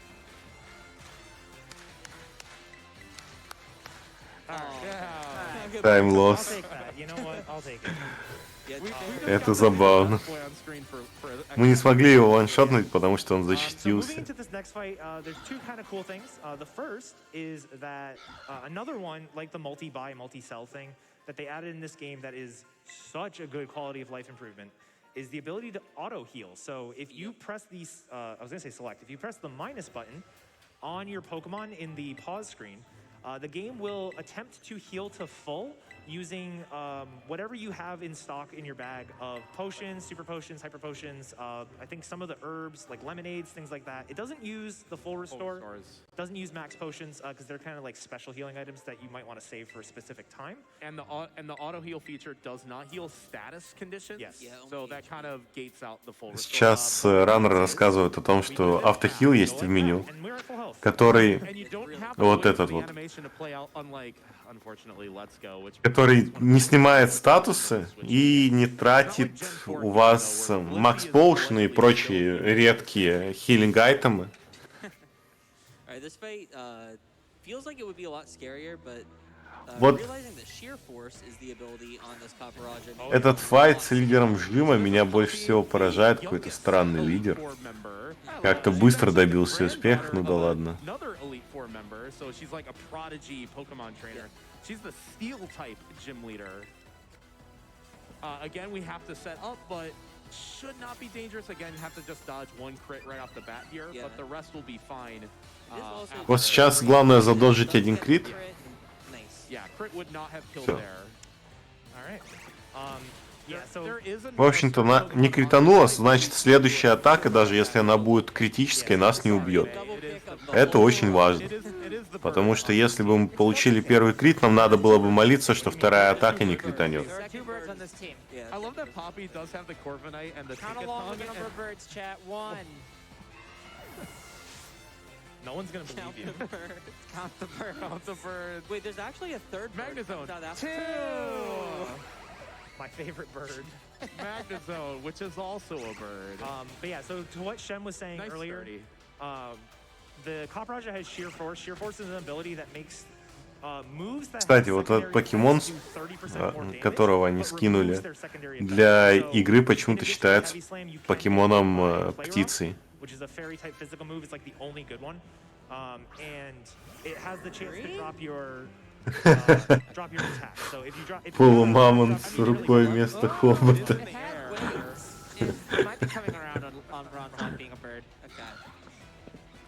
Yeah. Time I'll loss. take that. You know what? I'll take it. Это забавно. Мы не смогли его ваншотнуть, потому что он So moving защитился. into this next fight, there's 2 kind of cool things. The first is that another one, like the multi-buy, multi-sell thing that they added in this game that is such a good quality of life improvement is the ability to auto-heal. So if you press these, I was going to say select, if you press the minus button on your Pokemon in the pause screen, The game will attempt to heal to full using whatever you have in stock in your bag of potions, super potions, hyper potions, I think some of the herbs, like lemonades, things like that. It doesn't use the full restore, doesn't use max potions, because they're kind of like special healing items that you might want to save for a specific time. And the auto heal feature does not heal status conditions. Yes. Yeah, So that kind of gates out the full restore. Сейчас раннер рассказывает о том, что автохил есть в меню, который вот этот вот, который не снимает статусы и не тратит у вас макс поушны и прочие редкие хилинг айтемы. Вот этот файт с лидером жима меня больше всего поражает. Какой-то странный лидер. Как-то быстро добился успеха, ну да ладно. Again, we have to set up, but should not be dangerous. Again, have to just dodge one crit right off the bat here, but the rest will be fine. Вот сейчас главное задолжить один крит. Yeah, crit would not have killed there. В общем-то, она не кританулась, значит, следующая атака, даже если она будет критической, нас не убьет. Это очень важно. Потому что если бы мы получили первый крит, нам надо было бы молиться, что вторая атака не кританет. No one's gonna believe you. Count the birds. Count the birds. Wait, there's actually a third Magnezone. 2! My favorite bird. Magnezone, which is also a bird. But yeah, so to what Shem was saying earlier, the Cop Raja has Sheer Force. Sheer Force is an ability that makes moves that. Кстати, вот этот покемон, которого они скинули, для игры почему-то считается покемоном птицей. Which is a fairy type physical move. It's like the only good one, and it has the chance to drop your attack. So if you drop, Полумамонт с рукой вместо хобота. It might be coming around on Bronzon being a bird. Okay.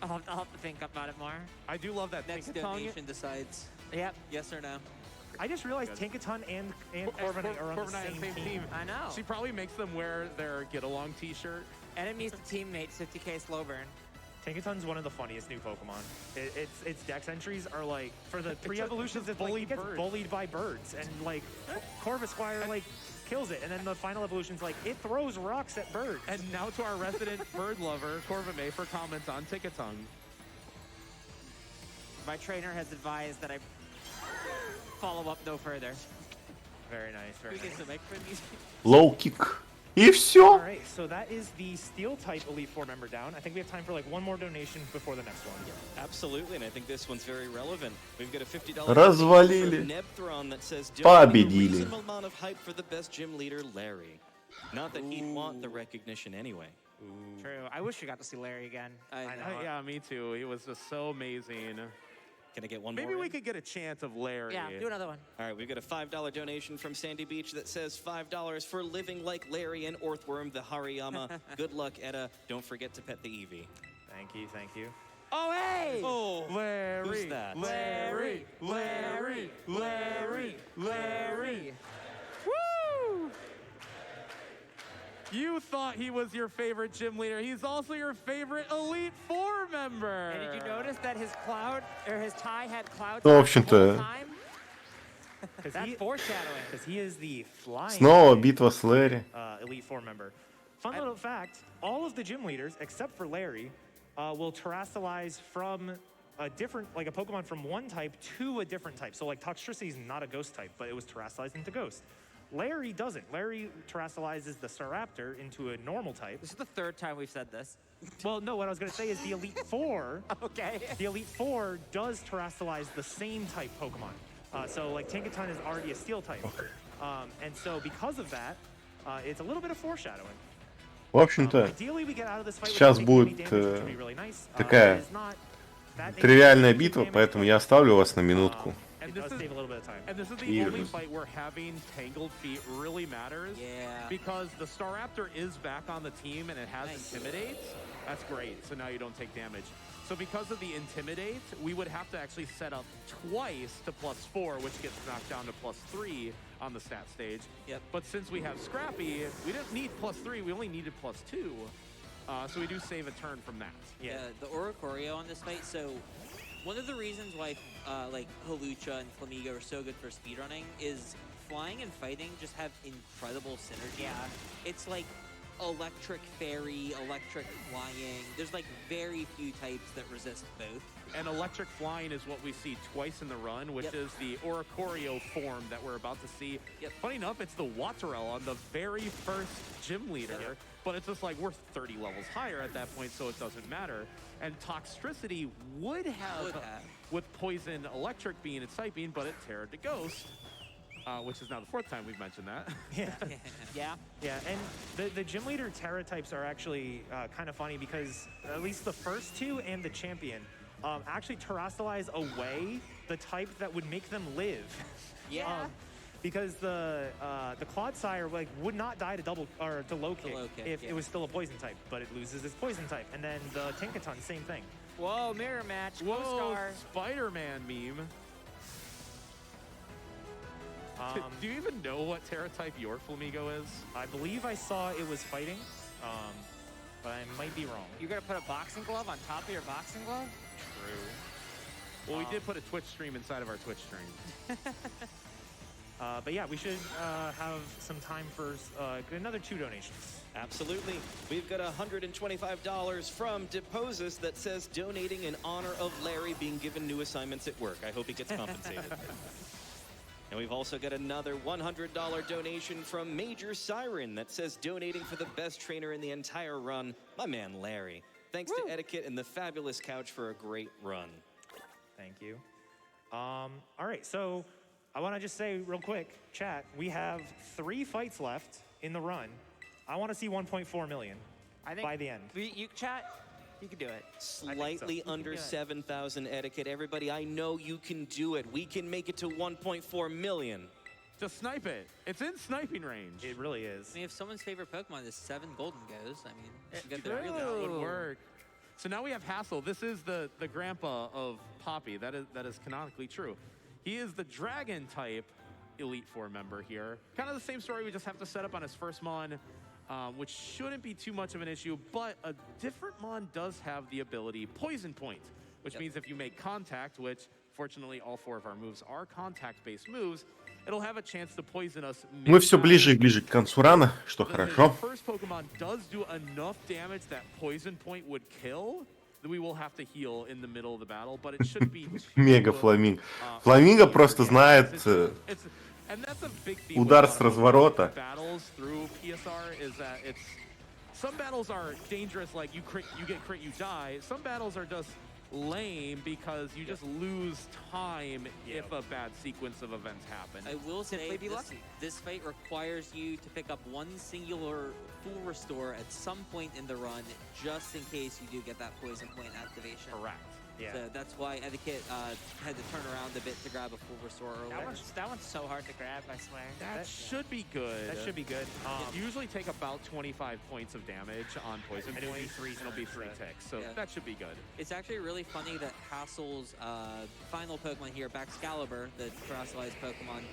I'll have to think about it more. I do love that. Next donation decides. Yep. Yes or no. I just realized Tinkaton and Corviknight are on the same team. I know. She probably makes them wear their get-along t-shirt. Enemies to teammates, 50k slow burn. Tinkaton's one of the funniest new Pokemon. Its dex entries are like, for the 3 evolutions, it gets bullied by birds. And like, Corvisquire like kills it. And then the final evolution's like, it throws rocks at birds. And now to our resident bird lover, Corviknight, for comments on Tinkaton. My trainer has advised that I follow up no further. Very nice, very nice. Low kick. И все. Alright, so that is the Steel type Elite Four member down. I think we have time for like one more donation before the next one. Absolutely, and I think this one's very relevant. We've got a $50 Развалили. Nebthron that says Победили. reasonable amount of hype for the best gym leader, Larry. Not that he'd want the recognition anyway. True. I wish we got to see Larry again. I know. Yeah, me too. He was just so amazing. Can I get one Maybe more? we could get a chance of Larry. Yeah, do another one. All right, we've got a $5 donation from Sandy Beach that says $5 for living like Larry and Orthworm the Hariyama. Good luck, Etta. Don't forget to pet the Eevee. Thank you, thank you. Oh, hey! Oh, Larry. who's that? Larry. Larry. Larry. Larry. Woo! You thought he was your favorite gym leader. He's also your favorite Elite Four member. And did you notice that his tie had clouds? Ну, в общем-то, That's foreshadowing. Because he is the flying снова битва с Лэри. Elite Four member. Fun little fact, all of the gym leaders, except for Larry, will terrestrialize from a different, like a Pokemon from one type to a different type. So like Toxtricity is not a ghost type, but it was terrestrialized into ghost. Larry doesn't. Larry terrestrializes the Staraptor into a normal type. This is the third time we've said this. Well, no, what I was going to say is the Elite Four, Okay. the Elite Four does terrestrialize the same type Pokemon. So like Tinkaton is already a Steel type. And so because of that, it's a little bit of foreshadowing. В общем-то, Ideally, we get out of this fight сейчас without taking any будет damage, which would be really nice. такая It is not that тривиальная dangerous. битва, поэтому я оставлю вас на минутку. It does save a little bit of time. And this is the only fight where having Tangled Feet really matters. Yeah. Because the Staraptor is back on the team and it has Intimidate. That's great. So now you don't take damage. So because of the Intimidate, we would have to actually set up twice to +4, which gets knocked down to +3 on the stat stage. Yep. But since we have Scrappy, we didn't need +3, we only needed +2. So we do save a turn from that. Yeah, the Oricorio on this fight, so one of the reasons why like Hawlucha and Flamigo are so good for speedrunning is flying and fighting just have incredible synergy. Yeah. It's like electric fairy, electric flying. There's like very few types that resist both. And electric flying is what we see twice in the run, which is the Oricorio form that we're about to see. Funny enough, it's the Waterel on the very first gym leader, but it's just like we're 30 levels higher at that point, so it doesn't matter. And Toxtricity would have, with Poison Electric being its type being, but it Terrored to Ghost. Which is now the 4th time we've mentioned that. Yeah. And the gym leader Terra types are actually kind of funny because at least the first two and the champion actually terrestrialize away the type that would make them live. Yeah. Because the Clodsire like would not die to low kick if it was still a poison type, but it loses its poison type. And then the Tinkaton, same thing. Whoa, mirror match. Whoa, Spider-Man meme. Do you even know what Terra type your Flamigo is? I believe I saw it was fighting, but I might be wrong. You're gonna put a boxing glove on top of your boxing glove? True. Well, we did put a Twitch stream inside of our Twitch stream. But yeah, we should have some time for another 2 donations. Absolutely. We've got $125 from Deposis that says donating in honor of Larry being given new assignments at work. I hope he gets compensated. And we've also got another $100 donation from Major Siren that says donating for the best trainer in the entire run, my man Larry. Thanks to Etiquette and the Fabulous Couch for a great run. Thank you. All right, so I want to just say real quick, chat, we have 3 fights left in the run. I want to see 1.4 million by the end. You chat, you can do it. Slightly under 7,000 Etiquette. Everybody, I know you can do it. We can make it to 1.4 million. Just snipe it. It's in sniping range. It really is. I mean, if someone's favorite Pokemon is 7 Golden Goes, I mean, you got that would work. So now we have Hassel. This is the grandpa of Poppy. That is canonically true. He is the Dragon type Elite Four member here. Kind of the same story. We just have to set up on his first Mon, which shouldn't be too much of an issue. But a different Mon does have the ability Poison Point, which means if you make contact, which fortunately all 4 of our moves are contact-based moves, it'll have a chance to poison us. Мы все ближе и ближе к концу рана, что хорошо. The first Pokemon does do enough damage that Poison Point would kill. We will have to heal in the middle of the battle, but it should be Мега Фламинго. Фламинго просто знает удар с разворота. Battles through PSR is that some battles are dangerous, like you get crit, you die. Some battles are just lame because you just lose time if a bad sequence of events happen. I will say this fight requires you to pick up 1 singular full restore at some point in the run, just in case you do get that Poison Point activation. Correct. Yeah. So that's why Etiquette had to turn around a bit to grab a full restore earlier. That one's so hard to grab, I swear. That should be good. That should be good. Usually take about 25 points of damage on Poison Point. It'll be 3 ticks, so that should be good. It's actually really funny that Hassel's final Pokemon here, Baxcalibur, the terrestrialized Pokemon,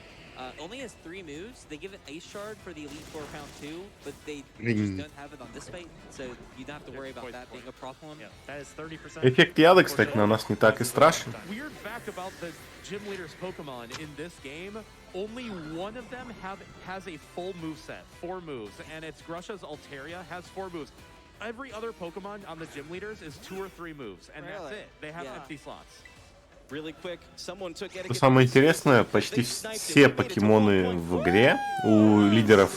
only has 3 moves. They give it Ice Shard for the Elite Four round 2, but they just don't have it on this fight, so you don't have to worry about that being a problem. Yeah, that is 30%. Эффект яда, кстати, на нас не так и страшен. Weird fact about the gym leader's Pokemon in this game, only one of them has a full moveset, 4 moves, and it's Grusha's Altaria has 4 moves. Every other Pokemon on the gym leaders is 2 or 3 moves, and that's it. They have empty slots. Really quick, someone took Что самое интересное, почти все покемоны в игре у лидеров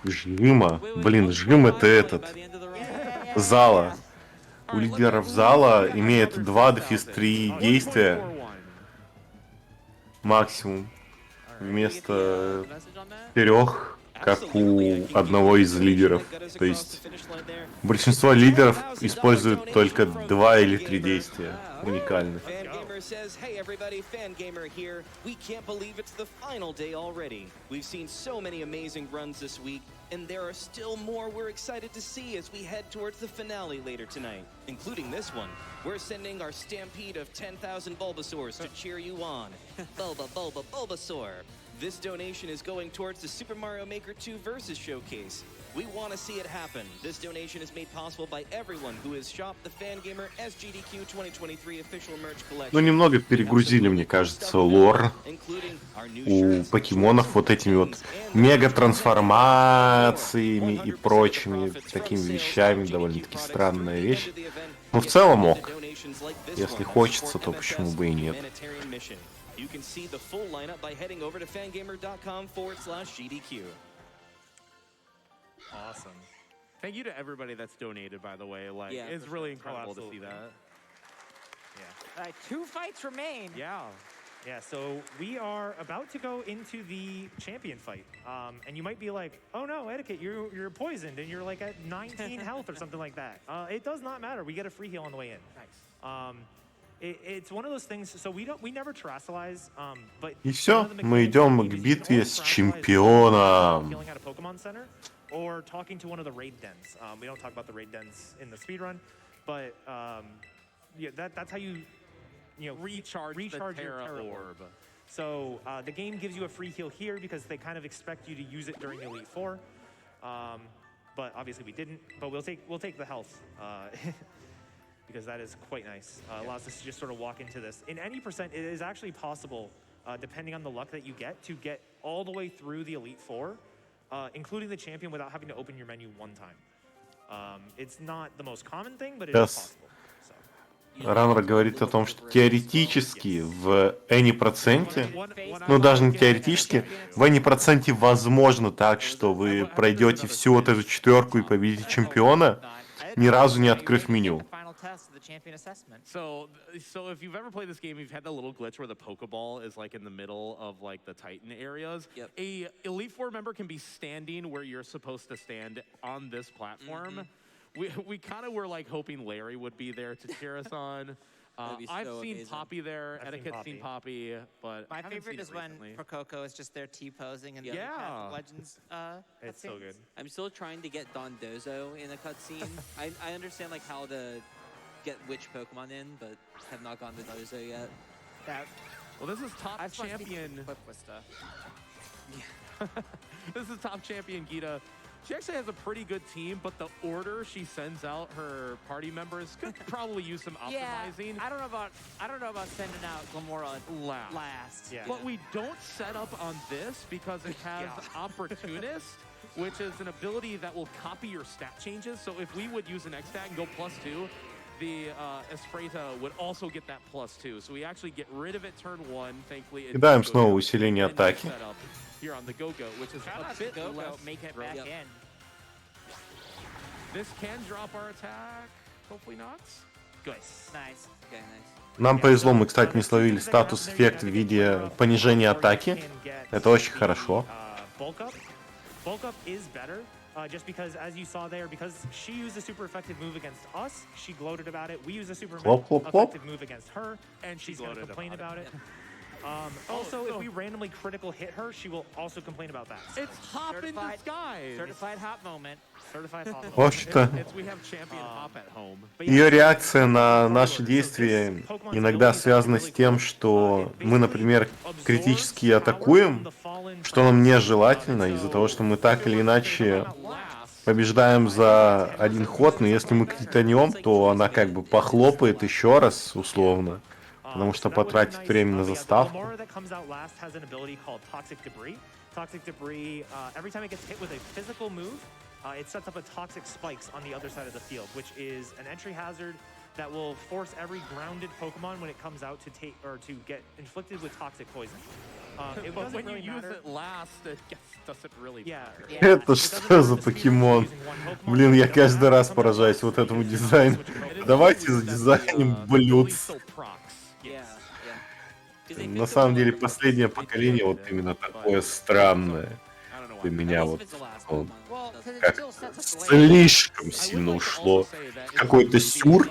жима. Блин, жим это этот. Зала. У лидеров зала имеет 2-3 действия максимум. Вместо 4, как у одного из лидеров. То есть большинство лидеров используют только 2 или 3 действия уникальных. Says, hey everybody, Fangamer here. We can't believe it's the final day already. We've seen so many amazing runs this week, And there are still more we're excited to see as we head towards the finale later tonight, including this one. We're sending our stampede of 10,000 Bulbasaurs to cheer you on. Bulbasaur. This donation is going towards the Super Mario Maker 2 Versus Showcase. We want to see it happen. This donation is made possible by everyone who has shopped the Fangamer SGDQ 2023 official merch collection. Ну, немного перегрузили, мне кажется, лор у покемонов вот этими вот мега-трансформациями и прочими такими вещами. Довольно-таки странная вещь. Но в целом ок. Если хочется, то почему бы и нет. You can see the full lineup by heading over to fangamer.com/GDQ. Awesome. Thank you to everybody that's donated, by the way. Like, Yeah, it's really incredible to see that. Yeah. 2 fights remain. Yeah. Yeah, so we are about to go into the champion fight. And you might be like, oh no, Etiquette, you're poisoned and you're like at 19 health or something like that. It does not matter. We get a free heal on the way in. Nice. It's one of those things, so we never terastallize, but И все, мы идем к битве с чемпионом. Healing at a Pokemon Center or talking to one of the raid dens. We don't talk about the raid dens in the speedrun, but yeah, that's how you recharge the your Terra Terra Orb. So the game gives you a free heal here because they kind of expect you to use it during Elite Four, but obviously we didn't. But we'll take the health. Because that is quite nice. Allows us to just sort of walk into this. In any percent, it is actually possible, depending on the luck that you get, to get all the way through the Elite Four, including the champion, without having to open your menu one time. It's not the most common thing, but it is possible. Раннер говорит о том, что теоретически в any%, ну даже не теоретически, в any% возможно так, что вы пройдете всю вот эту четверку и победите чемпиона, ни разу не открыв меню. So if you've ever played this game, you've had the little glitch where the Pokeball is like in the middle of like the Titan areas. Yep. A Elite Four member can be standing where you're supposed to stand on this platform. We kind of were like hoping Larry would be there to cheer us on. I've seen amazing. Poppy there. Etiquette's seen Poppy, but my favorite is when for Coco is just there T-posing and the Legends. It's so good. I'm still trying to get Dondozo in a cutscene. I understand like how to get which Pokemon in, but have not gotten to Dozo yet. Well, this is top champion. This is top champion Gita. She actually has a pretty good team, but the order she sends out her party members could probably use some optimizing. I don't know about sending out Glamora last. Yeah. But we don't set up on this because it has Opportunist, which is an ability that will copy your stat changes. So if we would use an X-Tag and go +2, the Esprita would also get that +2. So we actually get rid of it turn 1, thankfully. Кидаем снова усиление атаки. Here on the Go-Go, which is a bit less make it back in. This can drop our attack. Hopefully not. Good. Nice. Okay, nice. Нам повезло, мы, кстати, не словили статус-эффект в виде понижения атаки. Это очень хорошо. Bulk up is better, just because, as you saw there, because she used a super effective move against us, she gloated about it. We use a super effective move against her, and she's going to complain about it. Also, if we randomly critical hit her, she will also complain about that. It's hop in disguise. Certified hop moment. Certified hop moment. Вообще-то, We have champion hop at home. ее реакция на наши действия иногда связана с тем, что мы, например, критически атакуем, что нам нежелательно, из-за того, что мы так или иначе побеждаем за один ход, но если мы кританем, то она как бы похлопает еще раз, условно. Потому что потратить время на заставку. Toxic debris, every time it gets hit with a physical move, it sets up a toxic spikes on the other side of the field, which is an entry hazard that will force every grounded Pokemon when it comes out to take or to get inflicted with toxic poison. But when you use it last, it doesn't really matter. Это что за покемон? Блин, я каждый раз поражаюсь вот этому дизайну. Давайте задизайним блюдц. На самом деле, последнее поколение вот именно такое странное. Для меня вот как слишком сильно ушло в какой-то сюр,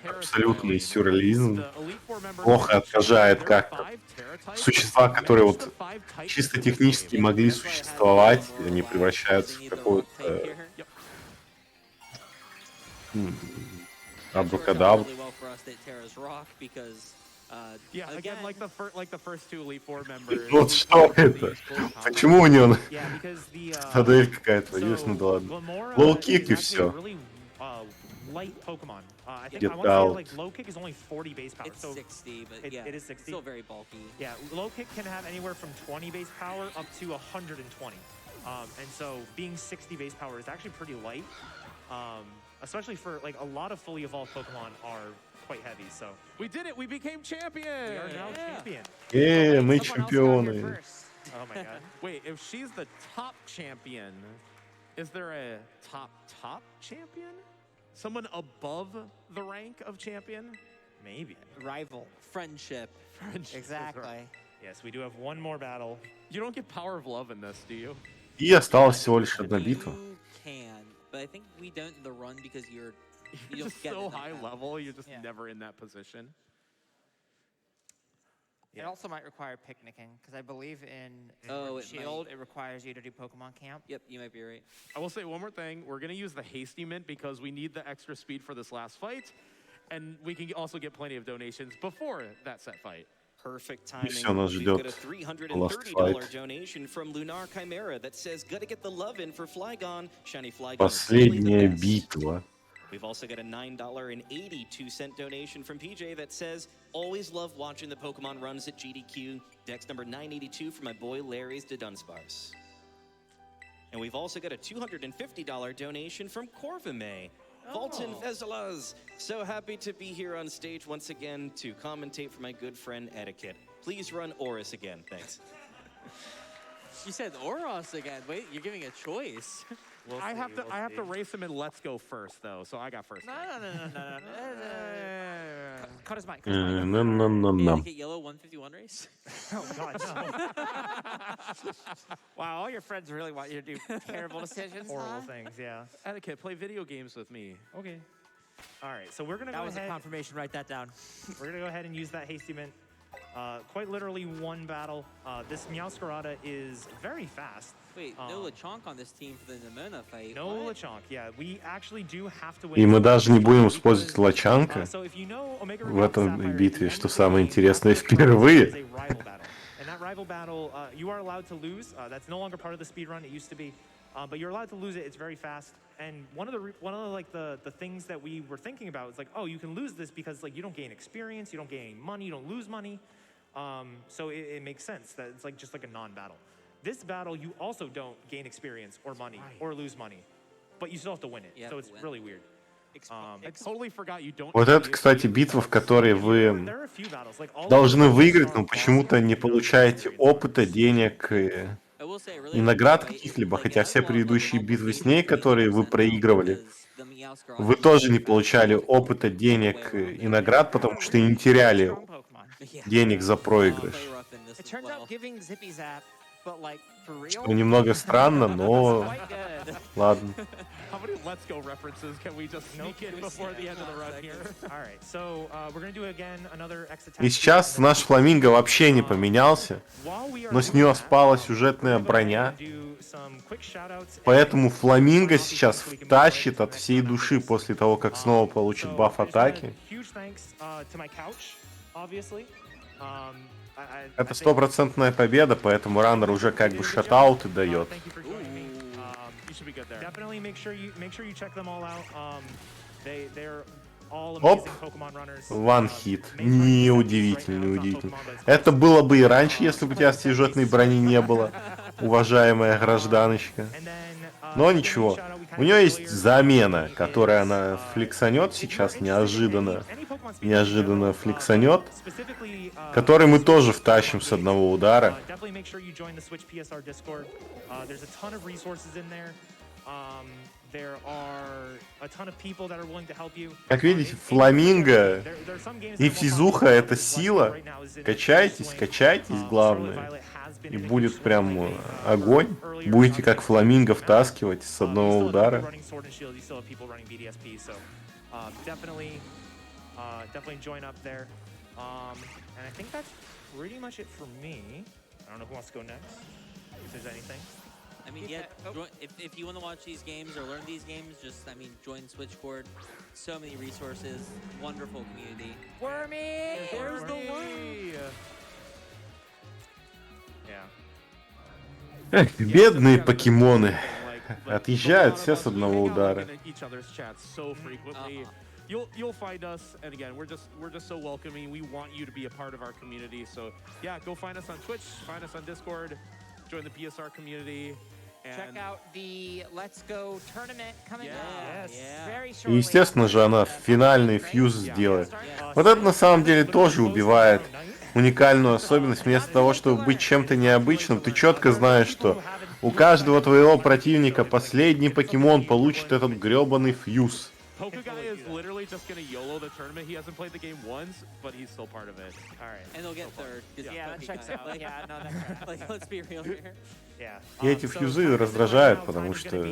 абсолютный сюрреализм. Плохо отражает как существа, которые вот чисто технически могли существовать, они превращаются в какую-то абракадабру. Вот что это? Почему у него цитадель какая-то? Ясно, да ладно. Лоу-кик и все. Light Pokemon. I think Get I want to say out. like low kick is only 40 base power. It's So 60, but it, yeah, it is 60. still very bulky. Yeah, low kick can have anywhere from 20 base power up to 120. And so being 60 base power is actually pretty light, especially for like a lot of fully evolved Pokemon are quite heavy. So we did it. We became champion. we are now champion. Мы чемпионы. Oh my god. Wait, if she's the top champion, is there a top champion? Someone above the rank of champion? Maybe. Rival. Friendship. Exactly. Yes, we do have one more battle. You don't get power of love in this, do you? И осталась всего лишь одна битва. You can, but I think we don't in the run because you You're don't just get so enough high out. level, you're just never in that position. It also might require picnicking, because I believe in Shield, it requires you to do Pokemon Camp. Yep, you might be right. I will say one more thing. We're going to use the Hasty Mint because we need the extra speed for this last fight. And we can also get plenty of donations before that set fight. Perfect timing. Всё нас We've ждёт got a $330 last fight. donation from Lunar Chimera that says, "Gotta get the love in for Flygon." Shiny Flygon. Последняя битва. We've also got a $9.82 donation from PJ that says, "Always love watching the Pokemon runs at GDQ. Dex number 982 for my boy Larry's de Dunsparce." And we've also got a $250 donation from Corvime. Fulton Veselas, so happy to be here on stage once again to commentate for my good friend Etiquette. Please run Oris again, thanks. You said Oros again. Wait, you're giving a choice. I have to race him in Let's Go first, though, so I got first. No. Cut his mic. Etiquette Yellow 151 race? Oh god, no. Wow, all your friends really want you to do terrible decisions. Horrible things, yeah. Etiquette, play video games with me. Okay. All right, so we're gonna That go was ahead. a confirmation. Write that down. We're gonna go ahead and use that Hasty Mint. Quite literally one battle. This Meowscarada is very fast. Wait, no Lechonk on this team for the Nemona fight. No What? Lechonk, yeah. We actually do have to win. И мы даже не будем использовать Лачанка So if you know Omega в Ruby этом Sapphire, битве, the что end of самое the game, интересное, is впервые. a rival battle. And that rival battle, you are allowed to lose. That's no longer part of the speed run. It used to be, but you're allowed to lose it. It's very fast. And one of the things that we were thinking about is like, oh, you can lose this because like you don't gain experience, you don't gain any money, you don't lose money. So it makes sense that it's like just like a non-battle. This battle, you also don't gain experience or money or lose money, but you still have to win it. So it's really weird. I totally forgot you don't. Вот это, кстати, битва, в которой вы There are a few battles, like all должны of them выиграть, но are почему-то не получаете опыта, денег и I will say, I really наград like the way каких-либо, like, хотя I все want, like, предыдущие almost битвы с ней, 80% которые вы now проигрывали, because the Meowscarada вы is тоже не so получали fast. опыта, денег и наград, потому что не теряли Strong Pokemon. Yeah. денег за проигрыш. Play rough in this It as turns well. out giving Zippy Zap, but like for real. Что немного странно, но Quite good. ладно. How many Let's Go references can we just sneak in before the end of the run here? All right, so we're gonna do again another X attack. И сейчас наш Фламинго вообще не поменялся, но с нее спала сюжетная броня, поэтому Фламинго сейчас втащит от всей души после того, как снова получит баф атаки. Это стопроцентная победа, поэтому раннер уже как бы шатауты дает. Оп, one hit. Неудивительно, неудивительно. Это было бы и раньше, если бы у тебя сюжетной брони не было, уважаемая гражданочка. Но ничего. У нее есть замена, которую она флексанет сейчас неожиданно. Неожиданно флексанет, который мы тоже втащим с одного удара. Как видите, Фламинго и физуха — это сила. Качайтесь, качайтесь, главное. И будет прям огонь. Будете как Фламинго втаскивать с одного удара. And I think that's pretty much it for me. I don't know who wants to go next, if there's anything. I mean, yeah, if you want to watch these games or learn these games, just, I mean, join Switchboard. So many resources, wonderful community. Wormy! There's the worm! Yeah. Эх, бедные покемоны. Отъезжают все с одного удара. You'll find us, and again, we're just so welcoming. We want you to be a part of our community. So yeah, go find us on Twitch, find us on Discord, join the PSR community. Check out the Let's Go tournament coming up. Very И, shortly. естественно же, она финальный фьюз сделает. Вот это на самом деле тоже убивает уникальную особенность. Вместо того, чтобы быть чем-то необычным, ты четко знаешь, что у каждого твоего противника последний покемон получит этот гребаный фьюз. Pokeguy is literally just going to YOLO the tournament. He hasn't played the game once, but he's still part of it. All right. And they'll get third. Yeah, that checks out. Yeah, no, that's right. Like, let's be real here. И эти фьюзы раздражают, потому что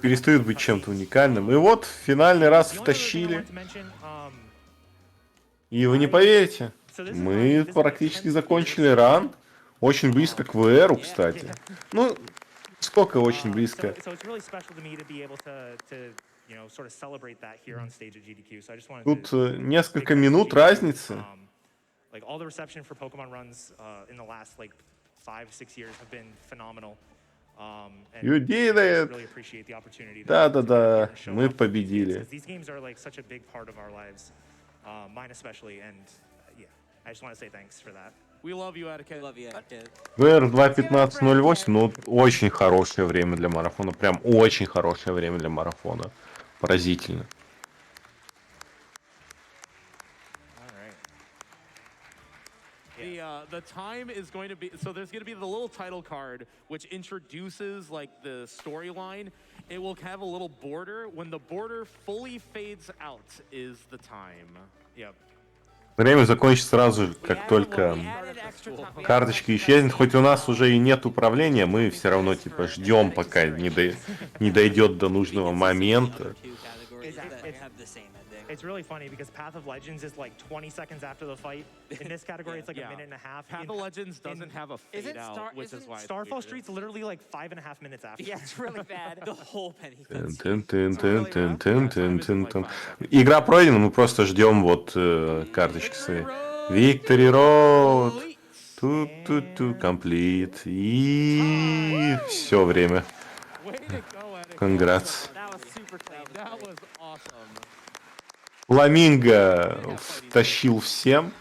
перестают быть чем-то уникальным. И вот финальный раз втащили. И вы не поверите, мы практически закончили ран. Очень близко к ВРу, кстати. Ну, сколько очень близко? Тут несколько минут разницы. You did it! Да-да-да, мы победили. VR 2.15.08, ну, очень хорошее время для марафона. Прям очень хорошее время для марафона. Поразительно. The time is going to be, so there's going to be the little title card which introduces like the storyline. It will have a little border. When the border fully fades out is the time. Yep. Время закончится сразу же, как только карточка исчезнет. Хоть у нас уже и нет управления, мы все равно типа ждем, пока не дойдет до нужного момента. It's really funny because Path of Legends is like 20 seconds after the fight. In this category, it's like a minute and a half. Path of Legends doesn't have a fade out, which is why Starfall Street's literally like 5.5 minutes after. Yeah, it's really bad. The whole penny. Игра пройдена, мы просто ждем вот карточки свои. Victory Road. Ту-ту-ту, комплит. И все время. Congrats. that was awesome. Фламинго втащил всем.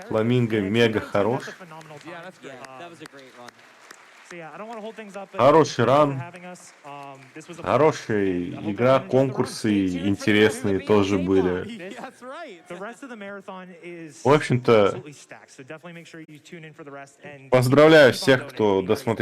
Фламинго мега хорош. Хороший ран. Хорошая игра, конкурсы интересные тоже были. В общем-то, поздравляю всех, кто досмотрел